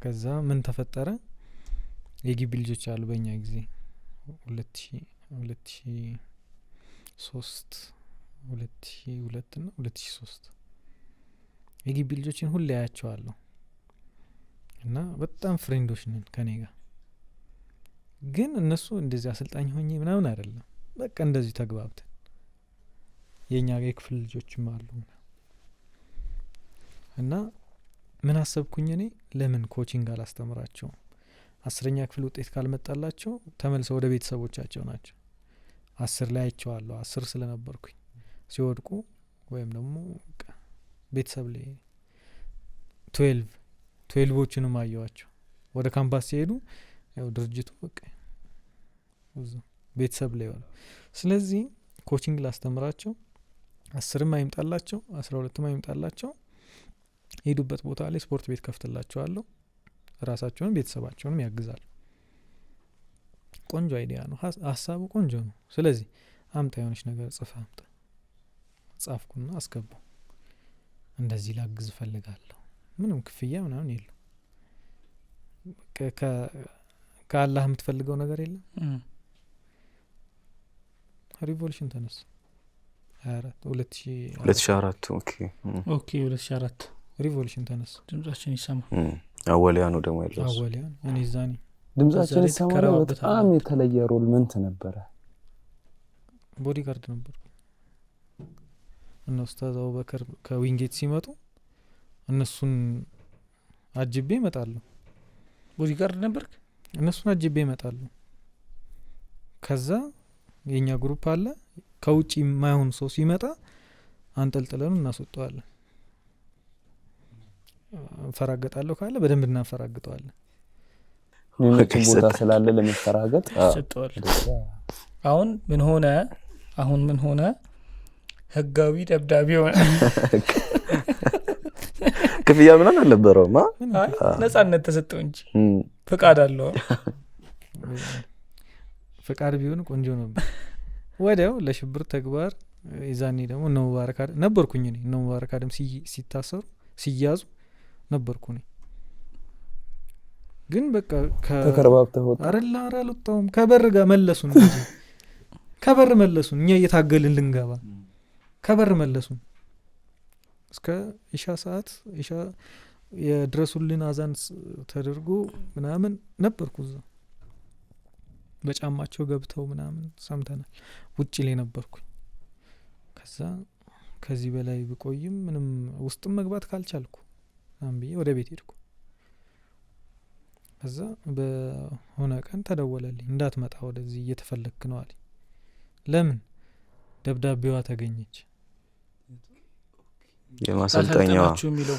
ከዛ ምን ተፈጠረ የግቢ ልጆች አሉ በእኛ ጊዜ 2003 እና 2003 የግቢ ልጆችን ሁሌ ያያቸዋለሁ እና በጣም ፍሬንዶች ነን ከኔ ጋር ግን እነሱ እንደዚህ አሰልጣኝ ሆኜ ምናምን አይደለም በቃ እንደዚህ ተግባብተን የኛ ጋር ክፍል ልጆችም አሉ እና ምን አሰብኩኝ እኔ ለምን ኮቺንግ አላስተምራቸው 10ኛ ክፍል ውጤት ካልመጣላቸው ተመልሰው ወደ ቤተሰቦቻቸው ናቸው 10 ላይ አይቼዋለሁ 10 ስለነበርኩኝ ሲወድቁ ወይም ደግሞ ቤተሰብ ላይ 12ዎችንም አየዋቸው ወደ ካምፓስ ሲሄዱ ያው ድርጅቱ በቃ ቤተሰብ ላይ ሆነ ስለዚህ ኮቺንግ ላስተምራቸው 10ም አይምጣላቸው 12ም አይምጣላቸው ሄዱበት ቦታ ላይ ስፖርት ቤት ከፍትላቸዋለሁ ራሳቸውን ቤተሰባቸውንም ያግዛሉ ቆንጆ አይዲያ ነው ሀሳቡ ቆንጆ ነው ስለዚህ አምጣ የሆነች ነገር ጽፈ አምጣ ጻፍኩና አስገባው እንደዚህ ላግዝ ፈልጋለሁ ምንም ክፍያ ምናምን የለው ከአላህ የምትፈልገው ነገር የለም ሪቮሉሽን ተነሳ 2004 ኦኬ 2004 ሪቮሉሽን ተነሳ ድምጻችን ይሰማ አወሊያ ነው ደግሞ ያለው አወሊያ እኔ ዛኔ ድምጻችን ይሰማ በጣም የተለየ ሮል ምን ነበረ ቦዲጋርድ ነበር እና ኡስታዝ አቡበከር ከዊንጌት ሲመጡ እነሱን አጅቤ እመጣለሁ ቦዲጋርድ ነበርክ እነሱን አጅቤ እመጣለሁ ከዛ የኛ ግሩፕ አለ ከውጪ ማይሆን ሰው ሲመጣ አንጠልጥለን እናስወጣዋለን ፈራገጣለሁ ካለ በደንብ እናፈራግጠዋለን ምንም ቦታ ስላለ ለመፈራገጥ ሰጥቷል አሁን ምን ሆነ ህጋዊ ደብዳቤ ሆነ ክፍያ ምናምን አልነበረውም ነጻነት ተሰጠው እንጂ ፍቃድ አለው ፍቃድ ቢሆን ቆንጆ ነበር ወዲያው ለሽብር ተግባር ይዛኔ ደግሞ ነው ሙባረክ ነበርኩኝ እኔ ነው ሙባረክ አደም ሲታሰሩ ሲያዙ ነበርኩ እኔ። ግን በቃ ተከረባብተህ ወጣ? አረላ አልወጣሁም። ከበር ጋር መለሱን እንጂ ከበር መለሱን። እኛ እየታገልን ልንገባ ከበር መለሱን። እስከ ኢሻ ሰዓት ኢሻ የድረሱልን አዛን ተደርጎ ምናምን ነበርኩ እዛ። በጫማቸው ገብተው ምናምን ሰምተናል። ውጭ ላይ ነበርኩኝ። ከዛ ከዚህ በላይ ብቆይም ምንም ውስጥም መግባት ካልቻልኩ ምናምን ብዬ ወደ ቤት ሄድኩ። ከዛ በሆነ ቀን ተደወለልኝ፣ እንዳትመጣ ወደዚህ እየተፈለግክ ነው አለኝ። ለምን? ደብዳቤዋ ተገኘች። የማሰልጠኛዋ የሚለው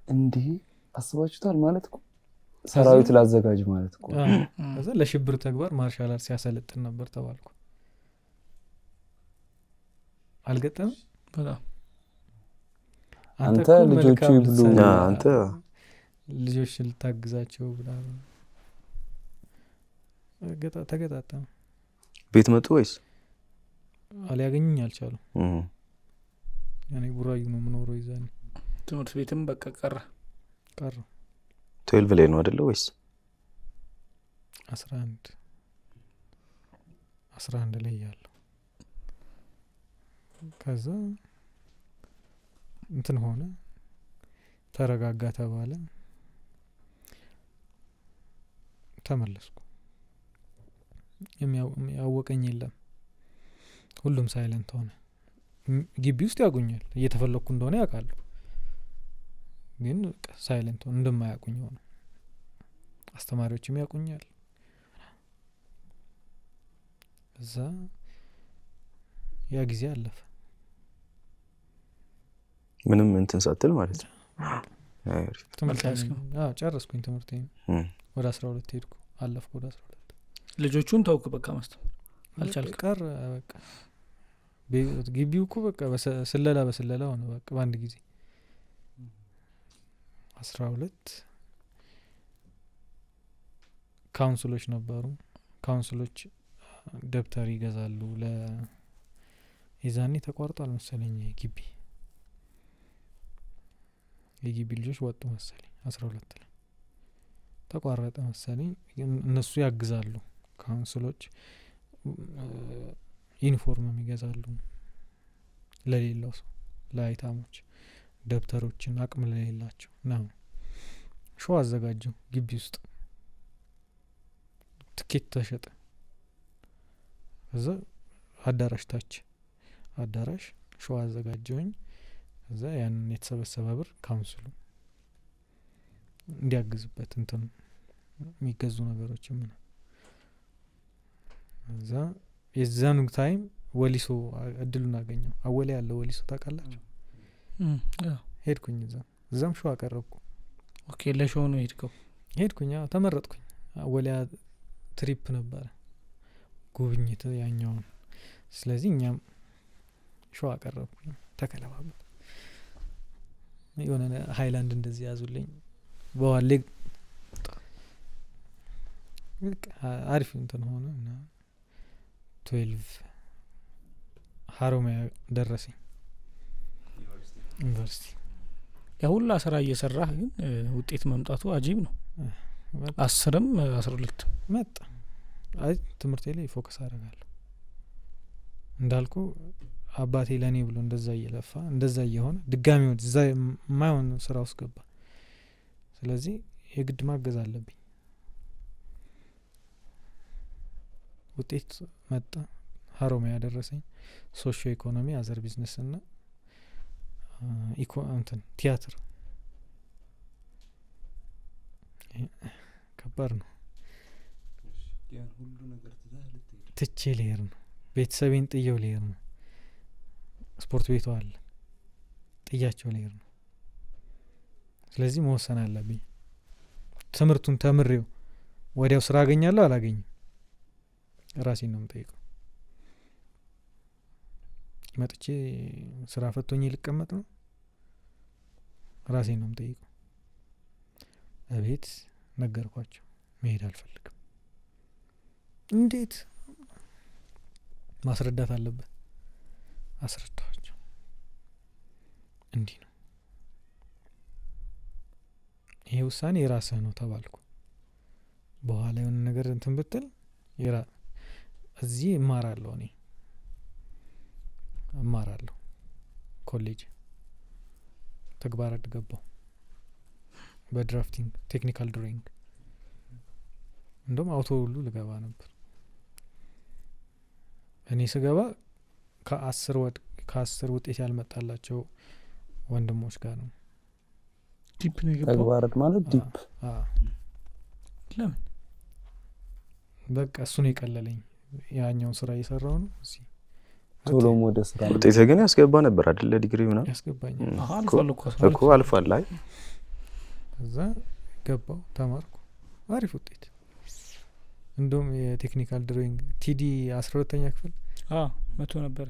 እንዲህ አስባችሁታል? ማለት እኮ ሰራዊት ላዘጋጅ ማለት እኮ። ከዛ ለሽብር ተግባር ማርሻል አርት ሲያሰለጥን ነበር ተባልኩ። አልገጠም? በጣም አንተ ልጆቹ ይብሉ፣ አንተ ልጆች ልታግዛቸው ምናምን ተገጣጠመ። ቤት መጡ ወይስ ሊያገኙኝ አልቻሉም። ያኔ ቡራዩ ነው የምኖረው። ይዛኔ ትምህርት ቤትም በቃ ቀረ 12 ላይ ነው አይደለ? ወይስ 11 ላይ ያለው። ከዛ እንትን ሆነ፣ ተረጋጋ ተባለ። ተመለስኩ። የሚያወቀኝ የለም። ሁሉም ሳይለንት ሆነ። ግቢ ውስጥ ያጉኛል፣ እየተፈለኩ እንደሆነ ያውቃሉ። ግን ሳይለንት ሆነ፣ እንደማያውቁኝ ሆነ። አስተማሪዎችም ያውቁኛል። እዛ ያ ጊዜ አለፈ። ምንም እንትን ሳትል ማለት ነው። ጨረስኩኝ ትምህርቴን። ወደ 12 ሄድኩ፣ አለፍኩ ወደ 12። ልጆቹን ተውክ በቃ ማስተማር አልቻልክ? ቀር በቃ ግቢው እኮ በቃ በስለላ ሆነ በቃ በአንድ ጊዜ 12 ካውንስሎች ነበሩ። ካውንስሎች ደብተር ይገዛሉ። የዛኔ ተቋርጧል መሰለኝ የግቢ ልጆች ወጡ መሰለኝ 12 ላይ ተቋረጠ መሰለኝ። እነሱ ያግዛሉ ካውንስሎች፣ ዩኒፎርምም ይገዛሉ ለሌለው ሰው፣ ለአይታሞች፣ ደብተሮችን አቅም ለሌላቸው ነው። ሾው አዘጋጀው ግቢ ውስጥ፣ ትኬት ተሸጠ። ከዛ አዳራሽ ታች አዳራሽ ሾው አዘጋጀውኝ። ከዛ ያንን የተሰበሰበ ብር ካውንስሉ እንዲያግዝበት እንትን የሚገዙ ነገሮች ምን እዛ የዛኑ ታይም ወሊሶ እድሉን አገኘው። አወለ ያለው ወሊሶ ታውቃላችሁ? ሄድኩኝ እዛም ሾው አቀረብኩ። ኦኬ፣ ለሾው ነው ሄድኩኝ። ተመረጥኩኝ። አወሊያ ትሪፕ ነበረ ጉብኝት ያኛውን። ስለዚህ እኛም ሾው አቀረብኩኝ። ተከለባበት የሆነ ሃይላንድ እንደዚህ ያዙልኝ በዋሌ አሪፍ እንትን ሆነ እና 12 ሀሮማያ ደረሰኝ ዩኒቨርሲቲ። ያሁላ ስራ እየሰራህ ግን ውጤት መምጣቱ አጂብ ነው። 10ም 12 መጣ። አይ ትምህርቴ ላይ ፎከስ አደርጋለሁ እንዳልኩ። አባቴ ለኔ ብሎ እንደዛ እየለፋ እንደዛ እየሆነ ድጋሚ እዛ የማይሆን ስራ ውስጥ ገባ። ስለዚህ የግድ ማገዝ አለብኝ። ውጤት መጣ። ሀሮማያ ደረሰኝ። ሶሺዮ ኢኮኖሚ፣ አዘር ቢዝነስ እና እንትን ቲያትር። ከባድ ነው። ትቼ ልሄድ ነው። ቤተሰቤን ጥየው ልሄድ ነው። ስፖርት ቤቱ አለ፣ ጥያቸው ልሄድ ነው። ስለዚህ መወሰን አለብኝ። ትምህርቱን ተምሬው ወዲያው ስራ አገኛለሁ አላገኝም፣ ራሴን ነው የምጠይቀው። መጥቼ ስራ ፈቶኝ ልቀመጥ ነው? ራሴን ነው የምጠይቀው። እቤት ነገርኳቸው፣ መሄድ አልፈልግም። እንዴት ማስረዳት አለበት? አስረዳኋቸው። እንዲህ ነው ይሄ ውሳኔ የራስህ ነው ተባልኩ። በኋላ የሆነ ነገር እንትን ብትል እዚህ እማራለሁ ኮሌጅ ተግባር ገባሁ በድራፍቲንግ ቴክኒካል ድሮይንግ እንደውም አውቶ ሁሉ ልገባ ነበር። እኔ ስገባ ከ10 ውጤት ያልመጣላቸው ወንድሞች ጋር ነው። ዲፕ ነው የገባው ተግባር ማለት ዲፕ ለምን በቃ እሱ ነው የቀለለኝ። ያኛውን ስራ እየሰራው ነው እዚህ ቶሎም ወደ ስራ ውጤት ግን ያስገባ ነበር አይደል? ዲግሪ ምናምን ያስገባኛል እኮ አልፏል ላይ ከዛ ገባው ተማርኩ አሪፍ ውጤት። እንደውም የቴክኒካል ድሮይንግ ቲዲ 12ኛ ክፍል 100 ነበር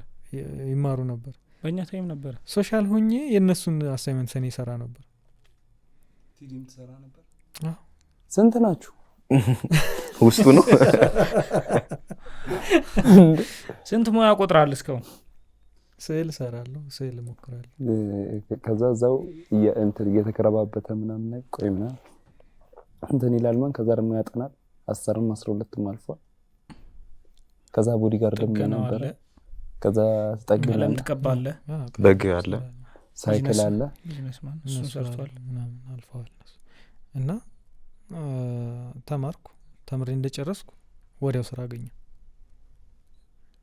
ይማሩ ነበር። በእኛ ታይም ነበር። ሶሻል ሆኜ የእነሱን አሳይመንት ሰኔ ይሰራ ነበር። ቲዲም ትሰራ ነበር። ስንት ናችሁ? ውስጡ ነው ስንት ሙያ ቆጥራል? እስካሁን ስዕል እሰራለሁ፣ ስዕል እሞክራለሁ። ከዛ እዛው እንትን እየተከረባበተ ምናምን ላይ ቆይ ምናምን እንትን ይላል ማን ከዛ ደግሞ ያጠናል 10ም 12ም አልፏል። ከዛ ቦዲ ጋርድ ነበር። ከዛ ቀለም ትቀባለህ፣ በግ አለ፣ ሳይክል አለ፣ ቢዝነስማን እሱ ሰርቷል ምናምን አልፏል። እና ተማርኩ። ተምሬ እንደጨረስኩ ወዲያው ስራ አገኘሁ።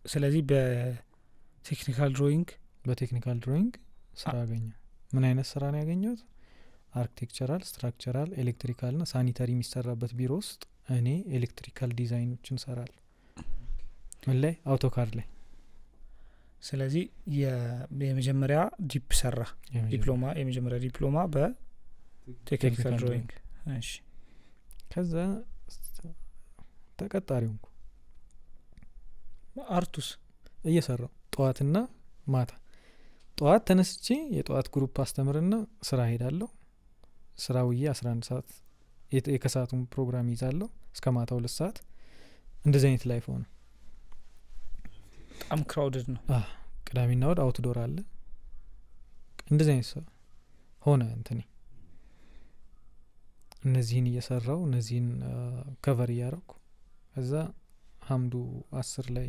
ስለዚህ በቴክኒካል ድሮይንግ ስራ አገኘሁ። ምን አይነት ስራ ነው ያገኘሁት? አርኪቴክቸራል፣ ስትራክቸራል፣ ኤሌክትሪካል ና ሳኒታሪ የሚሰራበት ቢሮ ውስጥ እኔ ኤሌክትሪካል ዲዛይኖችን ሰራለሁ። ምን ላይ? አውቶካድ ላይ። ስለዚህ የመጀመሪያ ዲፕ ሰራ የመጀመሪያ ዲፕሎማ በቴክኒካል ድሮይንግ። እሺ ከዛ ተቀጣሪ ሆንኩ። አርቱስ እየሰራው ጠዋትና ማታ። ጠዋት ተነስቼ የጠዋት ግሩፕ አስተምርና ስራ ሄዳለሁ። ስራውዬ 11 ሰዓት የከሰዓቱን ፕሮግራም ይዛለሁ እስከ ማታ 2 ሰዓት። እንደዚህ አይነት ላይፍ ሆነ። በጣም ክራውድድ ነው። ቅዳሜና እሁድ አውትዶር አለ። እንደዚህ አይነት ሰው ሆነ እንትኔ። እነዚህን እየሰራው እነዚህን ከቨር እያረኩ ከዛ ሀምዱ 10 ላይ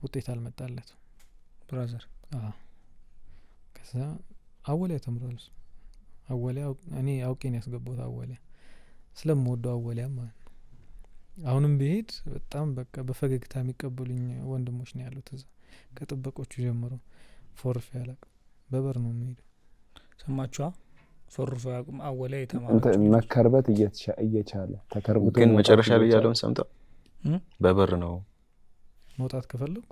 ውጤት አልመጣለት ብራዘር። ከዛ አወሊያ ተምሯል። አወሊያ እኔ አውቄን ያስገባሁት አወሊያ ስለምወደው አወሊያ ማለት ነው። አሁንም ብሄድ በጣም በቃ በፈገግታ የሚቀበሉኝ ወንድሞች ነው ያሉት እዛ ከጥበቆቹ ጀምሮ። ፎርፍ ያላቅ በበር ነው የሚሄደው። ሰማችኋ? ፎርፍ አወሊያ የተማረው መከርበት እየቻለ ተከርብቶ ግን መጨረሻ ላይ ያለውን ሰምተው በበር ነው መውጣት ከፈለኩ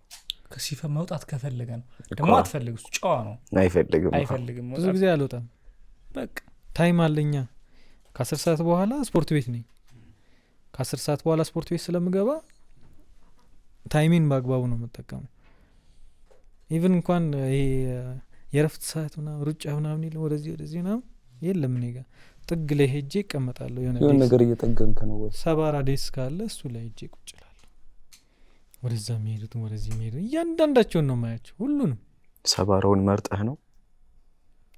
ከሲፈ መውጣት ከፈለገ ነው ደግሞ አትፈልግ። እሱ ጨዋ ነው። አይፈልግም ብዙ ጊዜ አልወጣም። በቃ ታይም አለኛ። ከ10 ሰዓት በኋላ ስፖርት ቤት ነኝ። ከ10 ሰዓት በኋላ ስፖርት ቤት ስለምገባ ታይሚን በአግባቡ ነው የምጠቀመው። ኢቭን እንኳን ይሄ የረፍት ሰዓት ምናምን ሩጫ ምናምን ይል ወደዚህ ምናምን የለም። እኔ ጋር ጥግ ላይ ሄጄ እቀመጣለሁ። የሆነ ነገር እየጠገንከ ነው ወይ ሰባራ ዴስክ ካለ እሱ ላይ ሄጄ ቁጭ እላለሁ። ወደዛ የሚሄዱት ወደዚህ የሚሄዱት እያንዳንዳቸውን ነው የማያቸው ሁሉንም። ሰባራውን መርጠህ ነው?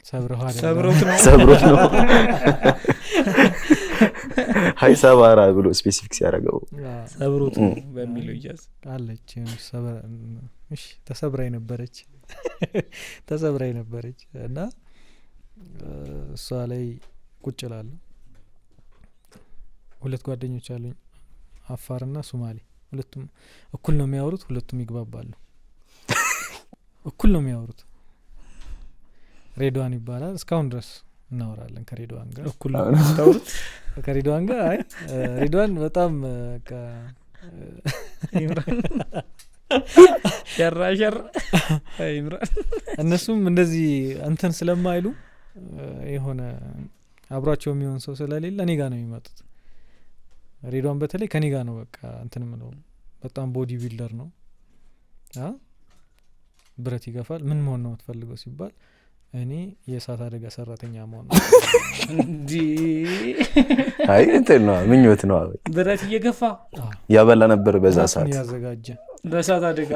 ሰብሮት ነው ሀይ ሰባራ ብሎ ስፔሲፊክ ሲያደርገው ሰብሮት ነው በሚለው ይያዝ አለች። እሺ ተሰብራይ ነበረች እና እሷ ላይ ቁጭ እላለሁ። 2 ጓደኞች አሉኝ፣ አፋርና ሶማሌ። ሁለቱም እኩል ነው የሚያወሩት፣ ሁለቱም ይግባባሉ። እኩል ነው የሚያወሩት። ሬድዋን ይባላል። እስካሁን ድረስ እናወራለን ከሬድዋን ጋር። እኩል ነው ታውሩት ከሬድዋን ጋር። አይ ሬድዋን በጣም ይምራን ሸራሸር ይምራን። እነሱም እንደዚህ እንትን ስለማይሉ የሆነ አብሯቸው የሚሆን ሰው ስለሌለ እኔ ጋር ነው የሚመጡት። ሬድዋን በተለይ ከኔ ጋር ነው በቃ እንትን ምለው። በጣም ቦዲ ቢልደር ነው። ብረት ይገፋል። ምን መሆን ነው የምትፈልገው ሲባል እኔ የእሳት አደጋ ሰራተኛ መሆን ነው። እንዲ አይ እንትን ነው ምኞት ነው። ብረት እየገፋ ያበላ ነበር በዛ ሰዓት ያዘጋጀ ለእሳት አደጋ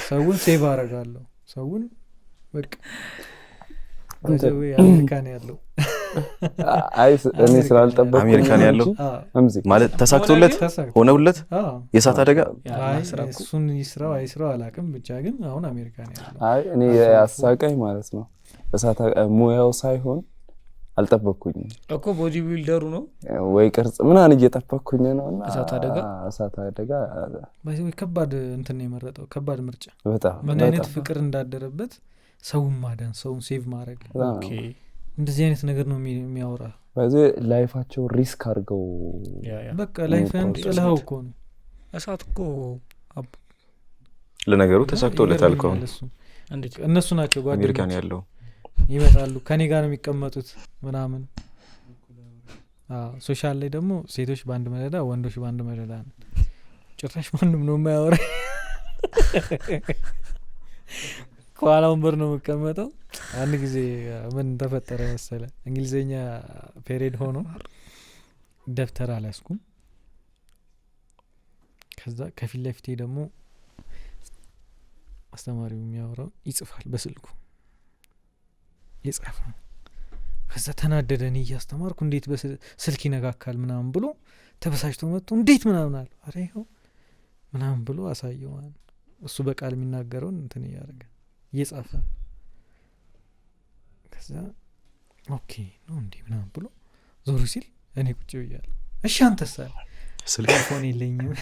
ሰውን ሴቭ አደርጋለሁ። ሰውን በቃ ወይ አሜሪካን ያለው አይ እኔ ስላልጠበቅኩ አሜሪካን ያለው ማለት ተሳክቶለት ሆነውለት የእሳት አደጋ እሱን ይስራው አይስራው አላውቅም ብቻ ግን አሁን አሜሪካን ያለው አይ እኔ ያሳቀኝ ማለት ነው እሳት ሙያው ሳይሆን አልጠበቅኩኝም እኮ ቦዲ ቢልደሩ ነው ወይ ቅርጽ ምናምን እየጠበቅኩኝ ነውና እሳት አደጋ ባይዘው ከባድ እንትን ነው የመረጠው ከባድ ምርጫ በጣም ምን አይነት ፍቅር እንዳደረበት ሰውን ማዳን ሰውን ሴቭ ማድረግ ኦኬ እንደዚህ አይነት ነገር ነው የሚያወራ ባይዘው ላይፋቸው ሪስክ አድርገው በቃ ላይፍን ጥላው እኮ ነው እሳት እኮ ለነገሩ ተሳክቶለታል እኮ እነሱ ናቸው ጓደኞች አሜሪካን ያለው ይመጣሉ ከኔ ጋር ነው የሚቀመጡት ምናምን ሶሻል ላይ ደግሞ ሴቶች ባንድ መደዳ ወንዶች ባንድ መደዳ ነው ጭራሽ ማንም ነው የማያወራ ከኋላ ወንበር ነው የሚቀመጠው አንድ ጊዜ ምን ተፈጠረ መሰለ እንግሊዘኛ ፔሪድ ሆኖ ደብተር አላስኩም ከዛ ከፊት ለፊቴ ደግሞ አስተማሪው የሚያወራው ይጽፋል በስልኩ ይጻፍ ከዛ ተናደደኝ እያስተማርኩ እንዴት በስልክ ይነካካል ምናምን ብሎ ተበሳጭቶ መጥቶ እንዴት ምናምን አለ አረ ይሄው ምናምን ብሎ አሳየው ማለት እሱ በቃል የሚናገረውን እንትን ያደርጋል እየጻፈ ከዛ ኦኬ ነው እንዴ ምናምን ብሎ ዞር ሲል እኔ ቁጭ ብያለሁ እሺ አንተሳ ስልክ ፎን የለኝም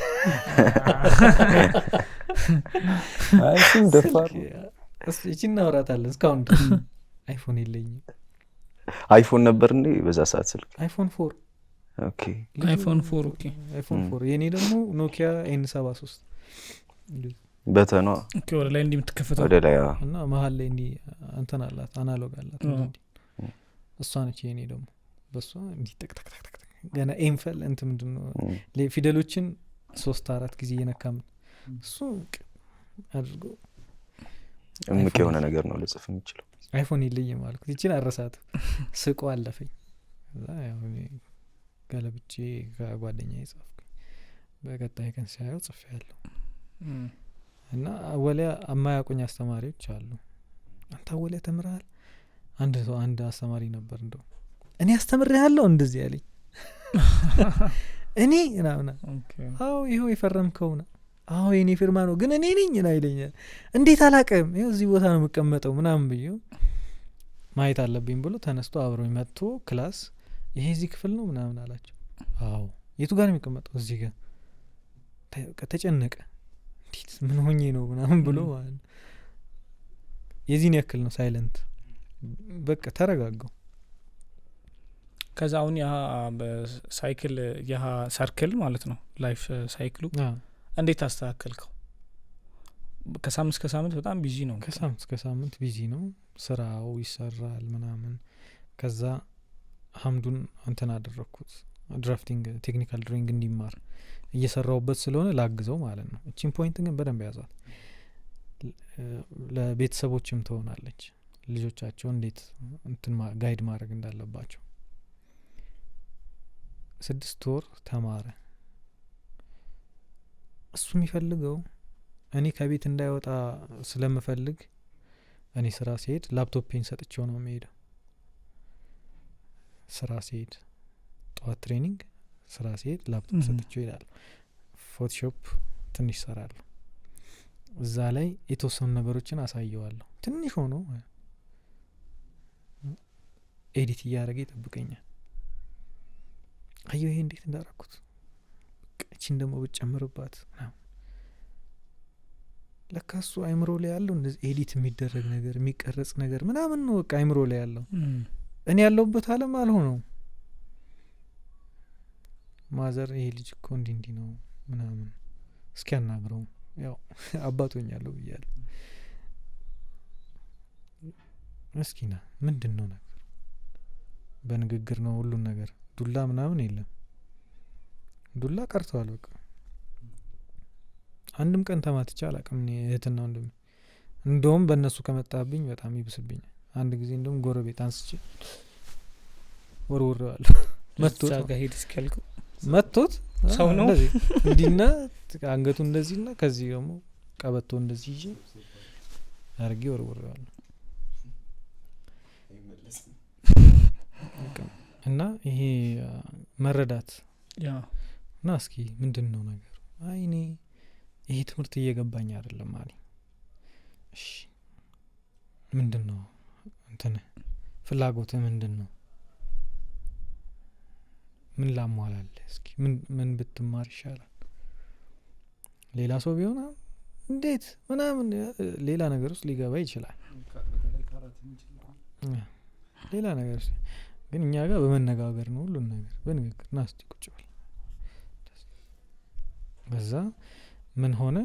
አይም ደፋር እቺን እናወራታለን እስካሁን አይፎን የለኝም አይፎን ነበር እንዴ በዛ ሰዓት ስልክ አይፎን 4 ኦኬ አይፎን 4 ኦኬ አይፎን 4 የኔ ደግሞ ኖኪያ N73 በተኗ ኦኬ ወደ ላይ እንደምትከፈተው ወደ ላይ እና መሃል ላይ እንዲ አንተን አላት አናሎግ አላት እሷ ነች የኔ ደግሞ በሷ እንዲ ተክ ተክ ተክ ገና ኤምፈል እንት ምንድነው ለፊደሎችን 3-4 ጊዜ የነካም እሱ አድርጎ እምቅ የሆነ ነገር ነው ልጽፍ የሚችለው አይፎን ይለየም ማለት ይችላል አረሳት ስቆ አለፈኝ እዛ ያው ገለብጬ ከጓደኛዬ ጻፍኩ በቀጣይ ቀን ሲያየው ጽፌያለሁ እና ወሊያ አማያቁኝ አስተማሪዎች አሉ አንተ ወሊያ ተምራል አንድ አስተማሪ ነበር እንደው እኔ አስተምሬያለሁ እንደዚህ ያለኝ እኔ እናና አው ይሄው ይፈረምከው ነው አው የኔ ፊርማ ነው ግን እኔ ነኝ እና ይለኛል እንዴት አላቀም ይሄው እዚህ ቦታ ነው የምቀመጠው ምናምን ብዬው ማየት አለብኝ ብሎ ተነስቶ አብሮኝ መጥቶ ክላስ ይሄ እዚህ ክፍል ነው ምናምን አላቸው አው የቱ ጋር ነው የሚቀመጠው እዚህ ጋር ተጨነቀ እንዴት ምን ሆኜ ነው ምናምን ብሎ ማለት የዚህን ያክል ነው ሳይለንት በቃ ተረጋጋው ከዛውን ያ በሳይክል ያ ሰርክል ማለት ነው ላይፍ ሳይክሉ እንዴት አስተካከልከው ከሳምንት እስከ ሳምንት በጣም ቢዚ ነው ከሳምንት እስከ ሳምንት ቢዚ ነው ስራው ይሰራል ምናምን ከዛ ሐምዱን አንተን አደረኩት ድራፍቲንግ ቴክኒካል ድሪንግ እንዲማር እየሰራውበት ስለሆነ ላግዘው ማለት ነው እቺን ፖይንት ግን በደንብ ያዛት ለቤተሰቦችም ትሆናለች ልጆቻቸው እንዴት እንትን ጋይድ ማድረግ እንዳለባቸው 6 ወር ተማረ እሱ የሚፈልገው እኔ ከቤት እንዳይወጣ ስለምፈልግ እኔ ስራ ሲሄድ ላፕቶፔን ሰጥቼው ነው የሚሄደው ስራ ሲሄድ ጠዋት ትሬኒንግ ስራ ሲሄድ ላፕቶፕ ሰጥቼው ይላል ፎቶሾፕ ትንሽ ሰራለሁ እዛ ላይ የተወሰኑ ነገሮችን አሳየዋለሁ ትንሽ ሆኖ ኤዲት እያደረገ ይጠብቀኛል አየሁ ይሄ እንዴት እንዳደረኩት እቺን ደግሞ ብጨምርባት ለካሱ አይምሮ ላይ ያለው እንደዚህ ኤዲት የሚደረግ ነገር የሚቀረጽ ነገር ምናምን ነው በቃ አይምሮ ላይ ያለው እኔ ያለውበት ዓለም አልሆነው ማዘር ይሄ ልጅ እኮ እንዲ ነው ምናምን እስኪ ያናግረው ያው አባቶኛለሁ ብያለሁ መስኪና ምንድነው ነገር በንግግር ነው ሁሉ ነገር ዱላ ምናምን የለም ዱላ ቀርቷል በቃ አንድም ቀን ተማትቻ አላቅም እኔ እህትና ወንድም እንደውም በእነሱ ከመጣብኝ በጣም ይብስብኝ አንድ ጊዜ እንደውም ጎረቤት አንስቼ ወርወረዋለሁ መጥቶት ጋሄድ እስከልኩ መጥቶት ሰው ነው እንዲና አንገቱ እንደዚህና ከዚህ ደግሞ ቀበቶ እንደዚህ ይዤ አርጌ ወርወረዋለሁ እና ይሄ መረዳት ያ እና እስኪ ምንድን ነው ነገሩ? አይ እኔ ይሄ ትምህርት እየገባኝ አይደለም አለኝ። እሺ ምንድን ነው እንትን ፍላጎትህ ምንድን ነው? ምን ላሟላለህ? እስኪ ምን ብትማር ይሻላል? ሌላ ሰው ቢሆን እንዴት ምናምን ሌላ ነገር ውስጥ ሊገባ ይችላል። በተለይ ካራት የሚችል ሌላ ነገር ውስጥ ግን እኛ ጋር በመነጋገር ነው ሁሉን ነገር በንግግር ና እስቲ ቁጭ በል። በዛ ምን ሆነ?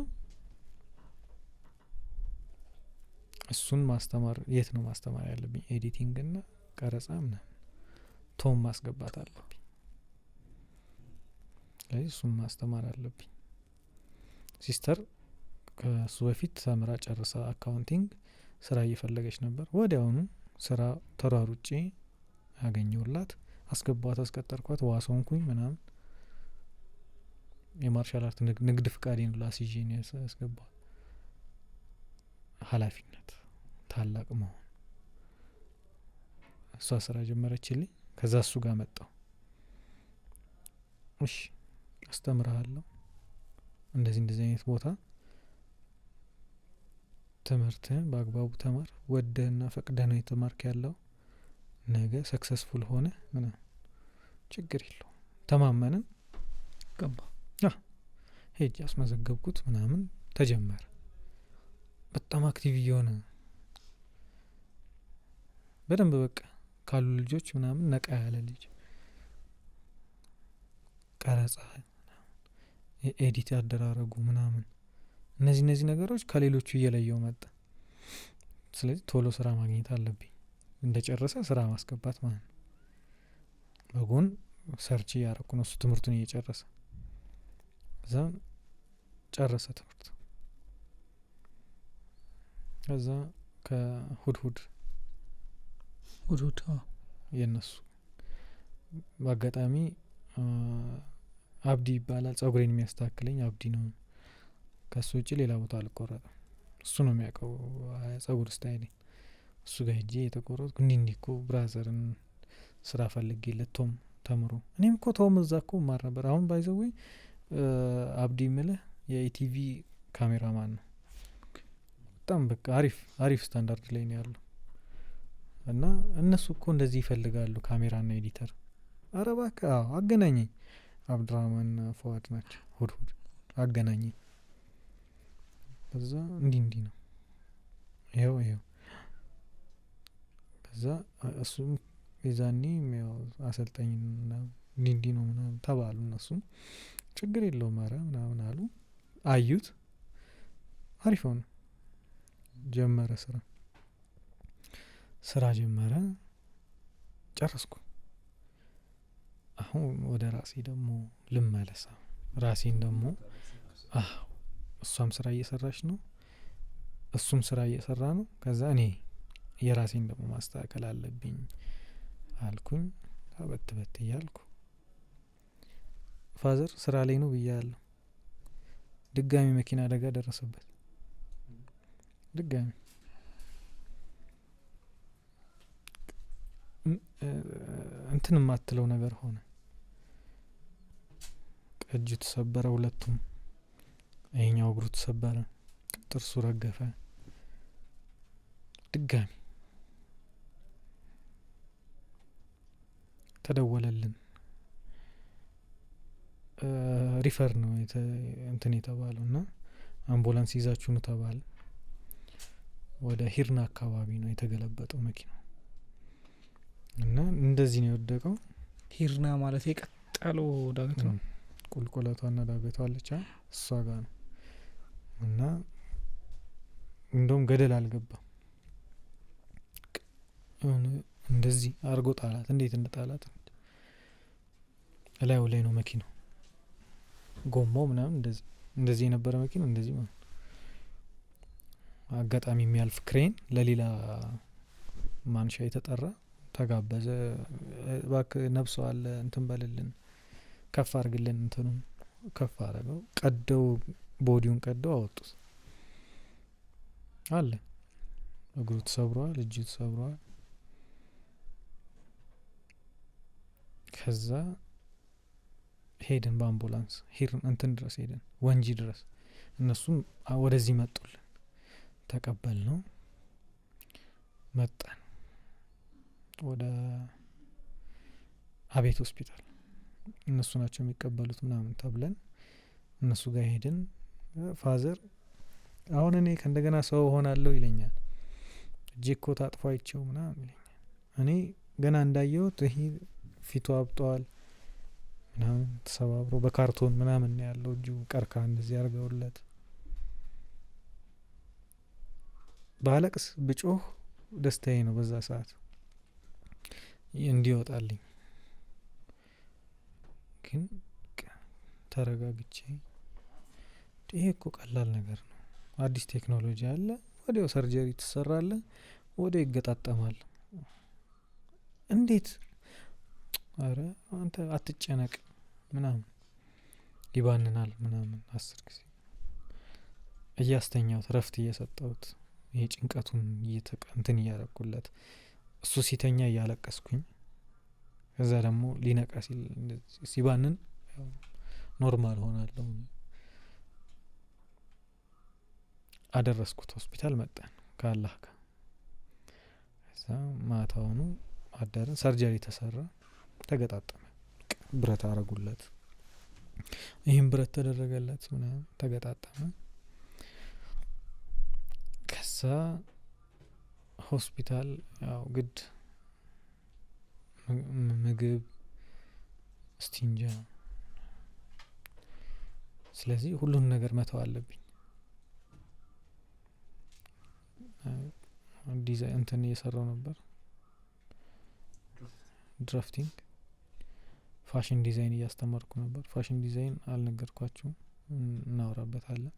እሱን ማስተማር የት ነው ማስተማር ያለብኝ? ኤዲቲንግ እና ቀረጻ ምናምን ቶም ማስገባት አለብኝ። ስለዚህ እሱን ማስተማር አለብኝ። ሲስተር ከሱ በፊት ተምራ ጨርሳ አካውንቲንግ ስራ እየፈለገች ነበር። ወዲያውኑ ስራ ተሯሩጬ ያገኘውላት አስገባት፣ አስቀጠርኳት፣ ዋሶንኩኝ ምናምን የማርሻል አርት ንግድ ፍቃዴን ላስይዤ ነው ያስገባት። ኃላፊነት ታላቅ መሆን እሷ ስራ ጀመረችልኝ። ከዛ እሱ ጋር መጣው። እሺ አስተምርሃለሁ እንደዚህ አይነት ቦታ ትምህርትህን በአግባቡ ተማር፣ ወደህና ፈቅደህ ነው የተማርክ ያለው፣ ነገ ሰክሰስፉል ሆነ ምናምን ችግር የለው ተማመንን። ገባ ሄጅ አስመዘገብኩት ምናምን ተጀመረ። በጣም አክቲቭ እየሆነ በደንብ በቃ ካሉ ልጆች ምናምን ነቃ ያለ ልጅ ቀረጻ ኤዲት ያደራረጉ ምናምን እነዚህ ነገሮች ከሌሎቹ እየለየው መጣ። ስለዚህ ቶሎ ስራ ማግኘት አለብኝ። እንደጨረሰ ስራ ማስገባት ማለት ነው። በጎን ሰርች እያረኩ ነው። እሱ ትምህርቱን እየጨረሰ እዛ ጨረሰ ትምህርት። ከዛ ከሁድሁድ የነሱ በአጋጣሚ አብዲ ይባላል ጸጉሬን የሚያስተካክለኝ አብዲ ነው። ከሱ ውጭ ሌላ ቦታ አልቆረጥም። እሱ ነው የሚያውቀው ጸጉር ስታይል። እሱ ጋር ሄጄ የተቆረጥኩ እንዲህ እኮ ብራዘርን ስራ ፈልጌለት ቶም ተምሮ እኔም እኮ ቶም እዛ እኮ ማር ነበር። አሁን ባይዘዌ አብዲ ምልህ የኢቲቪ ካሜራማን ነው። በጣም በቃ አሪፍ ስታንዳርድ ላይ ነው ያለው። እና እነሱ እኮ እንደዚህ ይፈልጋሉ ካሜራና ኤዲተር። አረ እባክህ አገናኘኝ። አብዱራህማን ፈዋድ ናቸው። ሁድሁድ አገናኘኝ። ከዛ እንዲህ ነው ይኸው ከዛ እሱም የዛኔ አሰልጣኝና እንዲህ ነው ምናምን ተባሉ። እነሱም ችግር የለውም ኧረ ምናምን አሉ። አዩት። አሪፍ ሆነ። ጀመረ ስራ ጀመረ። ጨረስኩ። አሁን ወደ ራሴ ደግሞ ልመለሳ። ራሴን ደግሞ እሷም ስራ እየሰራች ነው፣ እሱም ስራ እየሰራ ነው። ከዛ እኔ የራሴን ደግሞ ማስተካከል አለብኝ አልኩኝ። በት እያልኩ ፋዘር ስራ ላይ ነው ብያለሁ። ድጋሚ መኪና አደጋ ደረሰበት። ድጋሚ እንትን የማትለው ነገር ሆነ። እጁ ተሰበረ፣ ሁለቱም። ይሄኛው እግሩ ተሰበረ፣ ጥርሱ ረገፈ። ድጋሚ ተደወለልን። ሪፈር ነው እንትን የተባለው እና አምቡላንስ ይዛችሁ ነው ተባለ። ወደ ሂርና አካባቢ ነው የተገለበጠው መኪናው እና እንደዚህ ነው የወደቀው። ሂርና ማለት የቀጠለው ዳገት ነው። ቁልቁለቷና ዳገቷ አለቻ እሷ ጋር ነው እና እንደውም ገደል አልገባም። እንደዚህ አርጎ ጣላት። እንዴት እንደጣላት እላዩ ላይ ነው መኪናው። ጎማው ምናምን እንደዚህ የነበረ መኪና እንደዚህ ማለት አጋጣሚ የሚያልፍ ክሬን ለሌላ ማንሻ የተጠራ ተጋበዘ። እባክህ ነብሰዋል እንትን በልልን፣ ከፍ አርግልን። እንትኑን ከፍ አረገው። ቀደው ቦዲውን ቀደው አወጡት። አለ እግሩ ተሰብሯል፣ እጁ ተሰብሯል። ከዛ ሄድን በአምቡላንስ እንትን ድረስ ሄድን ወንጂ ድረስ። እነሱም ወደዚህ መጡልን፣ ተቀበል ነው መጣን ወደ አቤት ሆስፒታል። እነሱ ናቸው የሚቀበሉት ምናምን ተብለን እነሱ ጋር ሄድን። ፋዘር አሁን እኔ ከእንደገና ሰው ሆናለሁ ይለኛል። እጄ እኮ ታጥፎ አይቼው ምናምን ይለኛል። እኔ ገና እንዳየሁት ይሄ ፊቱ አብጧል ምናምን ተሰባብሮ በካርቶን ምናምን ያለው እጁ ቀርካ እንደዚህ አድርገውለት ባለቅስ ብጮህ ደስታዬ ነው በዛ ሰዓት እንዲወጣልኝ። ግን ተረጋግቼ ይሄ እኮ ቀላል ነገር ነው፣ አዲስ ቴክኖሎጂ አለ፣ ወዲያው ሰርጀሪ ትሰራለ፣ ወዲያው ይገጣጠማል። እንዴት አረ አንተ አትጨነቅ ምናምን ይባንናል ምናምን 10 ጊዜ እያስተኛውት ረፍት እየሰጠውት ይሄ ጭንቀቱን እንትን እያረኩለት እሱ ሲተኛ እያለቀስኩኝ ከዛ ደግሞ ሊነቃ ሲባንን ኖርማል ሆናለሁ። አደረስኩት ሆስፒታል መጣን ከአላህ ጋር። ከዛ ማታውኑ አደረን፣ ሰርጀሪ ተሰራ፣ ተገጣጠመ፣ ብረት አረጉለት፣ ይህም ብረት ተደረገለት ምናምን ተገጣጠመ። ከዛ ሆስፒታል ያው ግድ ምግብ ስቲንጃ፣ ስለዚህ ሁሉን ነገር መተው አለብኝ። ዲዛይን እንትን እየሰራው ነበር፣ ድራፍቲንግ፣ ፋሽን ዲዛይን እያስተማርኩ ነበር። ፋሽን ዲዛይን አልነገርኳችሁም፣ እናወራበታለን።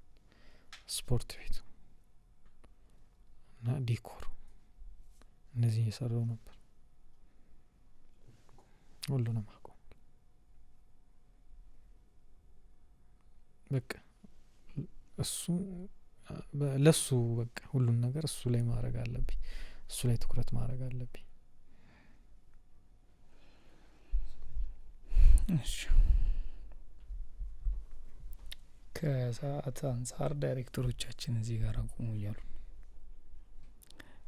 ስፖርት ቤት እና ዲኮር እነዚህ እየሰራው ነበር። ሁሉንም አቆም በቃ እሱ ለሱ በቃ ሁሉን ነገር እሱ ላይ ማድረግ አለብኝ፣ እሱ ላይ ትኩረት ማድረግ አለብኝ። እሺ ከሰዓት አንጻር ዳይሬክተሮቻችን እዚህ ጋር አቁሙ እያሉ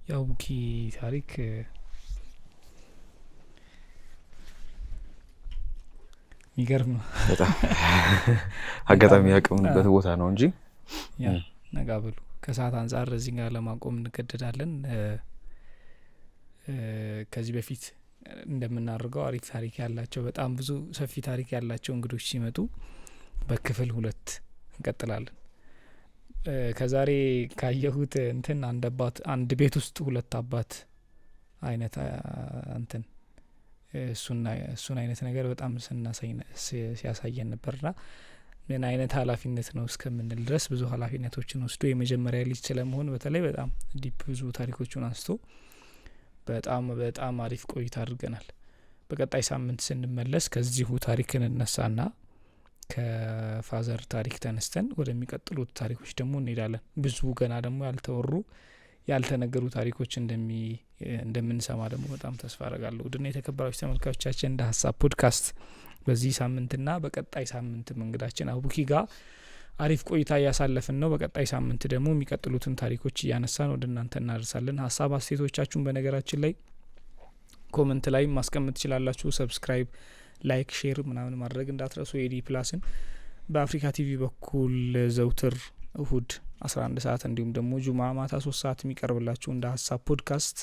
ያው ቡኪ ታሪክ ይገርም ነው በጣም አጋጣሚ ያቀምንበት ቦታ ነው እንጂ ያ ነጋ ብሉ። ከሰዓት አንጻር እዚህ ጋር ለማቆም እንገደዳለን። ከዚህ በፊት እንደምናደርገው አሪፍ ታሪክ ያላቸው በጣም ብዙ ሰፊ ታሪክ ያላቸው እንግዶች ሲመጡ በክፍል 2 እንቀጥላለን። ከዛሬ ካየሁት እንትን አንድ ቤት ውስጥ 2 አባት አይነት እንትን እሱን አይነት ነገር በጣም ሲያሳየን ነበርና ምን አይነት ኃላፊነት ነው እስከምንል ድረስ ብዙ ኃላፊነቶችን ወስዶ የመጀመሪያ ልጅ ስለመሆን በተለይ በጣም ዲፕ ብዙ ታሪኮቹን አንስቶ በጣም አሪፍ ቆይታ አድርገናል። በቀጣይ ሳምንት ስንመለስ ከዚሁ ታሪክ እንነሳና ከፋዘር ታሪክ ተነስተን ወደሚቀጥሉት ታሪኮች ደግሞ እንሄዳለን። ብዙ ገና ደግሞ ያልተወሩ ያልተነገሩ ታሪኮች እንደምንሰማ ደግሞ በጣም ተስፋ አረጋለሁ። ውድና የተከበራችሁ ተመልካቾቻችን እንደ ሀሳብ ፖድካስት በዚህ ሳምንትና በቀጣይ ሳምንት እንግዳችን አቡኪ ጋር አሪፍ ቆይታ እያሳለፍን ነው። በቀጣይ ሳምንት ደግሞ የሚቀጥሉትን ታሪኮች እያነሳን ወደ እናንተ እናደርሳለን። ሀሳብ አስተያየቶቻችሁን በነገራችን ላይ ኮመንት ላይ ማስቀመጥ ትችላላችሁ። ሰብስክራይብ፣ ላይክ፣ ሼር ምናምን ማድረግ እንዳትረሱ። ኤዲ ፕላስን በአፍሪካ ቲቪ በኩል ዘውትር እሁድ 11 ሰዓት እንዲሁም ደግሞ ጁማ ማታ 3 ሰዓት የሚቀርብላችሁ እንደ ሀሳብ ፖድካስት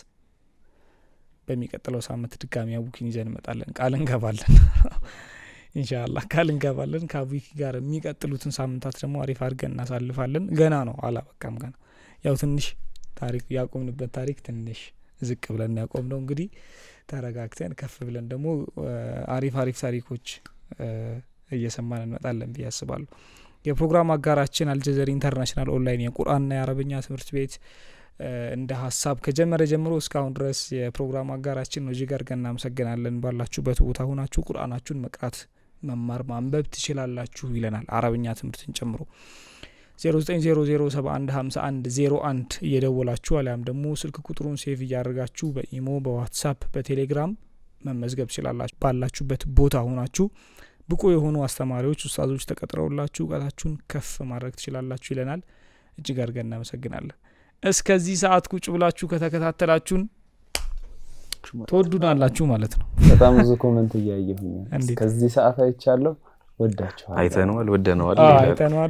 በሚቀጥለው ሳምንት ድጋሚ አቡኪን ይዘን እንመጣለን። ቃል እንገባለን ኢንሻአላህ ቃል እንገባለን። ከአቡኪ ጋር የሚቀጥሉትን ሳምንታት ደግሞ አሪፍ አድርገን እናሳልፋለን። ገና ነው አላበቃም። ገና ያው ትንሽ ታሪክ ያቆምንበት ታሪክ ትንሽ ዝቅ ብለን ያቆም ነው። እንግዲህ ተረጋግተን ከፍ ብለን ደግሞ አሪፍ ታሪኮች እየሰማን እንመጣለን ብዬ አስባለሁ። የፕሮግራም አጋራችን አልጀዘር ኢንተርናሽናል ኦንላይን የቁርአንና የአረብኛ ትምህርት ቤት እንደ ሀሳብ ከጀመረ ጀምሮ እስካሁን ድረስ የፕሮግራም አጋራችን ነው። እጅግ አድርገን እናመሰግናለን። ባላችሁበት ቦታ ሆናችሁ ቁርአናችሁን መቅራት፣ መማር፣ ማንበብ ትችላላችሁ ይለናል አረብኛ ትምህርትን ጨምሮ 0900715101 እየደወላችሁ አሊያም ደግሞ ስልክ ቁጥሩን ሴቭ እያደረጋችሁ በኢሞ፣ በዋትሳፕ፣ በቴሌግራም መመዝገብ ትችላላችሁ። ባላችሁበት ቦታ ሆናችሁ ብቁ የሆኑ አስተማሪዎች ኡስታዞች ተቀጥረውላችሁ እውቀታችሁን ከፍ ማድረግ ትችላላችሁ ይለናል። እጅግ አድርገን እናመሰግናለን። እስከዚህ ሰዓት ቁጭ ብላችሁ ከተከታተላችሁን ትወዱናላችሁ ማለት ነው። በጣም ብዙ ኮሜንት እያየሁኝ እስከዚህ ሰዓት አይቻለሁ። ወዳችኋል፣ አይተነዋል፣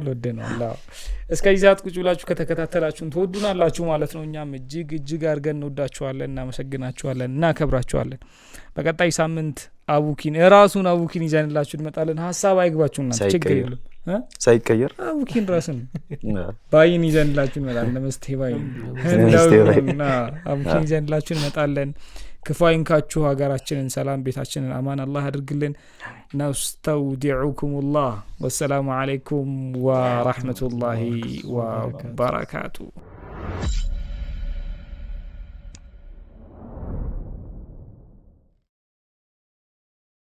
ወደነዋል። እስከዚህ ሰዓት ቁጭ ብላችሁ ከተከታተላችሁን ትወዱናላችሁ ማለት ነው። እኛም እጅግ አድርገን እንወዳችኋለን፣ እናመሰግናችኋለን፣ እናከብራችኋለን። በቀጣይ ሳምንት አቡኪን ይዘንላችሁ እንመጣለን። ሀሳብ አይግባችሁና ችግር የለም ሳይቀየር አቡኪን ራስን ባይን ይዘንላችሁ እንመጣለን። መስቴ ባይን አቡኪን ይዘንላችሁ እንመጣለን። ክፉ አይንካችሁ፣ ሀገራችንን ሰላም፣ ቤታችንን አማን አላህ ያድርግልን። ነስተውዲዑኩሙላህ ወሰላሙ አለይኩም ወራህመቱላሂ ወበረካቱ።